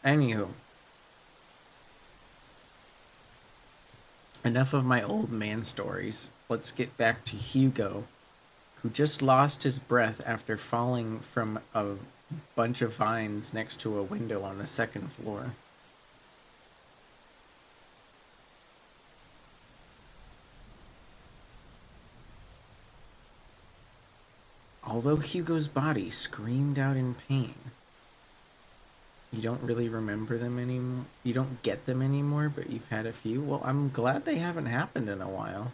Anywho, enough of my old man stories. Let's get back to Hugo, who just lost his breath after falling from a bunch of vines next to a window on the second floor. Although Hugo's body screamed out in pain, you don't really remember them anymore. You don't get them anymore, but you've had a few. Well, I'm glad they haven't happened in a while.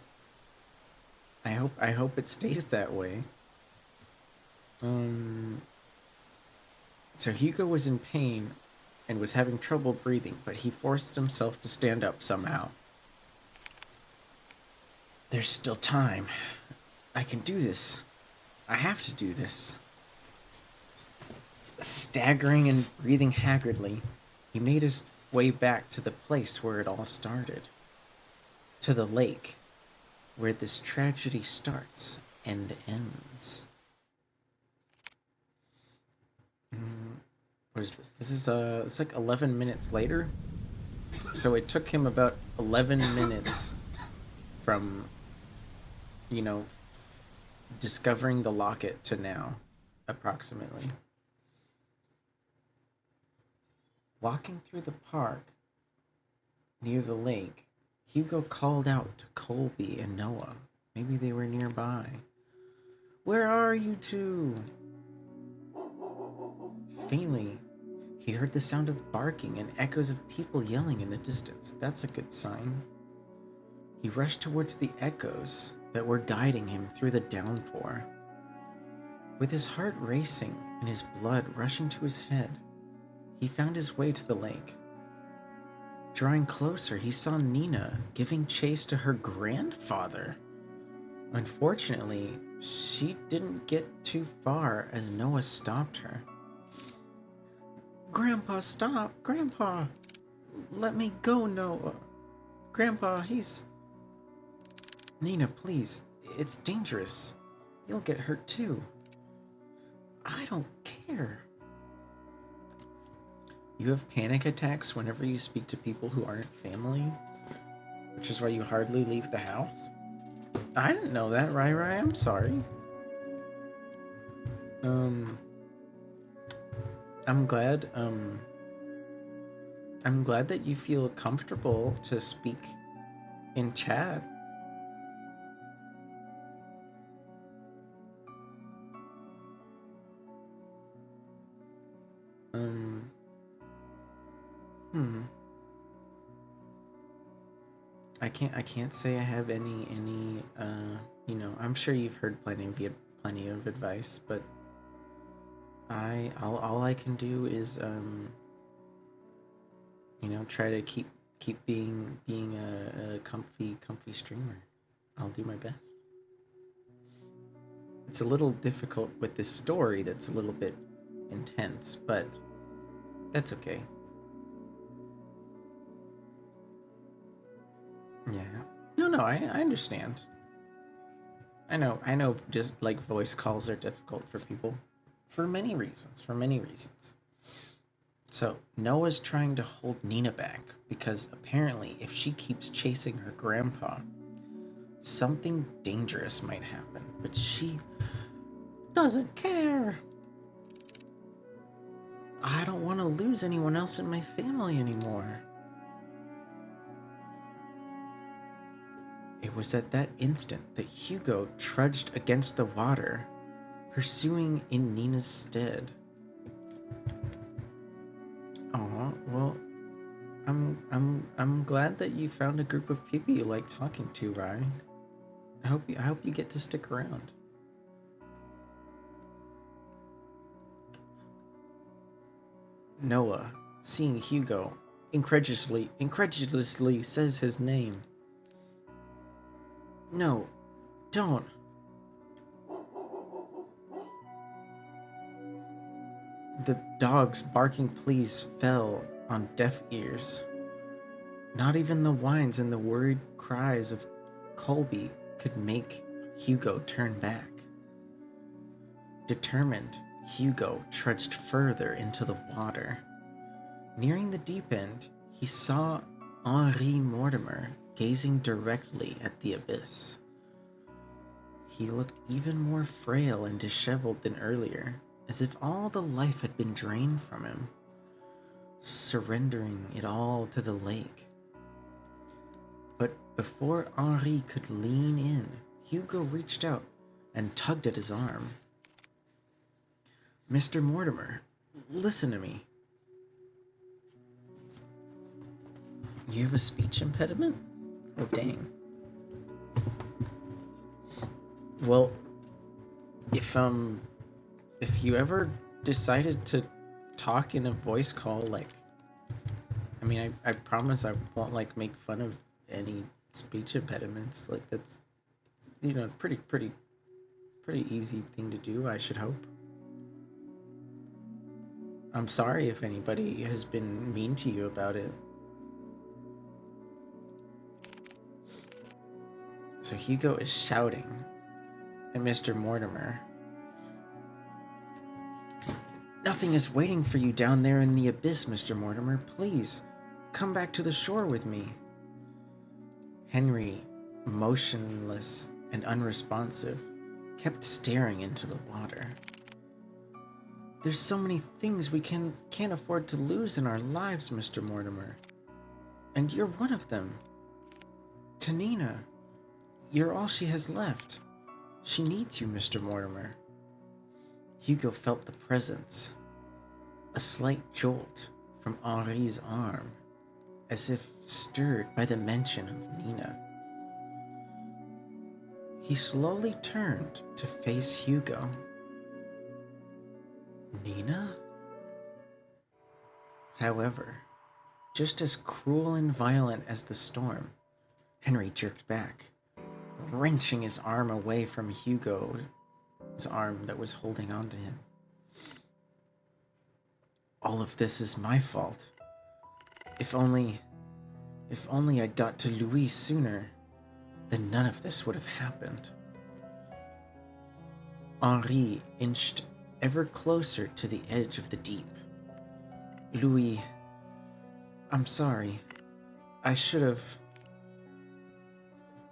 I hope it stays that way. Um so Hugo was in pain and was having trouble breathing, but he forced himself to stand up somehow. There's still time. I can do this. I have to do this. Staggering and breathing haggardly, he made his way back to the place where it all started. To the lake, where this tragedy starts and ends. What is this? This is it's like 11 minutes later. So it took him about 11 minutes from, you know, discovering the locket to now, approximately. Walking through the park near the lake, Hugo called out to Colby and Noah. Maybe they were nearby. Where are you two? Faintly, he heard the sound of barking and echoes of people yelling in the distance. That's a good sign. He rushed towards the echoes that were guiding him through the downpour. With his heart racing and his blood rushing to his head, he found his way to the lake. Drawing closer, he saw Nina giving chase to her grandfather. Unfortunately, she didn't get too far as Noah stopped her. Grandpa, stop! Grandpa! Let me go, Noah! Grandpa, he's... Nina, please. It's dangerous. You'll get hurt too. I don't care. You have panic attacks whenever you speak to people who aren't family, which is why you hardly leave the house? I didn't know that, Rai Rai. I'm sorry. I'm glad, I'm glad that you feel comfortable to speak in chat. Um, hmm. I can't say I have any I'm sure you've heard plenty of advice, but all I can do is try to keep being a comfy streamer. I'll do my best. It's a little difficult with this story that's a little bit intense, but that's okay. Yeah. No, I understand. I know just like voice calls are difficult for people for many reasons, So, Noah's trying to hold Nina back because apparently if she keeps chasing her grandpa, something dangerous might happen, but she doesn't care. I don't want to lose anyone else in my family anymore. It was at that instant that Hugo trudged against the water, pursuing in Nina's stead. Aw, well, I'm glad that you found a group of people you like talking to, Rye. I hope you get to stick around. Noah, seeing Hugo, incredulously says his name. No, don't. The dog's barking pleas fell on deaf ears. Not even the whines and the worried cries of Colby could make Hugo turn back. Determined, Hugo trudged further into the water. Nearing the deep end, he saw Henri Mortimer gazing directly at the abyss. He looked even more frail and disheveled than earlier, as if all the life had been drained from him, surrendering it all to the lake. But before Henri could lean in, Hugo reached out and tugged at his arm. Mr. Mortimer, listen to me. You have a speech impediment? Oh, dang. Well, if you ever decided to talk in a voice call, like, I mean, I promise I won't, like, make fun of any speech impediments. Like, that's, pretty easy thing to do, I should hope. I'm sorry if anybody has been mean to you about it. So Hugo is shouting at Mr. Mortimer. Nothing is waiting for you down there in the abyss, Mr. Mortimer. Please, come back to the shore with me. Henry, motionless and unresponsive, kept staring into the water. There's so many things we can't afford to lose in our lives, Mr. Mortimer. And you're one of them. To Nina, you're all she has left. She needs you, Mr. Mortimer. Hugo felt the presence, a slight jolt from Henri's arm, as if stirred by the mention of Nina. He slowly turned to face Hugo. Nina? However, just as cruel and violent as the storm, Henry jerked back, wrenching his arm away from Hugo's arm that was holding on to him. All of this is my fault. If only I'd got to Louis sooner, then none of this would have happened. Henri inched ever closer to the edge of the deep. Louis, I'm sorry. I should have...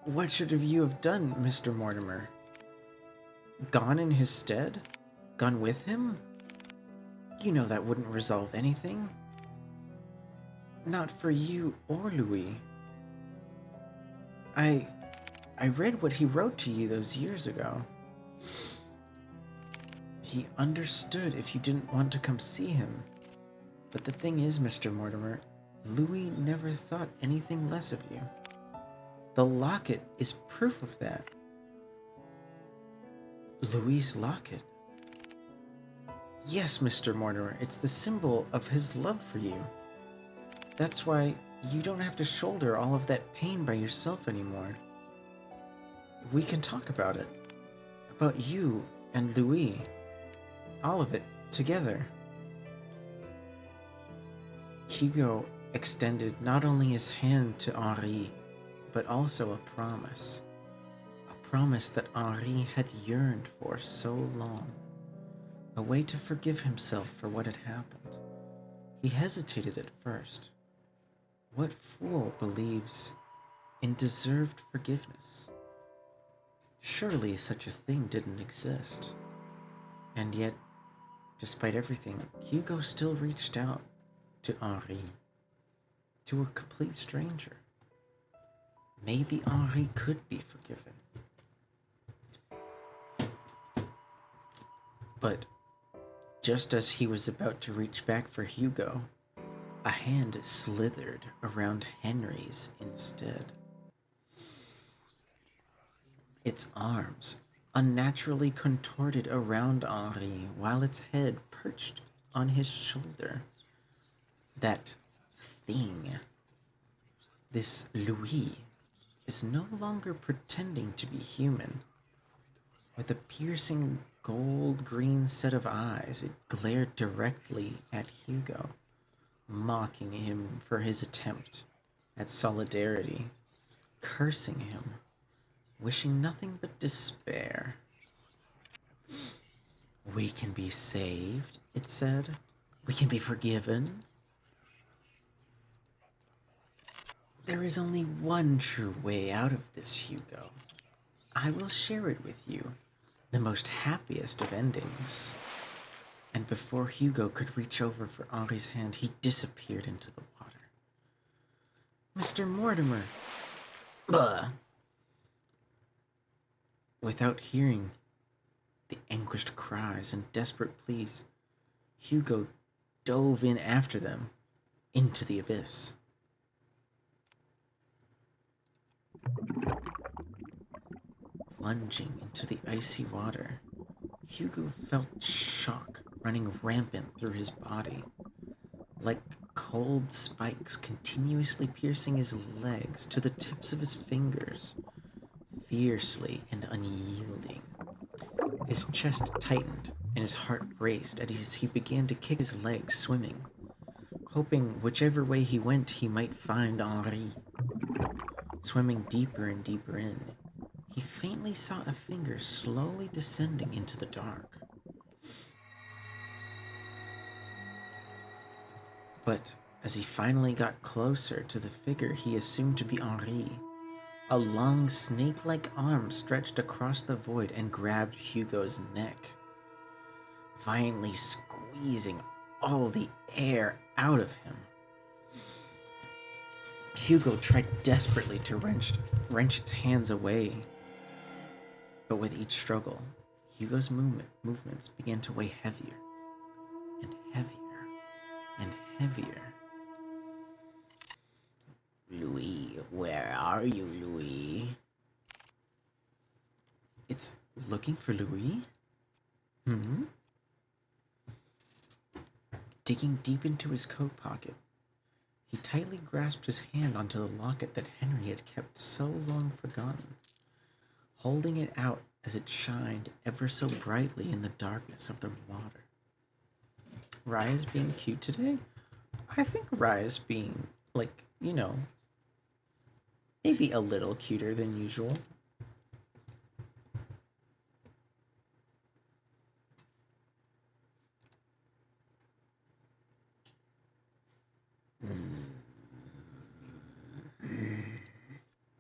What should you have done, Mr. Mortimer? Gone in his stead? Gone with him? You know that wouldn't resolve anything. Not for you or Louis. I read what he wrote to you those years ago. He understood if you didn't want to come see him. But the thing is, Mr. Mortimer, Louis never thought anything less of you. The locket is proof of that. Louis' locket? Yes, Mr. Mortimer, it's the symbol of his love for you. That's why you don't have to shoulder all of that pain by yourself anymore. We can talk about it. About you and Louis. All of it together. Hugo extended not only his hand to Henri, but also a promise. A promise that Henri had yearned for so long. A way to forgive himself for what had happened. He hesitated at first. What fool believes in deserved forgiveness? Surely such a thing didn't exist. And yet, despite everything, Hugo still reached out to Henri, to a complete stranger. Maybe Henri could be forgiven. But just as he was about to reach back for Hugo, a hand slithered around Henry's instead. Its arms unnaturally contorted around Henri while its head perched on his shoulder. That thing, this Louis, is no longer pretending to be human. With a piercing gold-green set of eyes, it glared directly at Hugo, mocking him for his attempt at solidarity, cursing him, wishing nothing but despair. We can be saved, it said. We can be forgiven. There is only one true way out of this, Hugo. I will share it with you, the most happiest of endings. And before Hugo could reach over for Henri's hand, he disappeared into the water. Mr. Mortimer! Blah! Without hearing the anguished cries and desperate pleas, Hugo dove in after them into the abyss. Plunging into the icy water, Hugo felt shock running rampant through his body, like cold spikes continuously piercing his legs to the tips of his fingers, fiercely and unyielding. His chest tightened and his heart raced as he began to kick his legs, swimming, hoping whichever way he went he might find Henri. Swimming deeper and deeper in, he faintly saw a finger slowly descending into the dark. But as he finally got closer to the figure he assumed to be Henri, a long snake-like arm stretched across the void and grabbed Hugo's neck, violently squeezing all the air out of him. Hugo tried desperately to wrench its hands away, but with each struggle, Hugo's movements began to weigh heavier and heavier and heavier. Louis, where are you, Louis? It's looking for Louis? Digging deep into his coat pocket, he tightly grasped his hand onto the locket that Henry had kept so long forgotten, holding it out as it shined ever so brightly in the darkness of the water. Raya's being cute today? I think Raya's being, maybe a little cuter than usual.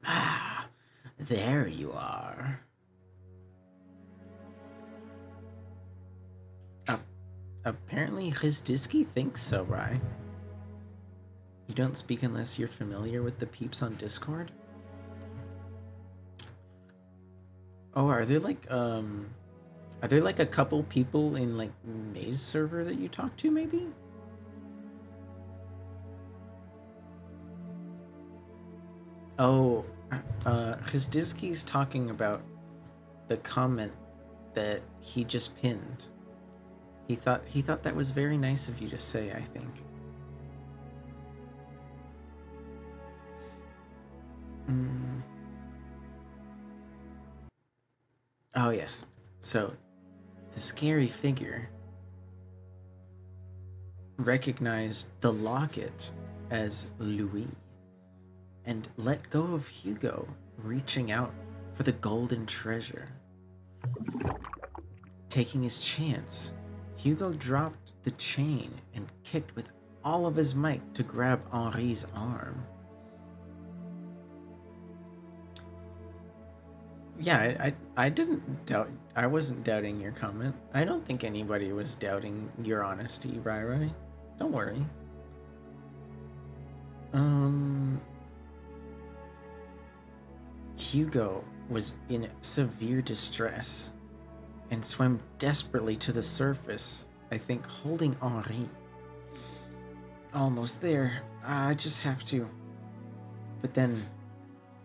Ah, there you are. Apparently Hrizdisky thinks so, right? You don't speak unless you're familiar with the peeps on Discord? Oh, are there like a couple people in like Maze server that you talk to maybe? Oh, Hzdizky's talking about the comment that he just pinned. He thought that was very nice of you to say, I think. Mm. Oh yes. So the scary figure recognized the locket as Louis and let go of Hugo, reaching out for the golden treasure. Taking his chance, Hugo dropped the chain and kicked with all of his might to grab Henri's arm. Yeah, I didn't doubt. I wasn't doubting your comment. I don't think anybody was doubting your honesty, Rai Rai. Don't worry. Um, Hugo was in severe distress and swam desperately to the surface, I think holding Henri. Almost there. I just have to. But then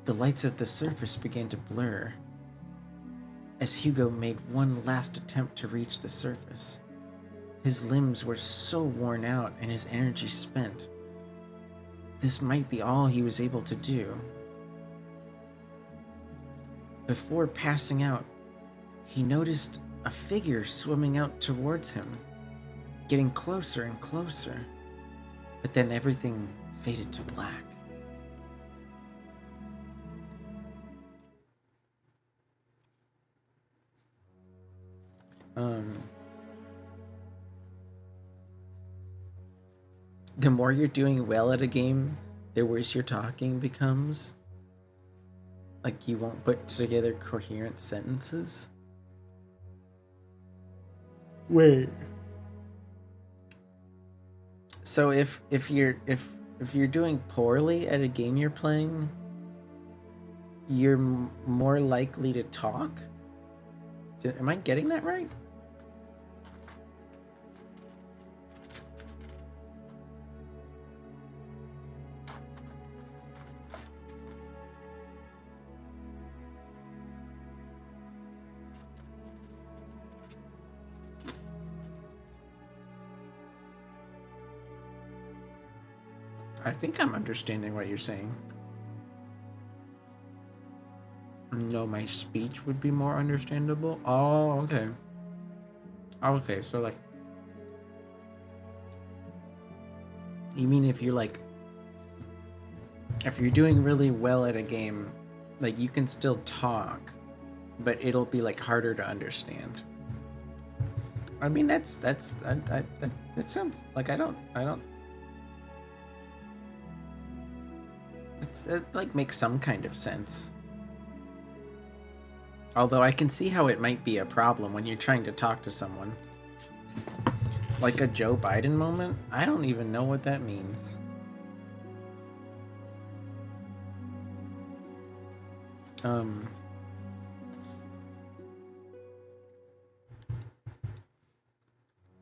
the lights of the surface began to blur as Hugo made one last attempt to reach the surface. His limbs were so worn out and his energy spent. This might be all he was able to do. Before passing out, he noticed a figure swimming out towards him, getting closer and closer. But then everything faded to black. The more you're doing well at a game, the worse your talking becomes. Like you won't put together coherent sentences. Wait. So if you're doing poorly at a game you're playing, you're more likely to talk? Am I getting that right? I think I'm understanding what you're saying. No, my speech would be more understandable. Oh, okay. Okay, so like, you mean if you're doing really well at a game, like you can still talk, but it'll be like harder to understand. I mean, that sounds like I don't. That like makes some kind of sense. Although I can see how it might be a problem when you're trying to talk to someone. Like a Joe Biden moment? I don't even know what that means.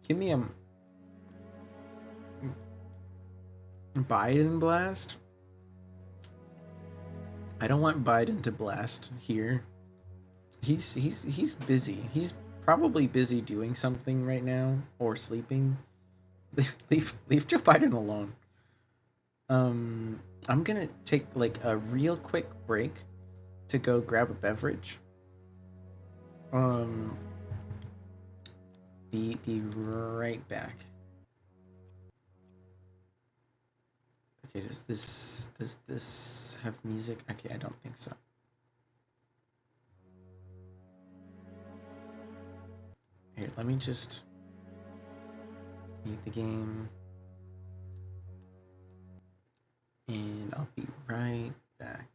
Give me a Biden blast? I don't want Biden to blast here. He's busy. He's probably busy doing something right now or sleeping. Leave Joe Biden alone. I'm gonna take like a real quick break to go grab a beverage. Be right back. Okay, does this have music? Okay, I don't think so. Here, let me just mute the game. And I'll be right back.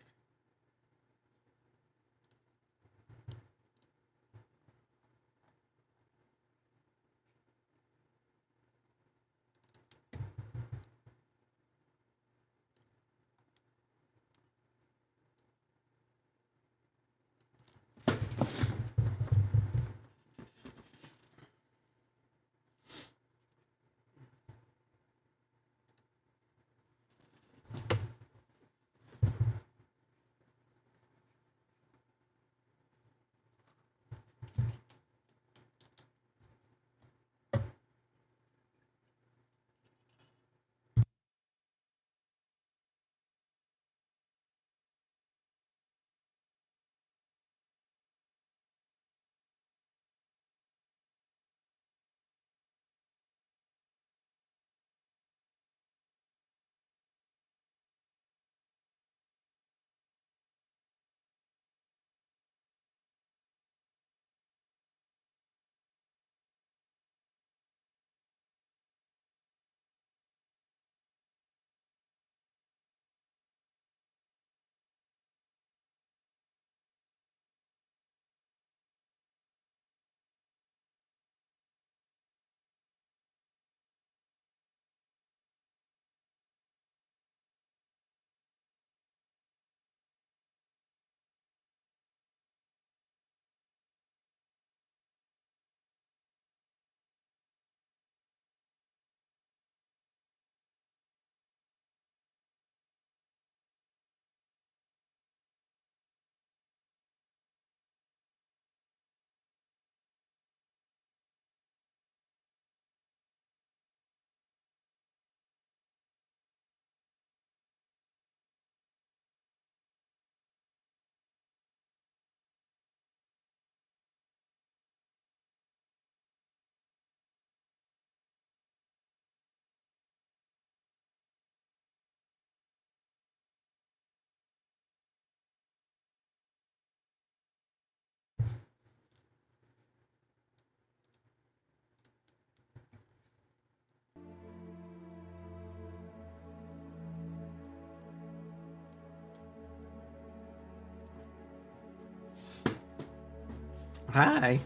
Hi.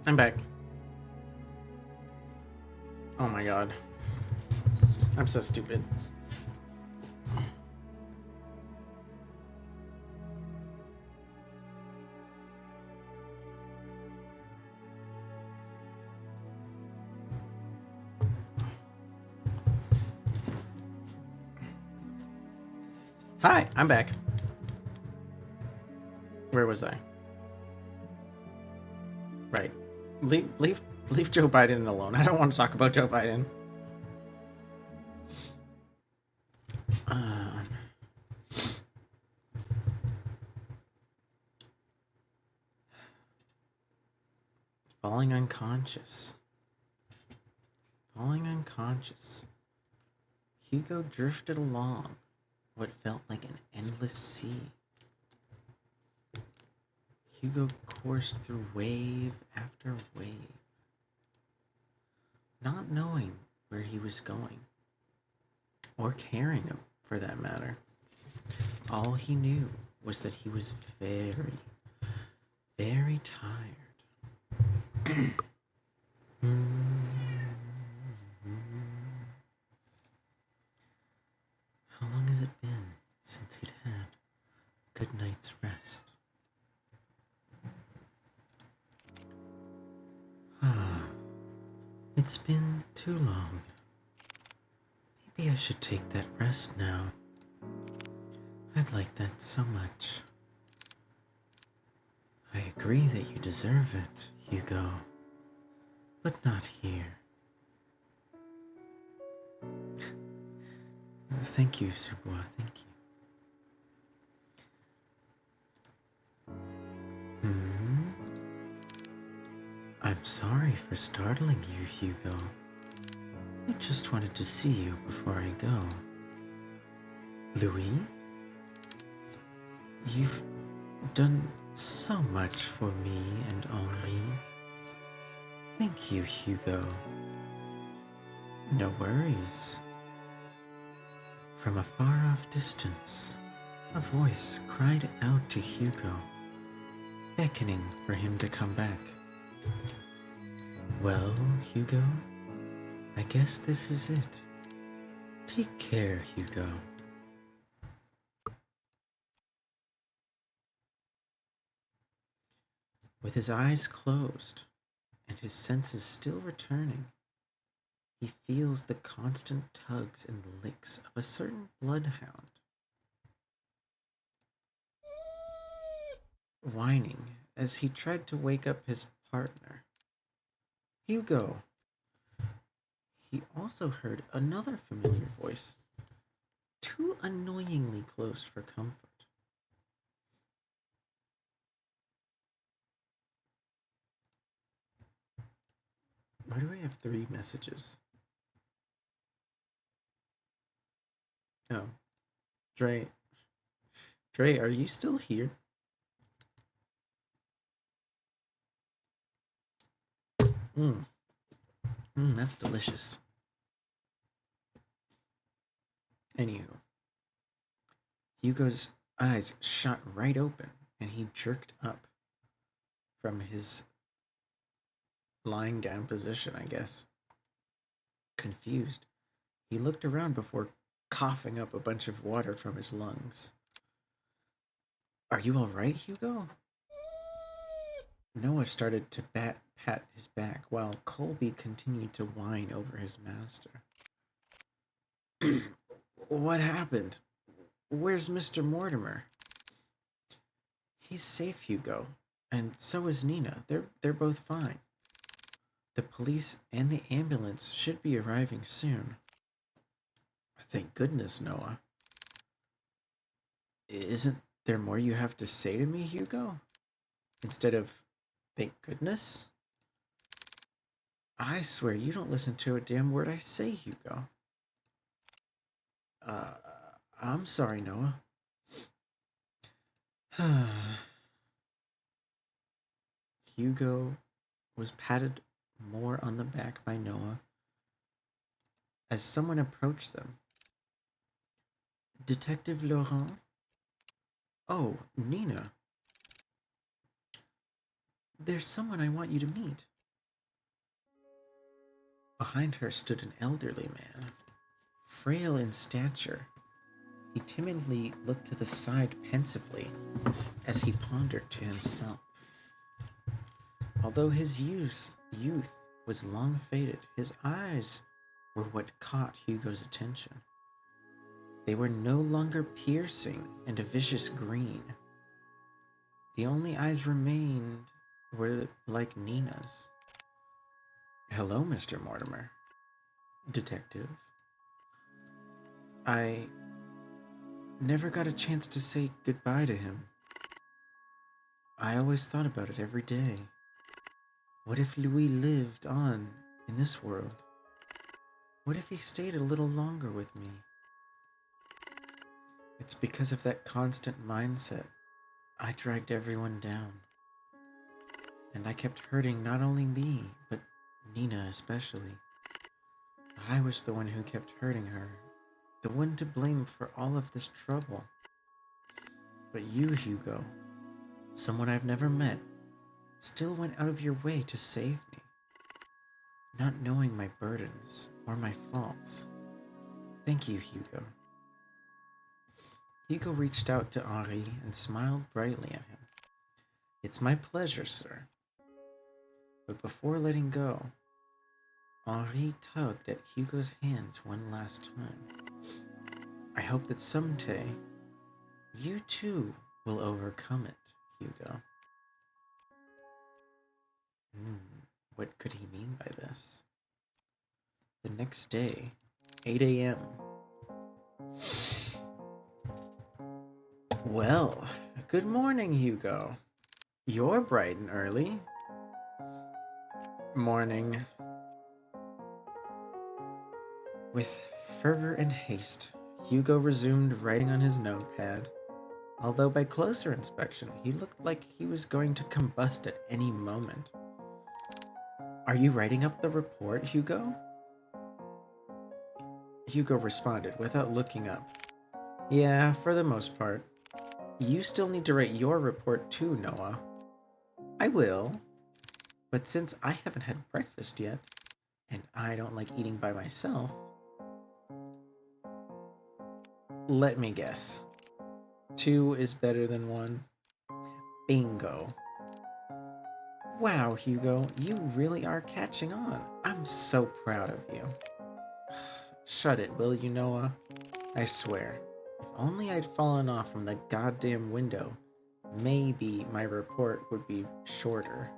I'm back. Oh my god. I'm so stupid. Hi, I'm back. Where was I? Right. Leave Joe Biden alone. I don't want to talk about Joe Biden. Um, falling unconscious. Falling unconscious. Hugo drifted along what felt like an endless sea. Hugo coursed through wave after wave, not knowing where he was going, or caring for that matter. All he knew was that he was very, very tired. How long has it been since he'd had a good night's rest? It's been too long. Maybe I should take that rest now. I'd like that so much. I agree that you deserve it, Hugo, but not here. Thank you, Subwa, thank you. I'm sorry for startling you, Hugo. I just wanted to see you before I go. Louis? You've done so much for me and Henri. Thank you, Hugo. No worries. From a far-off distance, a voice cried out to Hugo, beckoning for him to come back. Well, Hugo, I guess this is it. Take care, Hugo. With his eyes closed and his senses still returning, he feels the constant tugs and licks of a certain bloodhound, whining as he tried to wake up his partner. Hugo! He also heard another familiar voice, too annoyingly close for comfort. Why do I have 3 messages? Oh, Dre. Dre, are you still here? That's delicious. Anywho, Hugo's eyes shot right open and he jerked up from his lying down position, I guess. Confused, he looked around before coughing up a bunch of water from his lungs. Are you all right, Hugo? Noah started to pat his back while Colby continued to whine over his master. What happened? Where's Mr. Mortimer? He's safe, Hugo, and so is Nina. They're both fine. The police and the ambulance should be arriving soon. Thank goodness, Noah. Isn't there more you have to say to me, Hugo? Instead of thank goodness? I swear you don't listen to a damn word I say, Hugo. Uh, I'm sorry, Noah. Hugo was patted more on the back by Noah as someone approached them. Detective Laurent? Oh, Nina. There's someone I want you to meet. Behind her stood an elderly man, frail in stature. He timidly looked to the side pensively as he pondered to himself. Although his youth was long faded, his eyes were what caught Hugo's attention. They were no longer piercing and a vicious green. The only eyes remained were like Nina's. Hello, Mr. Mortimer. Detective. I never got a chance to say goodbye to him. I always thought about it every day. What if Louis lived on in this world? What if he stayed a little longer with me? It's because of that constant mindset I dragged everyone down. And I kept hurting not only me, but Nina especially. I was the one who kept hurting her, the one to blame for all of this trouble. But you, Hugo, someone I've never met, still went out of your way to save me, not knowing my burdens or my faults. Thank you, Hugo. Hugo reached out to Henri and smiled brightly at him. It's my pleasure, sir. But before letting go, Henri tugged at Hugo's hands one last time. I hope that someday you too will overcome it, Hugo. What could he mean by this? The next day, 8 a.m. Well, good morning, Hugo. You're bright and early. Morning. With fervor and haste, Hugo resumed writing on his notepad. Although by closer inspection, he looked like he was going to combust at any moment. Are you writing up the report, Hugo? Hugo responded without looking up. Yeah, for the most part. You still need to write your report too, Noah. I will. But since I haven't had breakfast yet, and I don't like eating by myself, let me guess. 2 is better than 1. Bingo. Wow, Hugo, you really are catching on. I'm so proud of you. Shut it, will you, Noah? I swear, if only I'd fallen off from the goddamn window, maybe my report would be shorter.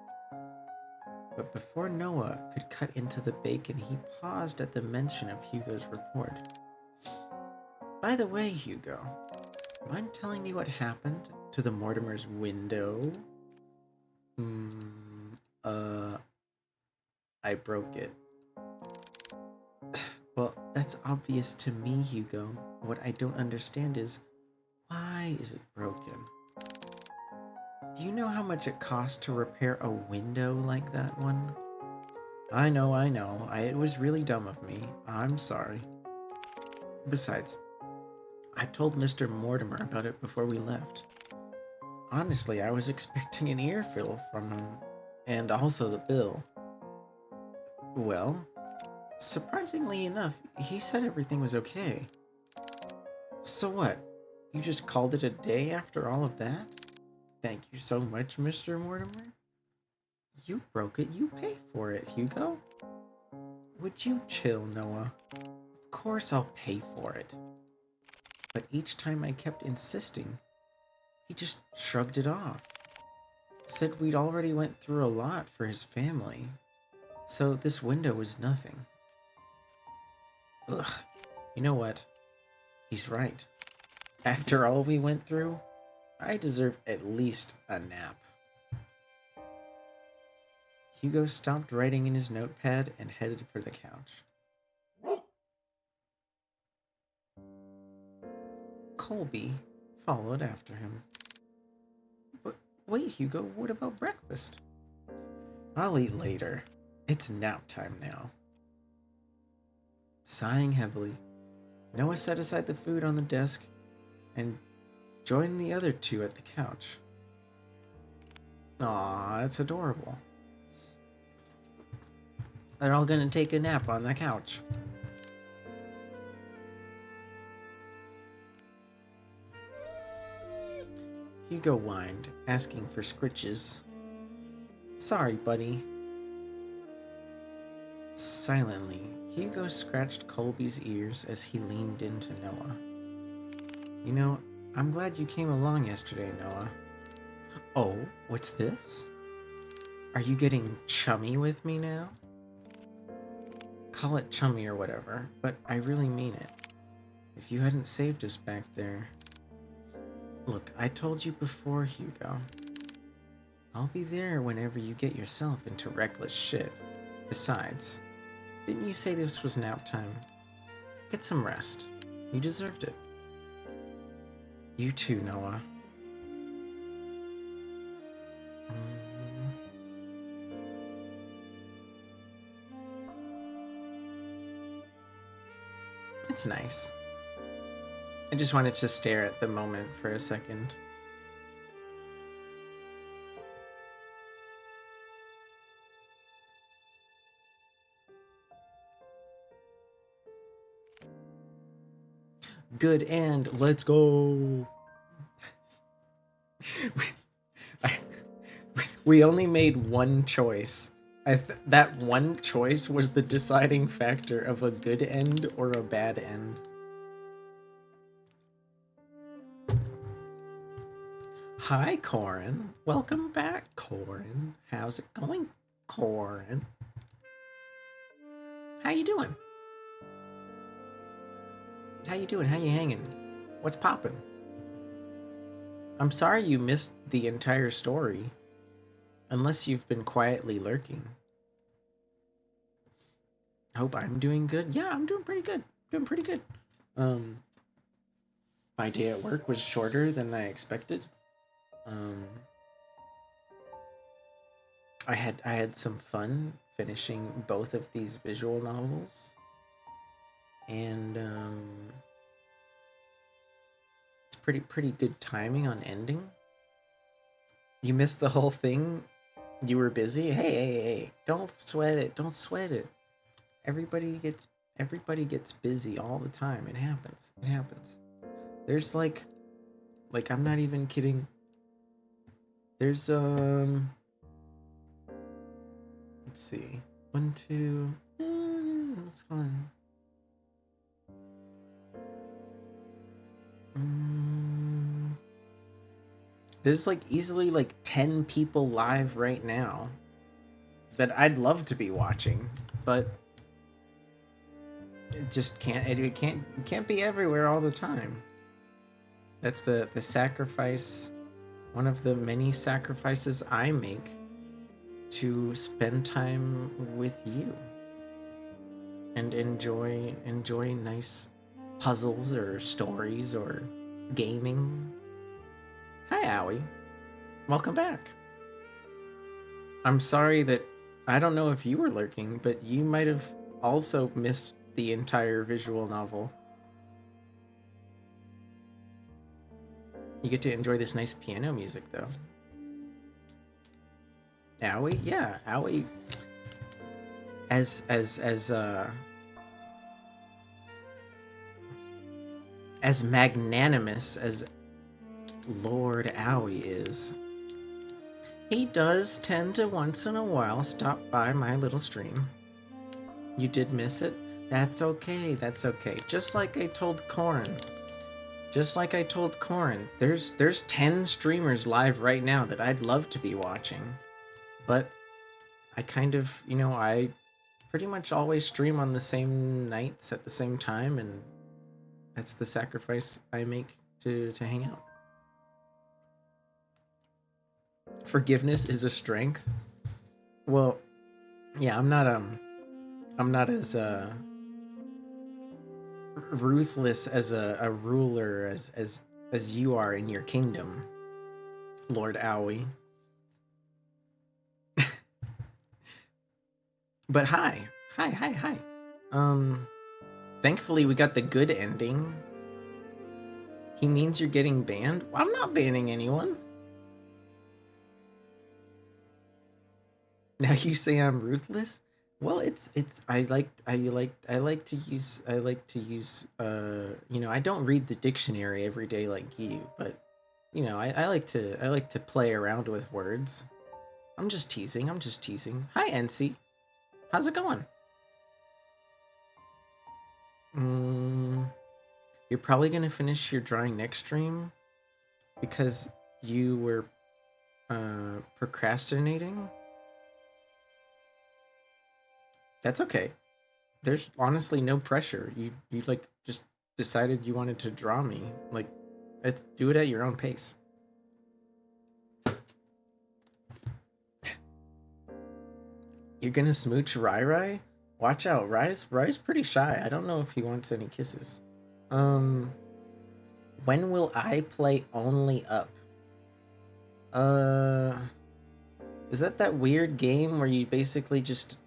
But before Noah could cut into the bacon, he paused at the mention of Hugo's report. By the way, Hugo, mind telling me what happened to the Mortimer's window? I broke it. Well, that's obvious to me, Hugo. What I don't understand is, why is it broken? Do you know how much it costs to repair a window like that one? I know. It was really dumb of me. I'm sorry. Besides, I told Mr. Mortimer about it before we left. Honestly, I was expecting an earful from him, and also the bill. Well, surprisingly enough, he said everything was okay. So what? You just called it a day after all of that? Thank you so much, Mr. Mortimer. You broke it, you pay for it, Hugo. Would you chill, Noah? Of course I'll pay for it. But each time I kept insisting, he just shrugged it off. Said we'd already went through a lot for his family, so this window was nothing. Ugh, you know what? He's right. After all we went through, I deserve at least a nap. Hugo stopped writing in his notepad and headed for the couch. Colby followed after him. But wait, Hugo, what about breakfast? I'll eat later. It's nap time now. Sighing heavily, Noah set aside the food on the desk and joined the other two at the couch. Aw, that's adorable. They're all gonna take a nap on the couch. Hugo whined, asking for scritches. Sorry, buddy. Silently, Hugo scratched Colby's ears as he leaned into Noah. You know, I'm glad you came along yesterday, Noah. Oh, what's this? Are you getting chummy with me now? Call it chummy or whatever, but I really mean it. If you hadn't saved us back there... Look, I told you before, Hugo. I'll be there whenever you get yourself into reckless shit. Besides, didn't you say this was nap time? Get some rest. You deserved it. You too, Noah. It's nice. I just wanted to stare at the moment for a second. Good end. Let's go. We only made one choice. That one choice was the deciding factor of a good end or a bad end. Hi, Corin. Welcome back, Corin. How's it going, Corin? How you doing? How you doing? How you hanging? What's poppin'? I'm sorry you missed the entire story. Unless you've been quietly lurking. Hope I'm doing good. Yeah, I'm doing pretty good. My day at work was shorter than I expected. I had some fun finishing both of these visual novels. And it's pretty good timing on ending. You missed the whole thing. You were busy. Hey, don't sweat it. Everybody gets busy all the time. It happens. There's like I'm not even kidding. There's let's see. 1, 2. That's fine. There's like easily like 10 people live right now that I'd love to be watching, but it just can't. It can't be everywhere all the time. That's the sacrifice. One of the many sacrifices I make to spend time with you and enjoy nice puzzles or stories or gaming. Hi, Owie. Welcome back. I'm sorry that I don't know if you were lurking, but you might have also missed the entire visual novel. You get to enjoy this nice piano music, though. Owie? Yeah, Owie. As magnanimous as Lord Owie is, he does tend to once in a while stop by my little stream. You did miss it? That's okay. Just like I told Corin. There's 10 streamers live right now that I'd love to be watching. But I kind of, I pretty much always stream on the same nights at the same time, and that's the sacrifice I make to hang out. Forgiveness is a strength. Well, yeah, I'm not as ruthless as a ruler as you are in your kingdom, Lord Owie. But hi. Thankfully we got the good ending. He means you're getting banned? Well, I'm not banning anyone. Now you say I'm ruthless? Well, it's I like to use you know, I don't read the dictionary every day like you, but you know, I like to play around with words. I'm just teasing. I'm just teasing. Hi, NC. How's it going? Mm, you're probably gonna finish your drawing next stream because you were procrastinating. That's okay. There's honestly no pressure. You like just decided you wanted to draw me. Like, let's do it at your own pace. You're gonna smooch Rai Rai? Watch out, Rai's pretty shy. I don't know if he wants any kisses. Um, when will I play only up? Uh, is that weird game where you basically just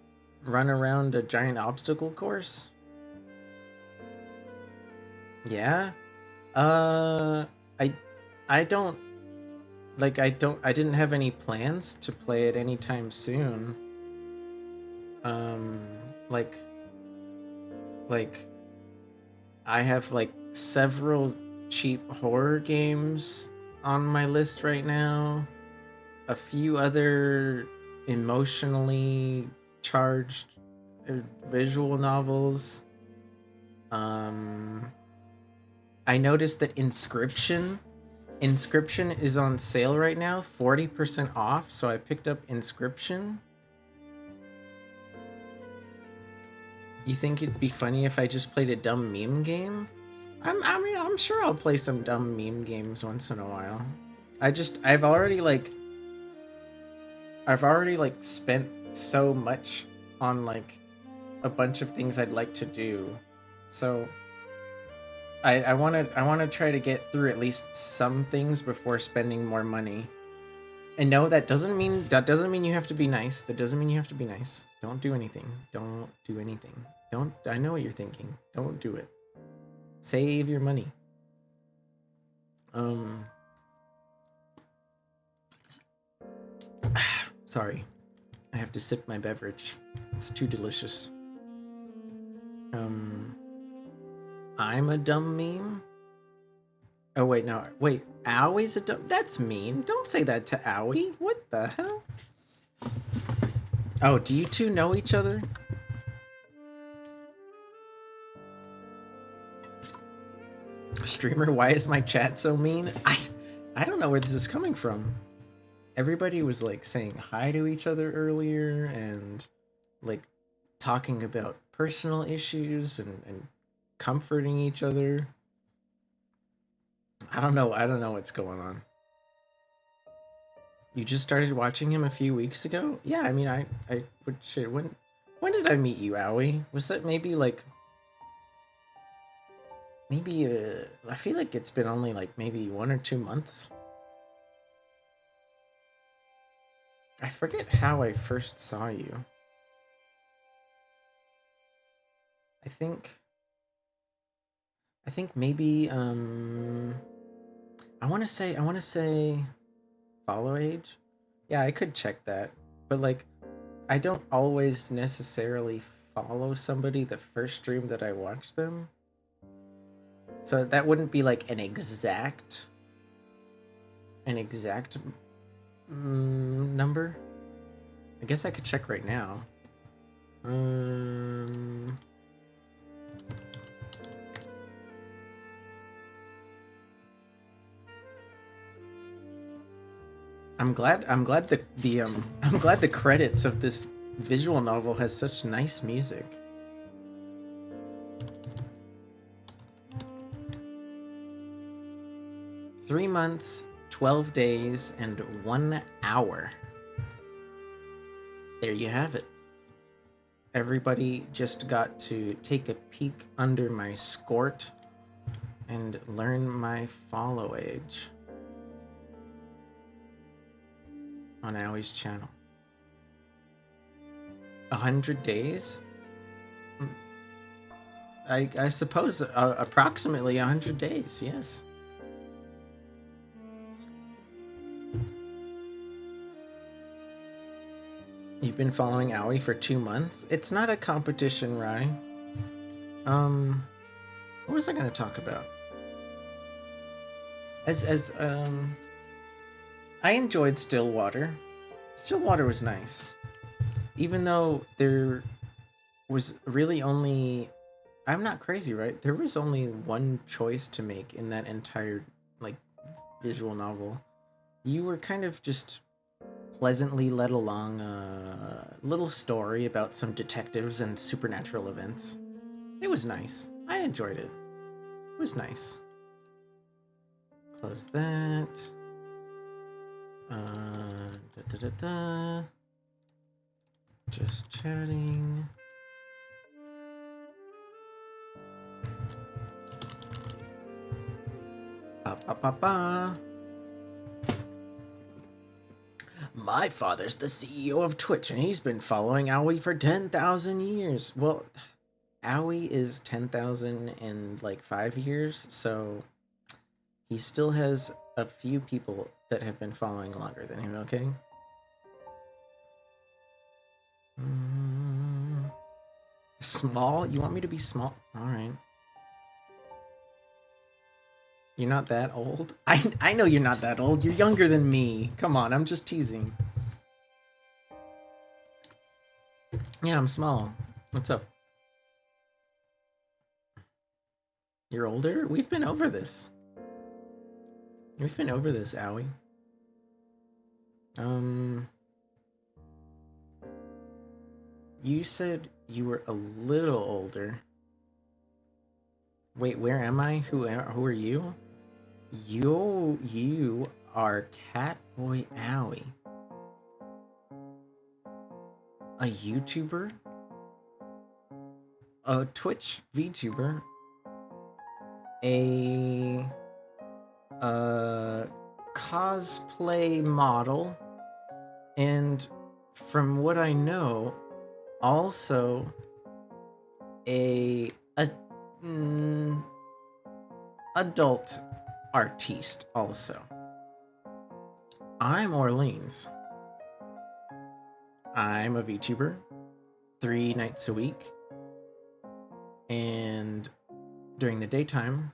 run around a giant obstacle course? Yeah. Uh, I I don't I didn't have any plans to play it anytime soon. Um, like like I have like several cheap horror games on my list right now. A few other emotionally charged visual novels. Um, I noticed that Inscription is on sale right now, 40% off. So I picked up Inscription. You think it'd be funny if I just played a dumb meme game? I'm sure I'll play some dumb meme games once in a while. I've already spent so much on like a bunch of things I'd like to do. So I wanna try to get through at least some things before spending more money. And no, that doesn't mean you have to be nice. That doesn't mean you have to be nice. Don't do anything. Don't do anything. Don't I know what you're thinking. Don't do it. Save your money. Um sorry. I have to sip my beverage. It's too delicious. Um I'm a dumb meme? Oh wait, no. Wait, Owie's a dumb. That's mean. Don't say that to Owie. What the hell? Oh, do you two know each other? Streamer, why is my chat so mean? I don't know where this is coming from. Everybody was like saying hi to each other earlier and like talking about personal issues and comforting each other. I don't know what's going on. You just started watching him a few weeks ago? Yeah, I mean, I would shit. When did I meet you, Owie? Was that maybe like, I feel like it's been only like maybe 1 or 2 months. I forget how I first saw you. I think, I think maybe, I want to say follow age. Yeah, I could check that. But like, I don't always necessarily follow somebody the first stream that I watch them. So that wouldn't be like an exact number. I guess I could check right now. I'm glad I'm glad the credits of this visual novel has such nice music. Three months, 12 days, and 1 hour. There you have it. Everybody just got to take a peek under my skirt and learn my follow age on Owie's channel. 100 days? I suppose approximately 100 days, yes. You've been following Aoi for 2 months? It's not a competition, Rai. What was I gonna talk about? I enjoyed Stillwater. Stillwater was nice. Even though there was really only, I'm not crazy, right? There was only one choice to make in that entire like visual novel. You were kind of just pleasantly led along a little story about some detectives and supernatural events. It was nice. I enjoyed it. It was nice. Close that. Da, da, da, da. Just chatting. Ba, ba, ba, ba. My father's the CEO of Twitch, and he's been following Aoi for 10,000 years. Well, Aoi is 10,000 in like 5 years, so he still has a few people that have been following longer than him, okay? Small? You want me to be small? Alright. You're not that old? I know you're not that old. You're younger than me. Come on, I'm just teasing. Yeah, I'm small. What's up? You're older? We've been over this. We've been over this, Owie. You said you were a little older. Wait, where am I? Who are you? You are Catboy Owie. A YouTuber? A Twitch VTuber? A cosplay model? And from what I know, also a adult artiste also. I'm Orleans. I'm a VTuber 3 nights a week. And during the daytime,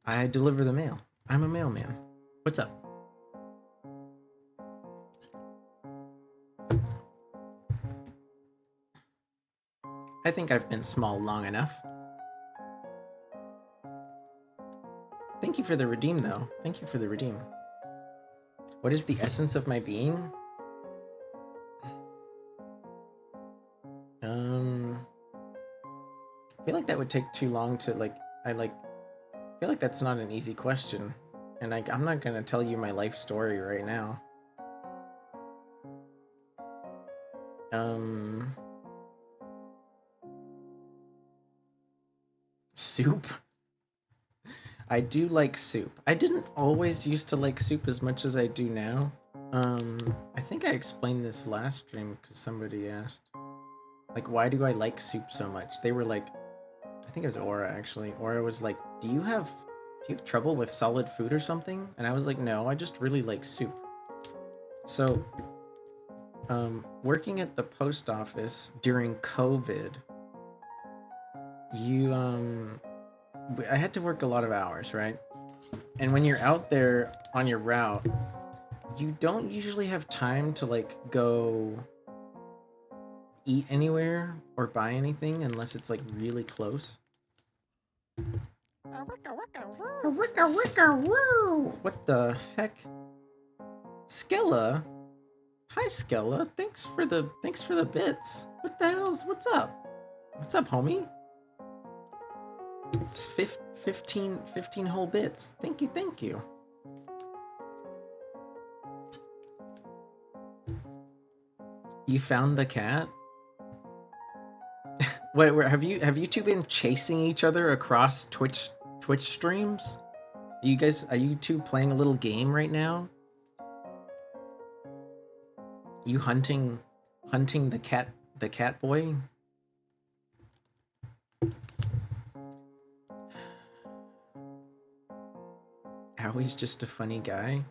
I deliver the mail. I'm a mailman. What's up? I think I've been small long enough. Thank you for the redeem, though. Thank you for the redeem. What is the essence of my being? I feel like that would take too long to, I feel like that's not an easy question. And I'm not gonna tell you my life story right now. Soup? I do like soup. I didn't always used to like soup as much as I do now. I think I explained this last stream because somebody asked, like, why do I like soup so much? They were like, I think it was Aura actually. Aura was like, do you have trouble with solid food or something? And I was like, no, I just really like soup. So, working at the post office during COVID, I had to work a lot of hours, right? And when you're out there on your route, you don't usually have time to like go eat anywhere or buy anything unless it's like really close. What the heck? Skella? Hi Skella. Thanks for the bits. What the hell's what's up? What's up, homie? It's 15 whole bits. Thank you. You found the cat? Wait, have you two been chasing each other across Twitch streams? Are you two playing a little game right now? You hunting the cat boy? Owie's just a funny guy.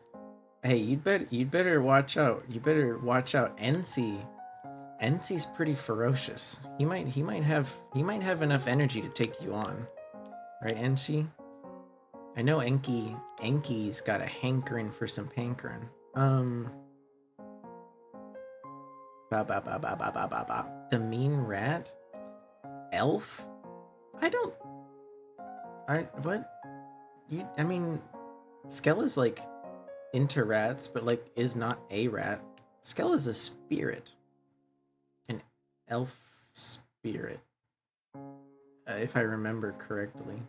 Hey, you'd better watch out. You better watch out. NC's pretty ferocious. He might have enough energy to take you on, right, NC? I know Enki's got a hankering for some pankering. Ba ba ba ba ba ba ba ba. The mean rat, elf. I don't. I what? I mean, Skella's like into rats, but like is not a rat. Skella's a spirit, an elf spirit, if I remember correctly.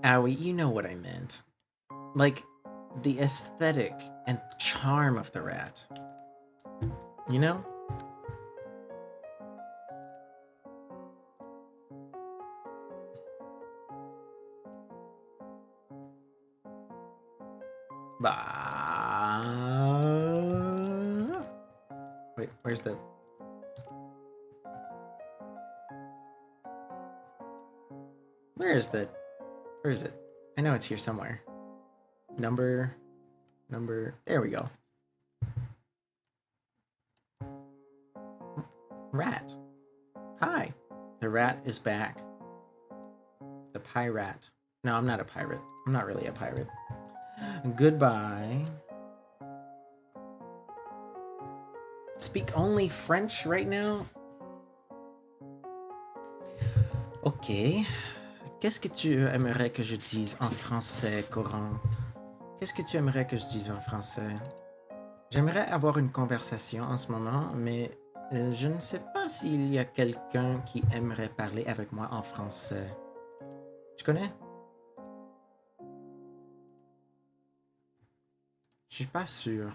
Owie, you know what I meant. Like the aesthetic and charm of the rat. You know? Bah. Wait, where's the? Where is the? Where is it? I know it's here somewhere. Number. There we go. Rat. Hi. The rat is back. The pirate. No, I'm not a pirate. I'm not really a pirate. Goodbye. Speak only French right now? Ok. Qu'est-ce que tu aimerais que je dise en français, Coran? Qu'est-ce que tu aimerais que je dise en français? J'aimerais avoir une conversation en ce moment, mais je ne sais pas s'il y a quelqu'un qui aimerait parler avec moi en français. Tu connais? Je suis pas sûr.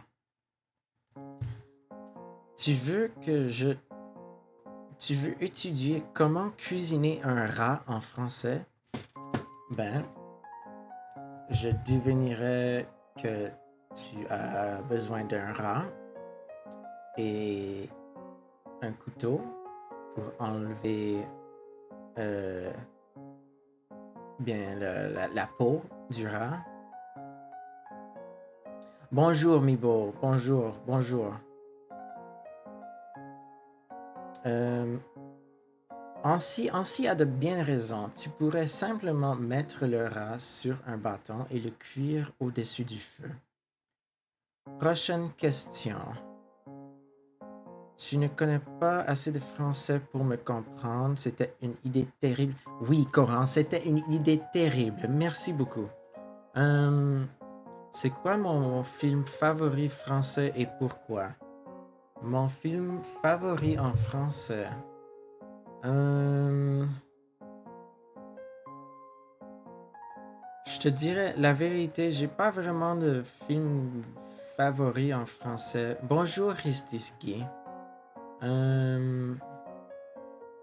Tu veux que je... Tu veux étudier comment cuisiner un rat en français? Ben, je devinerais que tu as besoin d'un rat et un couteau pour enlever bien la peau du rat. Bonjour, Mibo. Bonjour. Ainsi a de bien raison. Tu pourrais simplement mettre le rat sur un bâton et le cuire au-dessus du feu. Prochaine question. Tu ne connais pas assez de français pour me comprendre. C'était une idée terrible. Oui, Coran, c'était une idée terrible. Merci beaucoup. C'est quoi mon film favori français et pourquoi? Mon film favori en français. Je te dirais la vérité, j'ai pas vraiment de film favori en français. Bonjour Ristiski.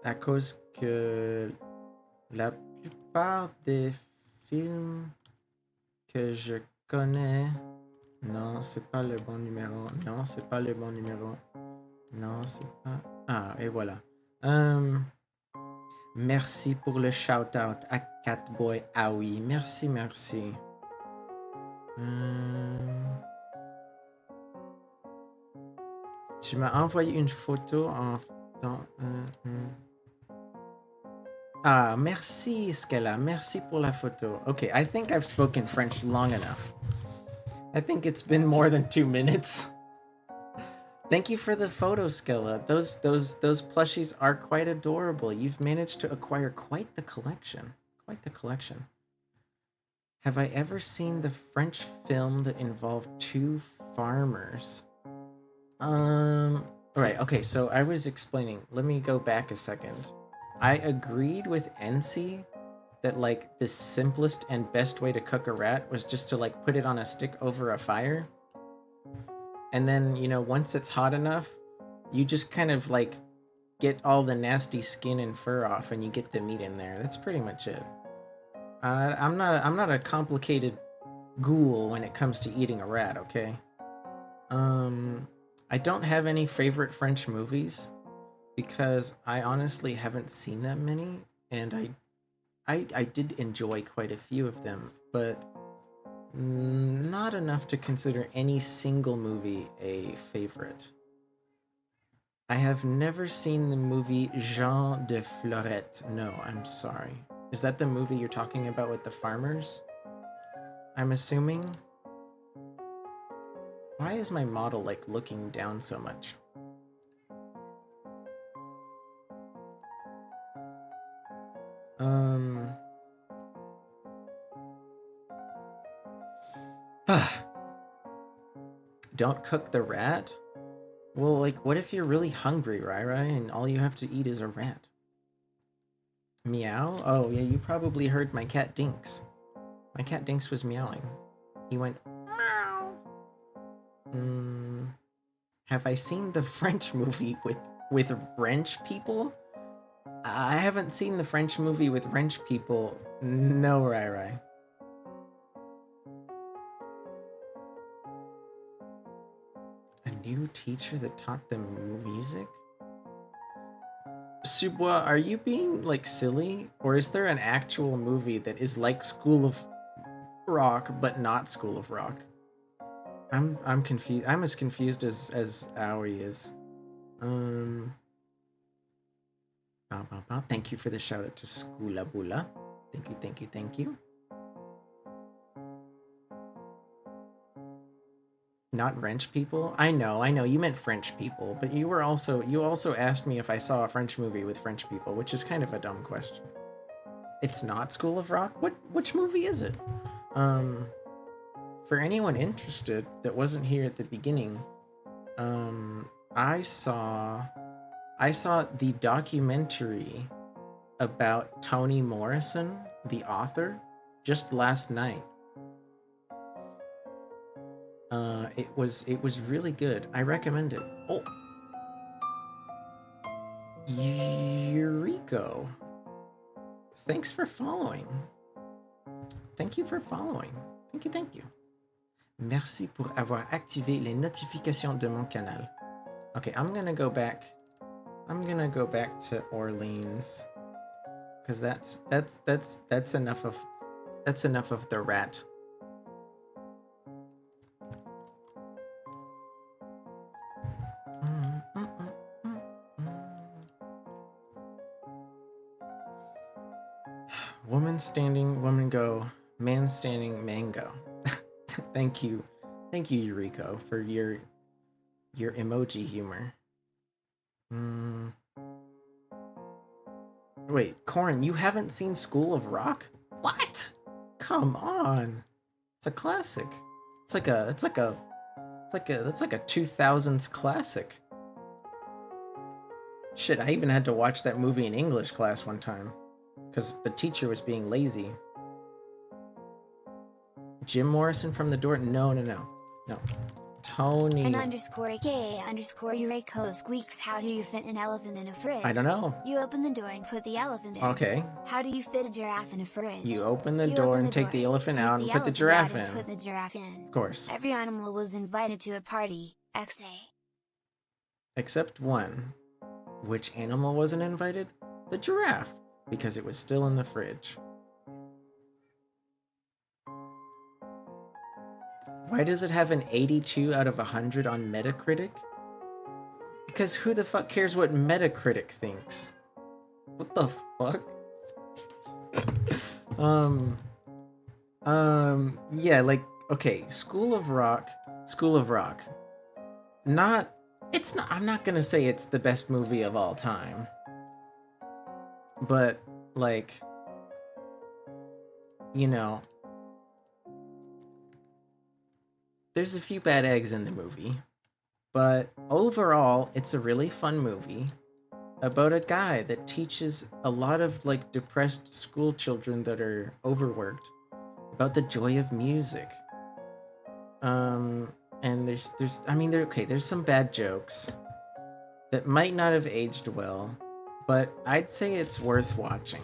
À cause que la plupart des films que je connais. Non, c'est pas le bon numéro. Non, c'est pas le bon numéro. Non, c'est pas. Ah, et voilà. Merci pour le shout-out à Catboy Aoi. Merci. Tu m'as envoyé une photo en... Ah, merci, Skella. Merci pour la photo. Okay, I think I've spoken French long enough. I think it's been more than 2 minutes. Thank you for the photo, Skella. Those plushies are quite adorable. You've managed to acquire quite the collection. Have I ever seen the French film that involved two farmers? Right, okay, so I was explaining. Let me go back a second. I agreed with NC that like the simplest and best way to cook a rat was just to like put it on a stick over a fire. And then, you know, once it's hot enough, you just kind of like get all the nasty skin and fur off and you get the meat in there. That's pretty much it. I'm not a complicated ghoul when it comes to eating a rat, okay? I don't have any favorite French movies because I honestly haven't seen that many, and I did enjoy quite a few of them, but Not enough to consider any single movie a favorite. I have never seen the movie Jean de Florette. No, I'm sorry. Is that the movie you're talking about with the farmers? I'm assuming? Why is my model, like, looking down so much? Don't cook the rat? Well, like, what if you're really hungry, Rai, and all you have to eat is a rat? Meow? Oh, yeah, you probably heard my cat Dinks. My cat Dinks was meowing. He went, meow. Have I seen the French movie with wrench people? I haven't seen the French movie with wrench people. No, Rai. A new teacher that taught them music? Subwa, are you being, like, silly? Or is there an actual movie that is like School of Rock, but not School of Rock? I'm confused. I'm as confused as Aoi is. Thank you for the shout out to Skula Bula. Thank you. Not wrench people? I know, you meant French people, but you also asked me if I saw a French movie with French people, which is kind of a dumb question. It's not School of Rock? Which movie is it? For anyone interested that wasn't here at the beginning, I saw the documentary about Toni Morrison, the author, just last night. It was really good. I recommend it. Oh, Yuriko, thanks for following. Thank you for following. Thank you. Merci pour avoir activé les notifications de mon canal. Okay, I'm gonna go back to Orleans, because that's enough of the rat. Woman standing, woman go, man standing, man go. Thank you, Yuriko, for your emoji humor. Wait, Corin, you haven't seen School of Rock? What? Come on, it's a classic. It's like a 2000s classic. Shit, I even had to watch that movie in English class one time, because the teacher was being lazy. Jim Morrison from The Door? No. Tony. An underscore aka underscore Eureka squeaks. How do you fit an elephant in a fridge? I don't know. You open the door and put the elephant in. Okay. How do you fit a giraffe in a fridge? You open the door and take the elephant out and put the giraffe in. Put the giraffe in. Of course. Every animal was invited to a party. XA. Except one. Which animal wasn't invited? The giraffe, because it was still in the fridge. Why does it have an 82 out of 100 on Metacritic? Because who the fuck cares what Metacritic thinks? What the fuck? Yeah, like, okay, School of Rock. I'm not gonna say it's the best movie of all time. But, like, you know, there's a few bad eggs in the movie, but overall, it's a really fun movie about a guy that teaches a lot of, like, depressed school children that are overworked about the joy of music. And there's some bad jokes that might not have aged well, but I'd say it's worth watching.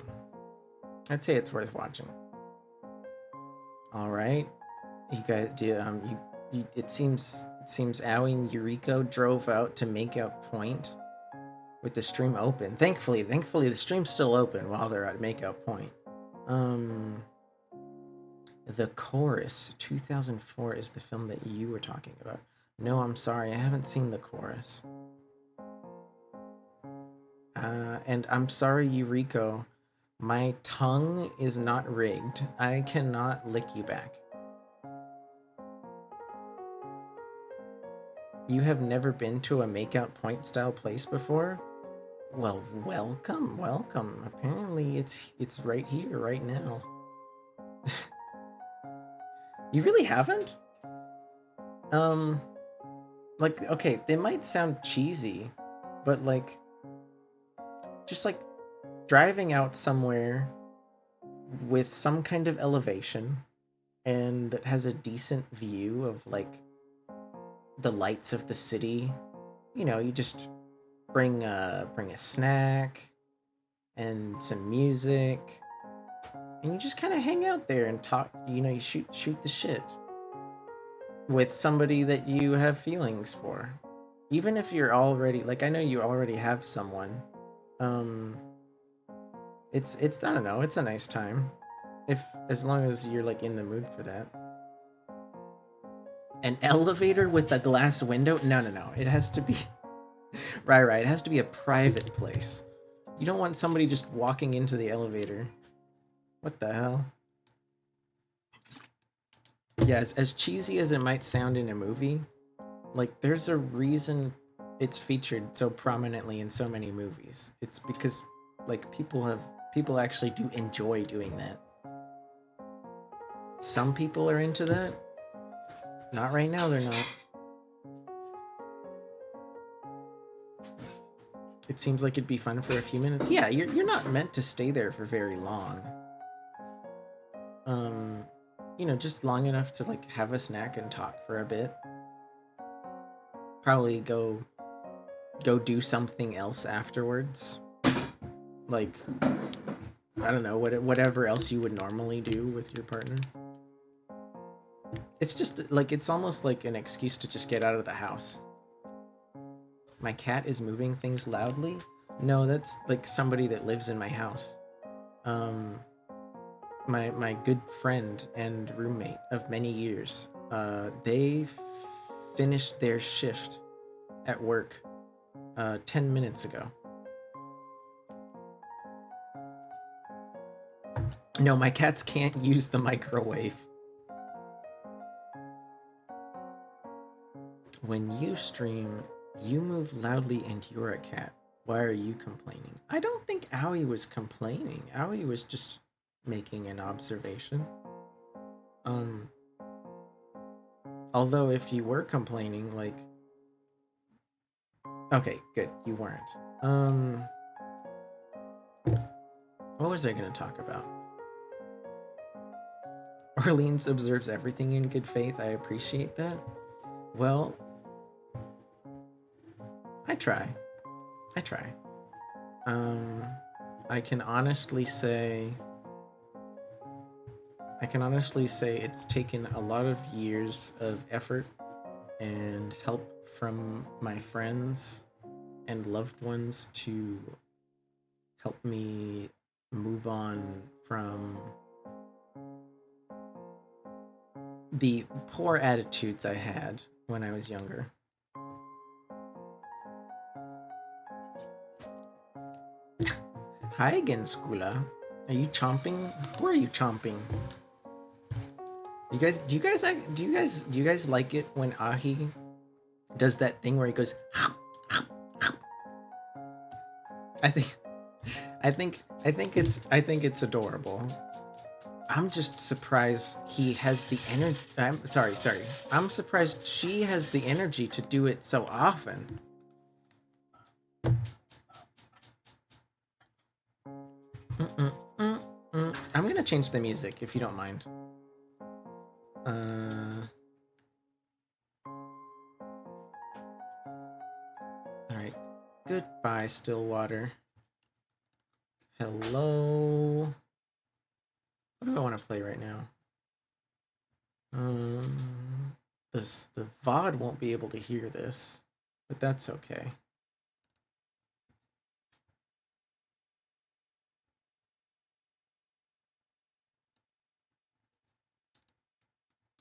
All right, you guys, it seems Aoi and Yuriko drove out to make out point with the stream open. Thankfully the stream's still open while they're at make out point. The Chorus, 2004 is the film that you were talking about. No, I'm sorry, I haven't seen The Chorus. And I'm sorry, Eureka. My tongue is not rigged. I cannot lick you back. You have never been to a makeout point style place before? Well, welcome, welcome. Apparently it's right here, right now. You really haven't? Like, okay, they might sound cheesy, but like, just like driving out somewhere with some kind of elevation and that has a decent view of like the lights of the city. You know, you just bring a snack and some music, and you just kind of hang out there and talk. You know, you shoot the shit with somebody that you have feelings for, even if you're already like, I know you already have someone. It's I don't know, it's a nice time, if as long as you're like in the mood for that. An elevator with a glass window? No. It has to be right. It has to be a private place. You don't want somebody just walking into the elevator. What the hell? Yeah, as cheesy as it might sound in a movie, like there's a reason it's featured so prominently in so many movies. It's because like people actually do enjoy doing that. Some people are into that. Not right now, they're not. It seems like it'd be fun for a few minutes. Yeah, you're not meant to stay there for very long. You know, just long enough to like have a snack and talk for a bit. Probably go do something else afterwards. Like, I don't know, whatever else you would normally do with your partner. It's just like, it's almost like an excuse to just get out of the house. My cat is moving things loudly? No, that's like somebody that lives in my house. My good friend and roommate of many years. They finished their shift at work 10 minutes ago. No, my cats can't use the microwave. When you stream, you move loudly and you're a cat. Why are you complaining? I don't think Owie was complaining. Owie was just making an observation. Although if you were complaining, like... Okay, good, you weren't. What was I gonna talk about? Orleans observes everything in good faith. I appreciate that. Well, I try. I can honestly say it's taken a lot of years of effort and help from my friends and loved ones to help me move on from the poor attitudes I had when I was younger. Hi again, Skula. Are you chomping? Who are you chomping? Do you guys like it when Ahi does that thing where he goes? I think it's adorable. I'm just surprised he has the energy. I'm sorry. I'm surprised she has the energy to do it so often. I'm gonna change the music if you don't mind. Alright. Goodbye, Stillwater. Hello. What do I want to play right now? The VOD won't be able to hear this, but that's okay.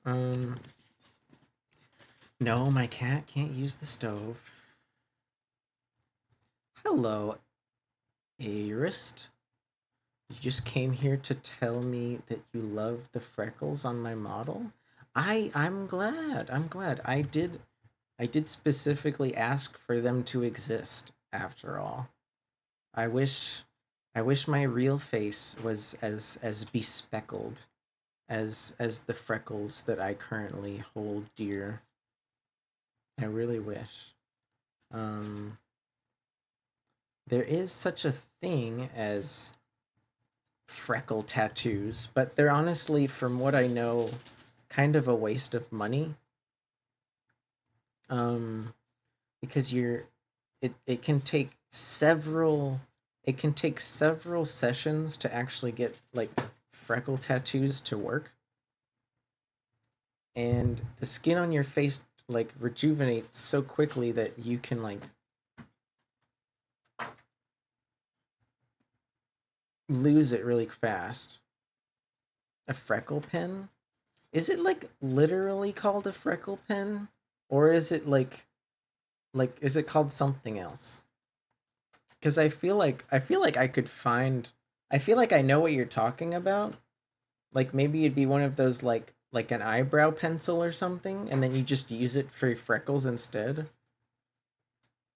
Um, no, my cat can't use the stove. Hello, Arist. You just came here to tell me that you love the freckles on my model? I'm glad. I'm glad. I did specifically ask for them to exist after all. I wish I wish my real face was as bespeckled as the freckles that I currently hold dear. I really wish. Um there is such a thing as freckle tattoos, but they're honestly, from what I know, kind of a waste of money. Um, because it can take several sessions to actually get like freckle tattoos to work, and the skin on your face like rejuvenates so quickly that you can like lose it really fast. A freckle pen? Is it like literally called a freckle pen? Or is it like is it called something else? Because I feel like I could find, I feel like I know what you're talking about. Like maybe it'd be one of those like an eyebrow pencil or something, and then you just use it for freckles instead.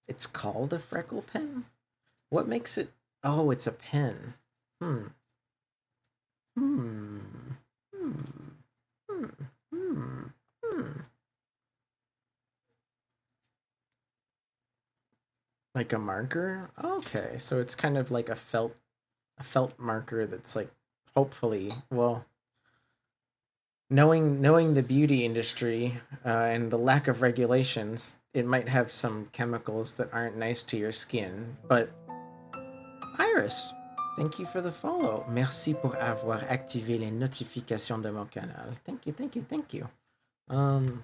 It's called a freckle pen? What makes it? Oh, it's a pen. Hmm. Hmm. Hmm. Hmm. Hmm. Hmm. Like a marker? Okay, so it's kind of like a felt marker that's like, hopefully, well, knowing the beauty industry and the lack of regulations, it might have some chemicals that aren't nice to your skin. But Iris, thank you for the follow. Merci pour avoir activé les notifications de mon canal. Thank you, thank you, thank you. Um,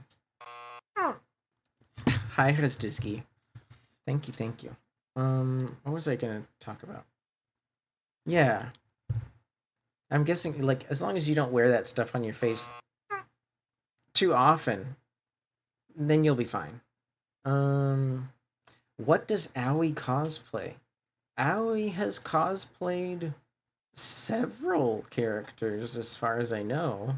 hi, Hristisky. Thank you, thank you. What was I gonna talk about? Yeah, I'm guessing like as long as you don't wear that stuff on your face too often, then you'll be fine. Um, what does Aoi cosplay? Aoi has cosplayed several characters as far as I know.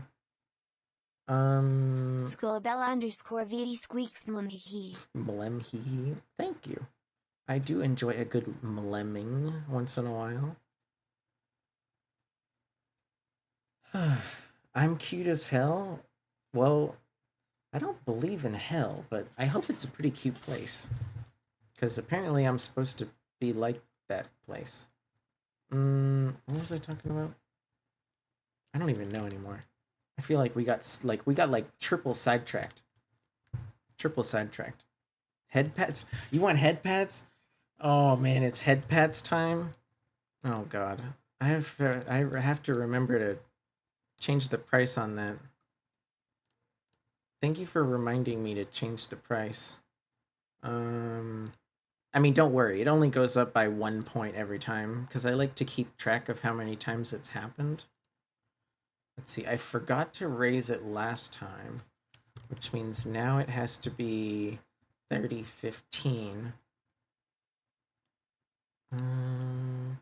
Squilabella underscore VD squeaks mlemhihi. Mlemhee. Thank you. I do enjoy a good mlemming once in a while. I'm cute as hell. Well, I don't believe in hell, but I hope it's a pretty cute place. Because apparently I'm supposed to be like that place. What was I talking about? I don't even know anymore. I feel like we got triple sidetracked. Triple sidetracked. Head pats? You want head pats? Oh man, it's head pats time. Oh god, I have to remember to change the price on that. Thank you for reminding me to change the price. Um, I mean, don't worry, it only goes up by 1 point every time because I like to keep track of how many times it's happened. Let's see, I forgot to raise it last time, which means now it has to be 3015. Um,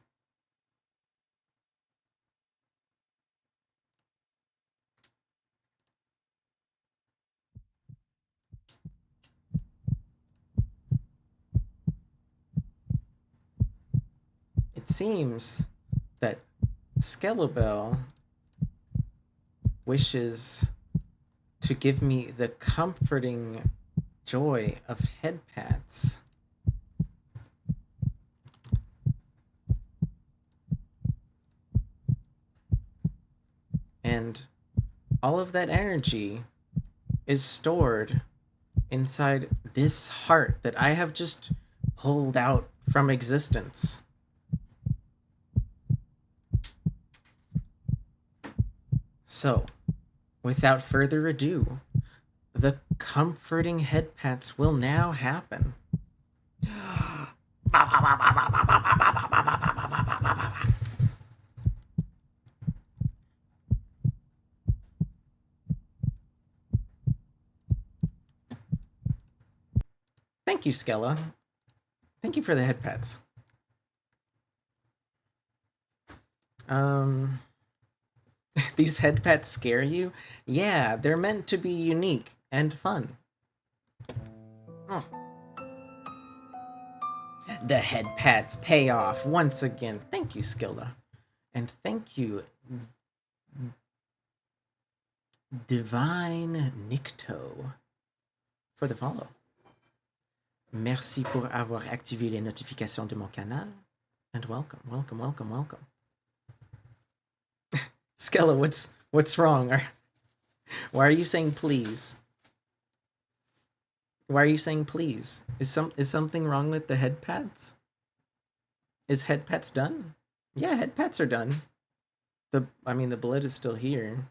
it seems that Skelebel wishes to give me the comforting joy of head pats. And all of that energy is stored inside this heart that I have just pulled out from existence. So, without further ado, the comforting head pats will now happen. Thank you, Skella. Thank you for the head pats. These head pats scare you? Yeah, they're meant to be unique and fun. Oh. The head pats pay off once again. Thank you, Skilla. And thank you, Divine Nikto, for the follow. Merci pour avoir activé les notifications de mon canal. And welcome, welcome, welcome, welcome. Skella, what's wrong? Why are you saying please? Why are you saying please? Is something wrong with the head pats? Is head pats done? Yeah, head pats are done. The blood is still here.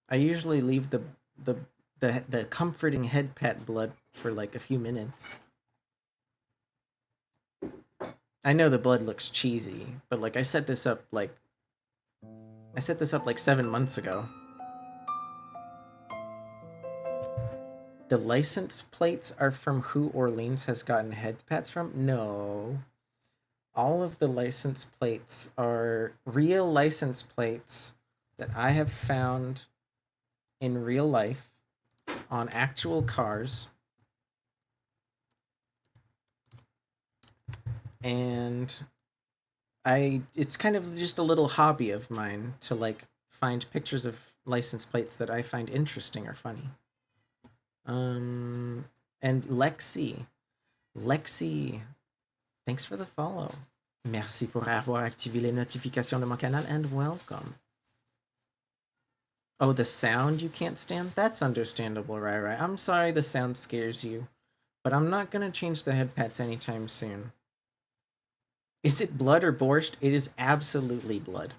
I usually leave the comforting head pat blood for like a few minutes. I know the blood looks cheesy, but like I set this up like 7 months ago. The license plates are from who Orleans has gotten head pats from? No. All of the license plates are real license plates that I have found in real life on actual cars. And it's kind of just a little hobby of mine to like find pictures of license plates that I find interesting or funny. And Lexi, thanks for the follow. Merci pour avoir activé les notifications de mon canal and welcome. Oh, the sound you can't stand? That's understandable, right? I'm sorry the sound scares you, but I'm not gonna change the head pats anytime soon. Is it blood or borscht? It is absolutely blood.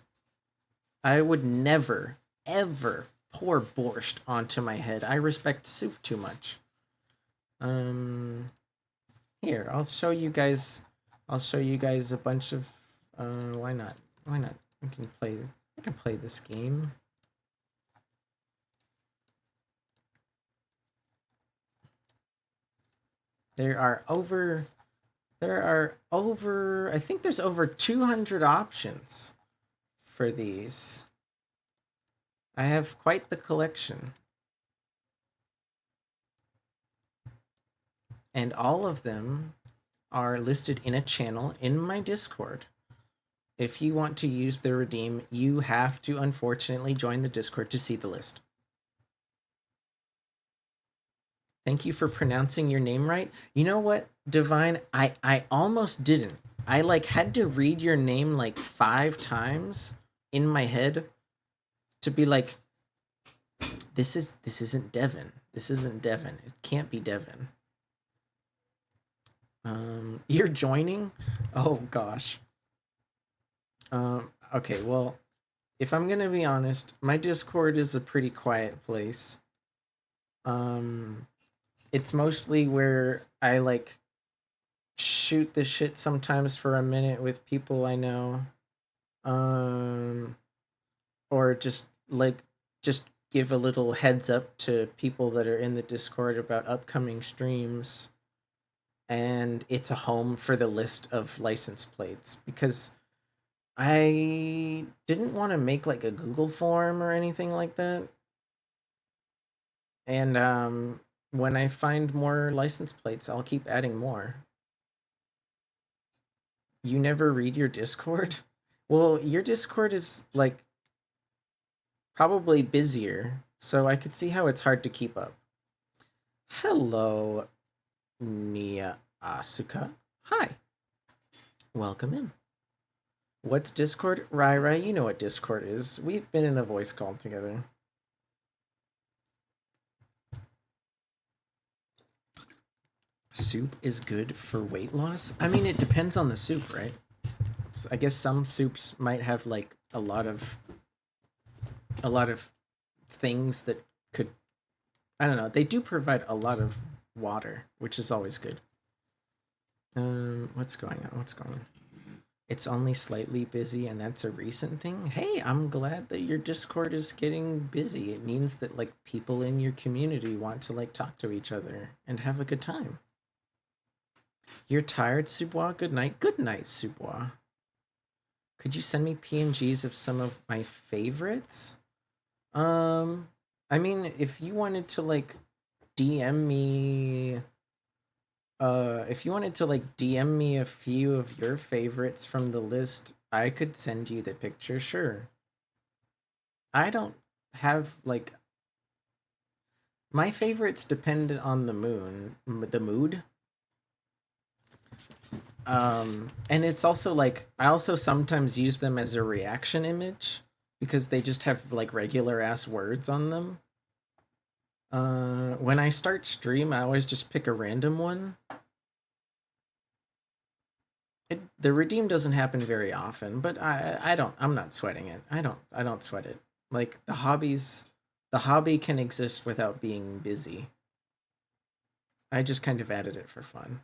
I would never, ever pour borscht onto my head. I respect soup too much. Here, I'll show you guys a bunch of why not? I can play this game. There are over I think there's over 200 options for these. I have quite the collection. And all of them are listed in a channel in my Discord. If you want to use the redeem, you have to unfortunately join the Discord to see the list. Thank you for pronouncing your name right. You know what, Divine? I almost didn't. I like had to read your name like 5 times in my head to be like, this isn't Devin. This isn't Devin. It can't be Devin. You're joining? Oh gosh. Okay, well, if I'm gonna be honest, my Discord is a pretty quiet place. It's mostly where I like shoot the shit sometimes for a minute with people I know. Or just give a little heads up to people that are in the Discord about upcoming streams. And it's a home for the list of license plates because I didn't want to make like a Google form or anything like that. And when I find more license plates, I'll keep adding more. You never read your Discord? Well, your Discord is like probably busier, so I could see how it's hard to keep up. Hello, Nia Asuka. Hi. Welcome in. What's Discord? Rai, you know what Discord is. We've been in a voice call together. Soup is good for weight loss? I mean, it depends on the soup, right? I guess some soups might have like a lot of things that could, I don't know, they do provide a lot of water, which is always good. What's going on? It's only slightly busy, and that's a recent thing. Hey, I'm glad that your Discord is getting busy. It means that like people in your community want to like talk to each other and have a good time. You're tired, Subois? Good night. Good night, Subois. Could you send me PNGs of some of my favorites? Um, I mean, if you wanted to like DM me, if you wanted to like DM me a few of your favorites from the list, I could send you the picture, sure. I don't have like my favorites depend on the mood. And it's also like I also sometimes use them as a reaction image because they just have like regular ass words on them. When I start stream, I always just pick a random one. The redeem doesn't happen very often, but I'm not sweating it. I don't sweat it. Like the hobby can exist without being busy. I just kind of added it for fun.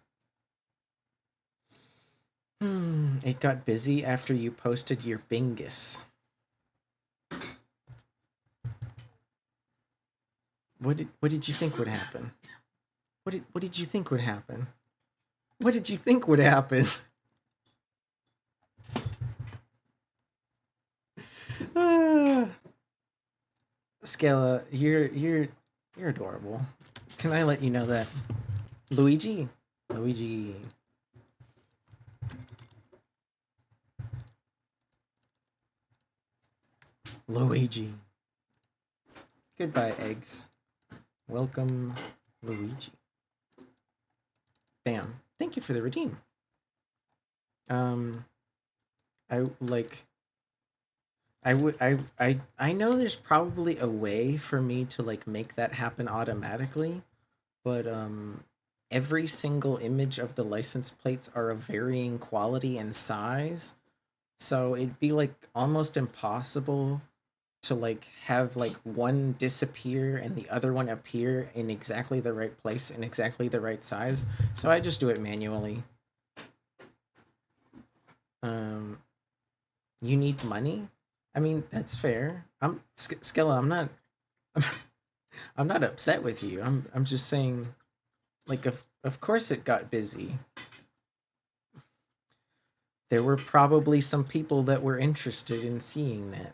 It got busy after you posted your bingus. What did you think would happen? What did you think would happen? What did you think would happen? Scala, you're adorable. Can I let you know that? Luigi? Luigi. Luigi. Goodbye, eggs. Welcome, Luigi. Bam. Thank you for the redeem. I like I know there's probably a way for me to like make that happen automatically, but every single image of the license plates are of varying quality and size. So it'd be like almost impossible to like have like one disappear and the other one appear in exactly the right place and exactly the right size. So I just do it manually. Um you need money? I mean, that's fair. Skilla, I'm not upset with you. I'm just saying like of course it got busy. There were probably some people that were interested in seeing that.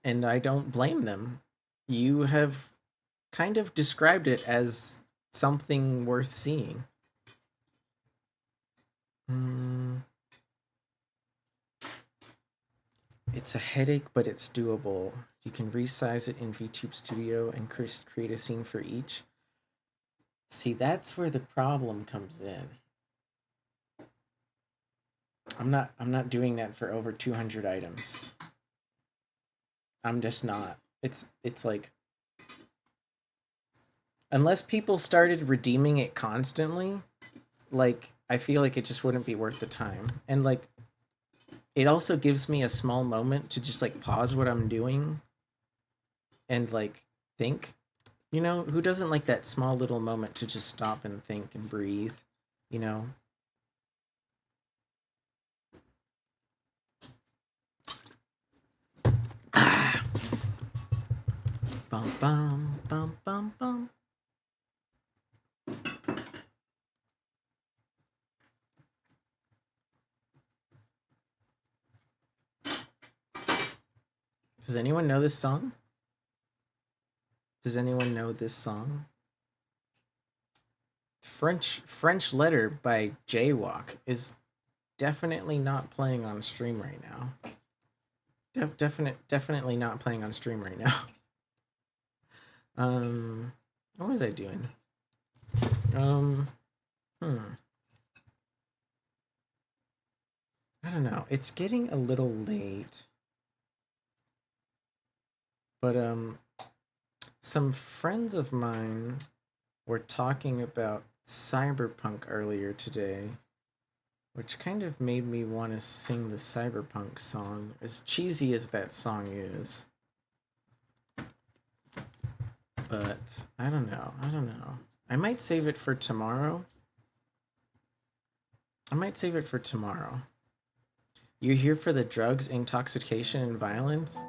And I don't blame them. You have kind of described it as something worth seeing. Mm, it's a headache, but it's doable. You can resize it in VTube Studio and create a scene for each. See, that's where the problem comes in. I'm not doing that for over 200 items. I'm just not. It's like unless people started redeeming it constantly, like I feel like it just wouldn't be worth the time. And like it also gives me a small moment to just like pause what I'm doing and like think. You know, who doesn't like that small little moment to just stop and think and breathe, you know? Ah. Bum bum bum bum bum. Does anyone know this song? Does anyone know this song? French Letter by Jaywalk is definitely not playing on stream right now. Definitely not playing on stream right now. What was I doing? Um, I don't know. It's getting a little late. But some friends of mine were talking about Cyberpunk earlier today, which kind of made me want to sing the Cyberpunk song, as cheesy as that song is. But I don't know. I don't know. I might save it for tomorrow. You're here for the drugs, intoxication, and violence?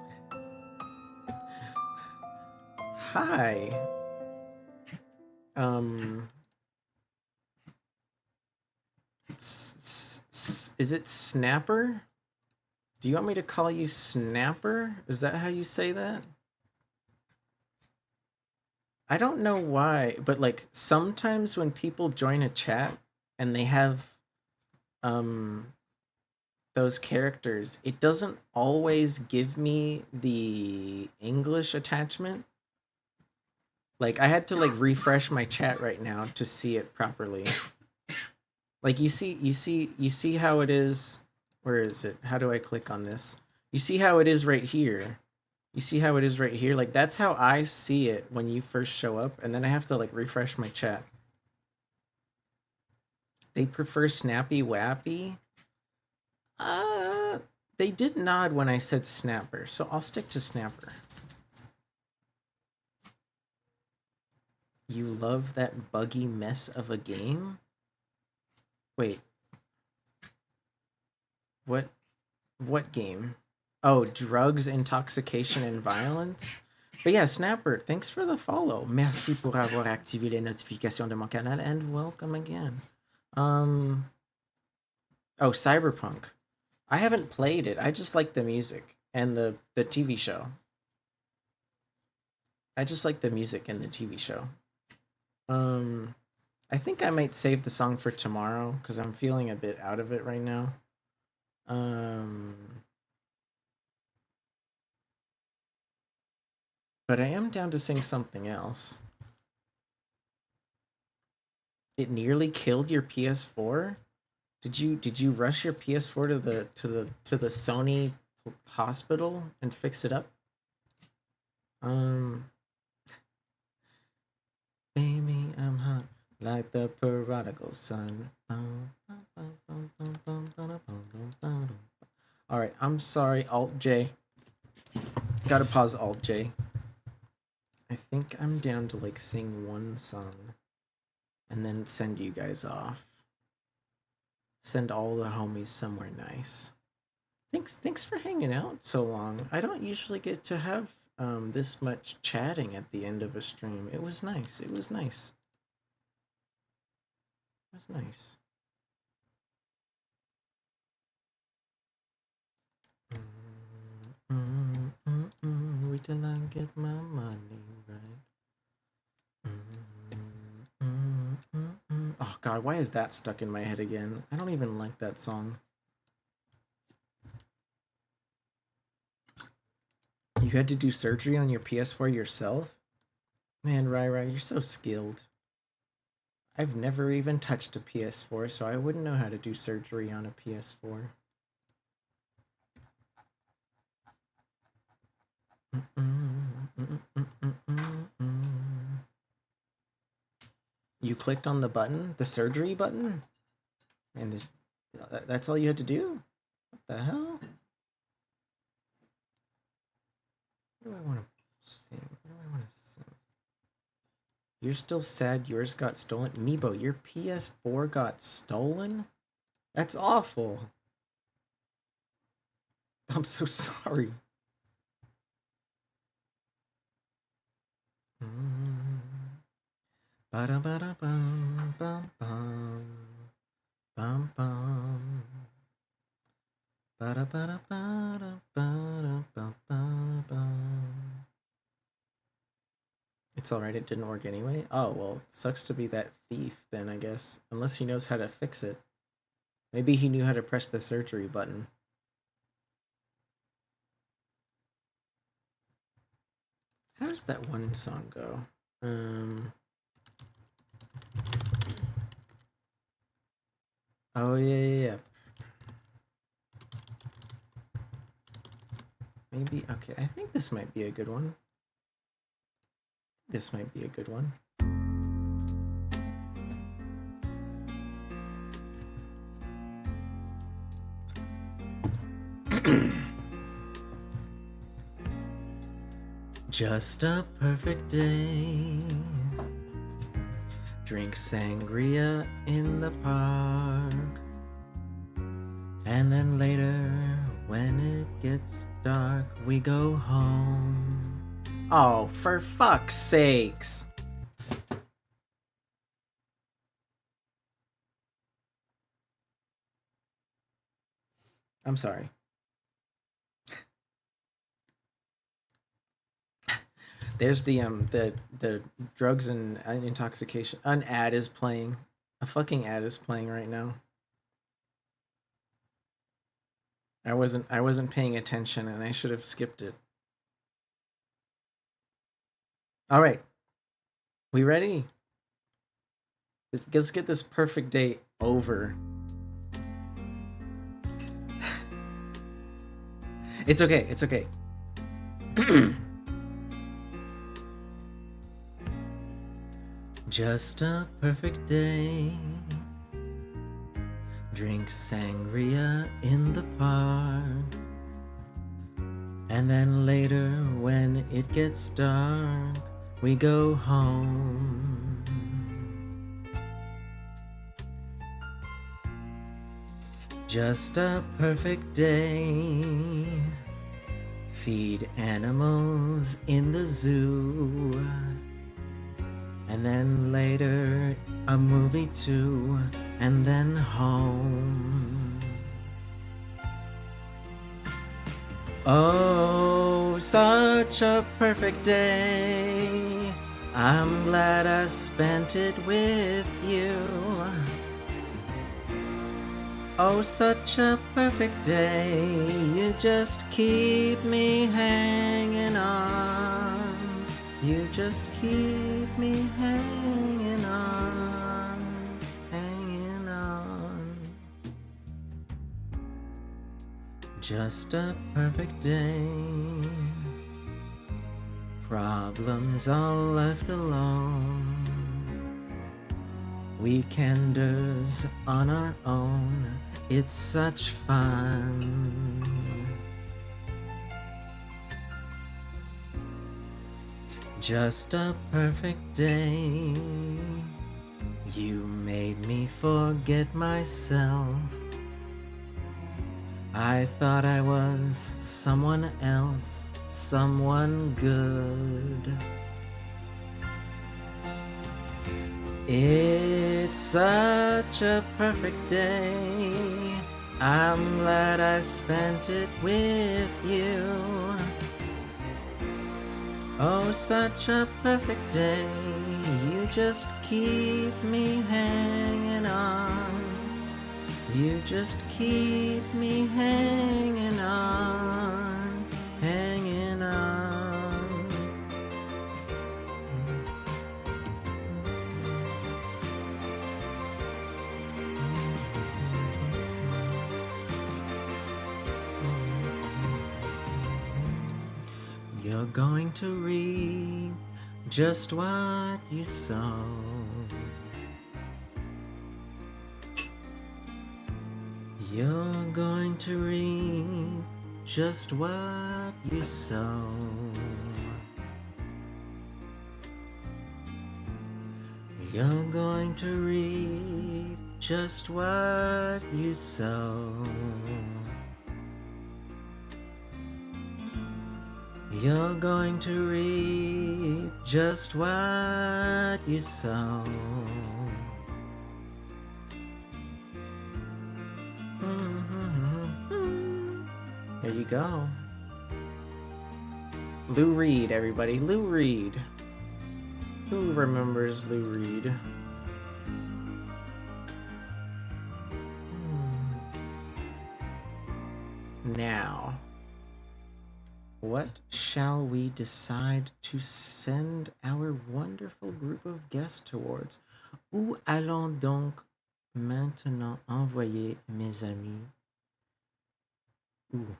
Hi. Um, Is it Snapper? Do you want me to call you Snapper? Is that how you say that? I don't know why, but like sometimes when people join a chat and they have um those characters, it doesn't always give me the English attachment. Like I had to like refresh my chat right now to see it properly. Like you see how it is. Where is it? How do I click on this? You see how it is right here. You see how it is right here? Like that's how I see it when you first show up, and then I have to like refresh my chat. They prefer Snappy Wappy. They did nod when I said Snapper, so I'll stick to Snapper. You love that buggy mess of a game? Wait. What game? Oh, drugs, intoxication, and violence? But yeah, Snapper, thanks for the follow. Merci pour avoir activé les notifications de mon canal, and welcome again. Oh, Cyberpunk. I haven't played it. I just like the music and the TV show. I just like the music and the TV show. I think I might save the song for tomorrow because I'm feeling a bit out of it right now. But I am down to sing something else. It nearly killed your PS4? Did you rush your PS4 to the Sony hospital and fix it up? Baby, I'm hot like the prodigal son. Alright, I'm sorry, Alt J. Gotta pause Alt J. I think I'm down to like sing one song and then send you guys off. Send all the homies somewhere nice. Thanks for hanging out so long. I don't usually get to have this much chatting at the end of a stream. It was nice. It was nice. It was nice. Wait till I get my money right. Oh god, why is that stuck in my head again? I don't even like that song. You had to do surgery on your PS4 yourself? Man, Rai, you're so skilled. I've never even touched a PS4, so I wouldn't know how to do surgery on a PS4. You clicked on the button? The surgery button? And that's all you had to do? What the hell? What do I want to sing? What do I want to sing? You're still sad yours got stolen? Meebo, your PS4 got stolen? That's awful. I'm so sorry. It's alright, it didn't work anyway. Oh, well, sucks to be that thief then, I guess. Unless he knows how to fix it. Maybe he knew how to press the surgery button. How does that one song go? Oh, yeah. Maybe, okay, I think this might be a good one. This might be a good one. Just a perfect day. Drink sangria in the park. And then later, when it gets dark, we go home. Oh, for fuck's sakes. I'm sorry. There's the drugs and intoxication. An ad is playing. A fucking ad is playing right now. I wasn't paying attention and I should have skipped it. All right. We ready? Let's get this perfect day over. It's okay. It's okay. Just a perfect day. Drink sangria in the park. And then later, when it gets dark, we go home. Just a perfect day. Feed animals in the zoo. And then later, a movie too, and then home. Oh, such a perfect day. I'm glad I spent it with you. Oh, such a perfect day. You just keep me hanging on. You just keep me hanging on, hanging on. Just a perfect day. Problems all left alone. Weekenders on our own. It's such fun. Just a perfect day. You made me forget myself. I thought I was someone else, someone good. It's such a perfect day. I'm glad I spent it with you. Oh, such a perfect day. You just keep me hanging on. You just keep me hanging on, hanging on. You're going to reap just what you sow. You're going to reap just what you sow. You're going to reap just what you sow. You're going to reap just what you sow. There you go. Lou Reed, everybody. Lou Reed. Who remembers Lou Reed? Now, what shall we decide to send our wonderful group of guests towards? Où allons donc maintenant envoyer mes amis? Ooh.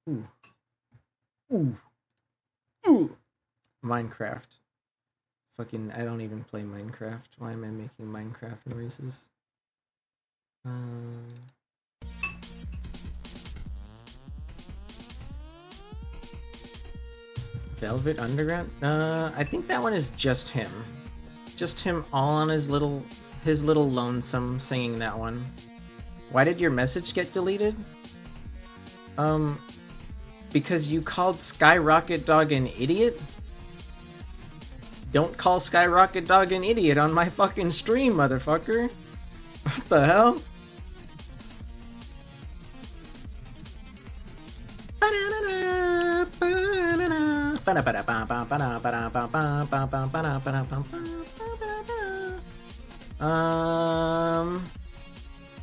Ooh. Ooh. Ooh. Minecraft. Fucking, I don't even play Minecraft. Why am I making Minecraft noises? Velvet Underground? I think that one is just him. Just him all on his little lonesome singing that one. Why did your message get deleted? Because you called Skyrocket Dog an idiot? Don't call Skyrocket Dog an idiot on my fucking stream, motherfucker. What the hell?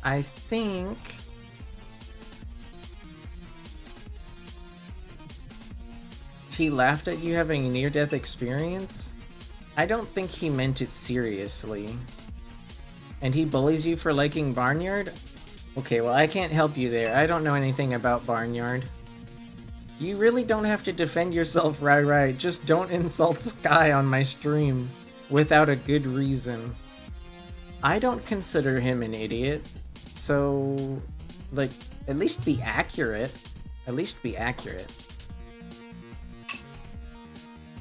I think he laughed at you having a near-death experience. I don't think he meant it seriously. And he bullies you for liking Barnyard? Okay, well, I can't help you there. I don't know anything about Barnyard. You really don't have to defend yourself, right? Just don't insult Sky on my stream without a good reason. I don't consider him an idiot, so, like, at least be accurate. At least be accurate.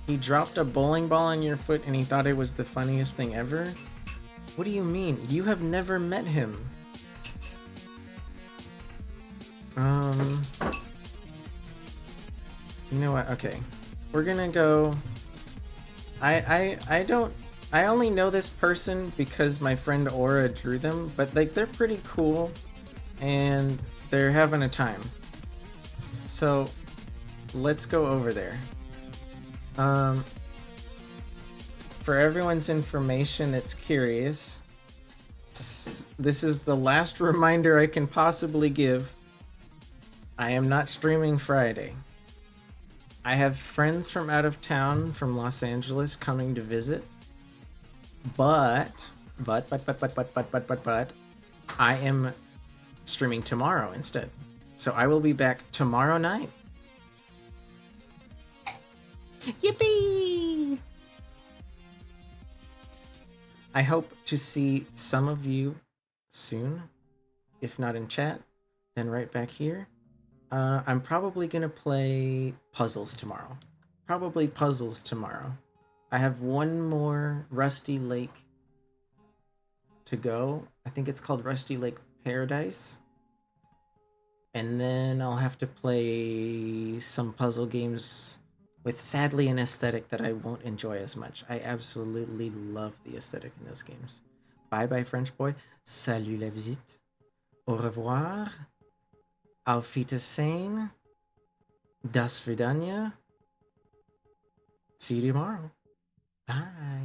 He dropped a bowling ball on your foot and he thought it was the funniest thing ever? What do you mean? You have never met him. You know what? Okay. We're gonna go... I only know this person because my friend Aura drew them, but, like, they're pretty cool and they're having a time. So, let's go over there. For everyone's information that's curious, this is the last reminder I can possibly give. I am not streaming Friday. I have friends from out of town, from Los Angeles, coming to visit. But, I am streaming tomorrow instead. So I will be back tomorrow night. Yippee! I hope to see some of you soon. If not in chat, then right back here. I'm probably gonna play puzzles tomorrow. I have one more Rusty Lake to go. I think it's called Rusty Lake Paradise. And then I'll have to play some puzzle games with, sadly, an aesthetic that I won't enjoy as much. I absolutely love the aesthetic in those games. Bye-bye, French boy. Salut la visite. Au revoir. Auf Wiedersehen. Das Vidania. See you tomorrow. Bye.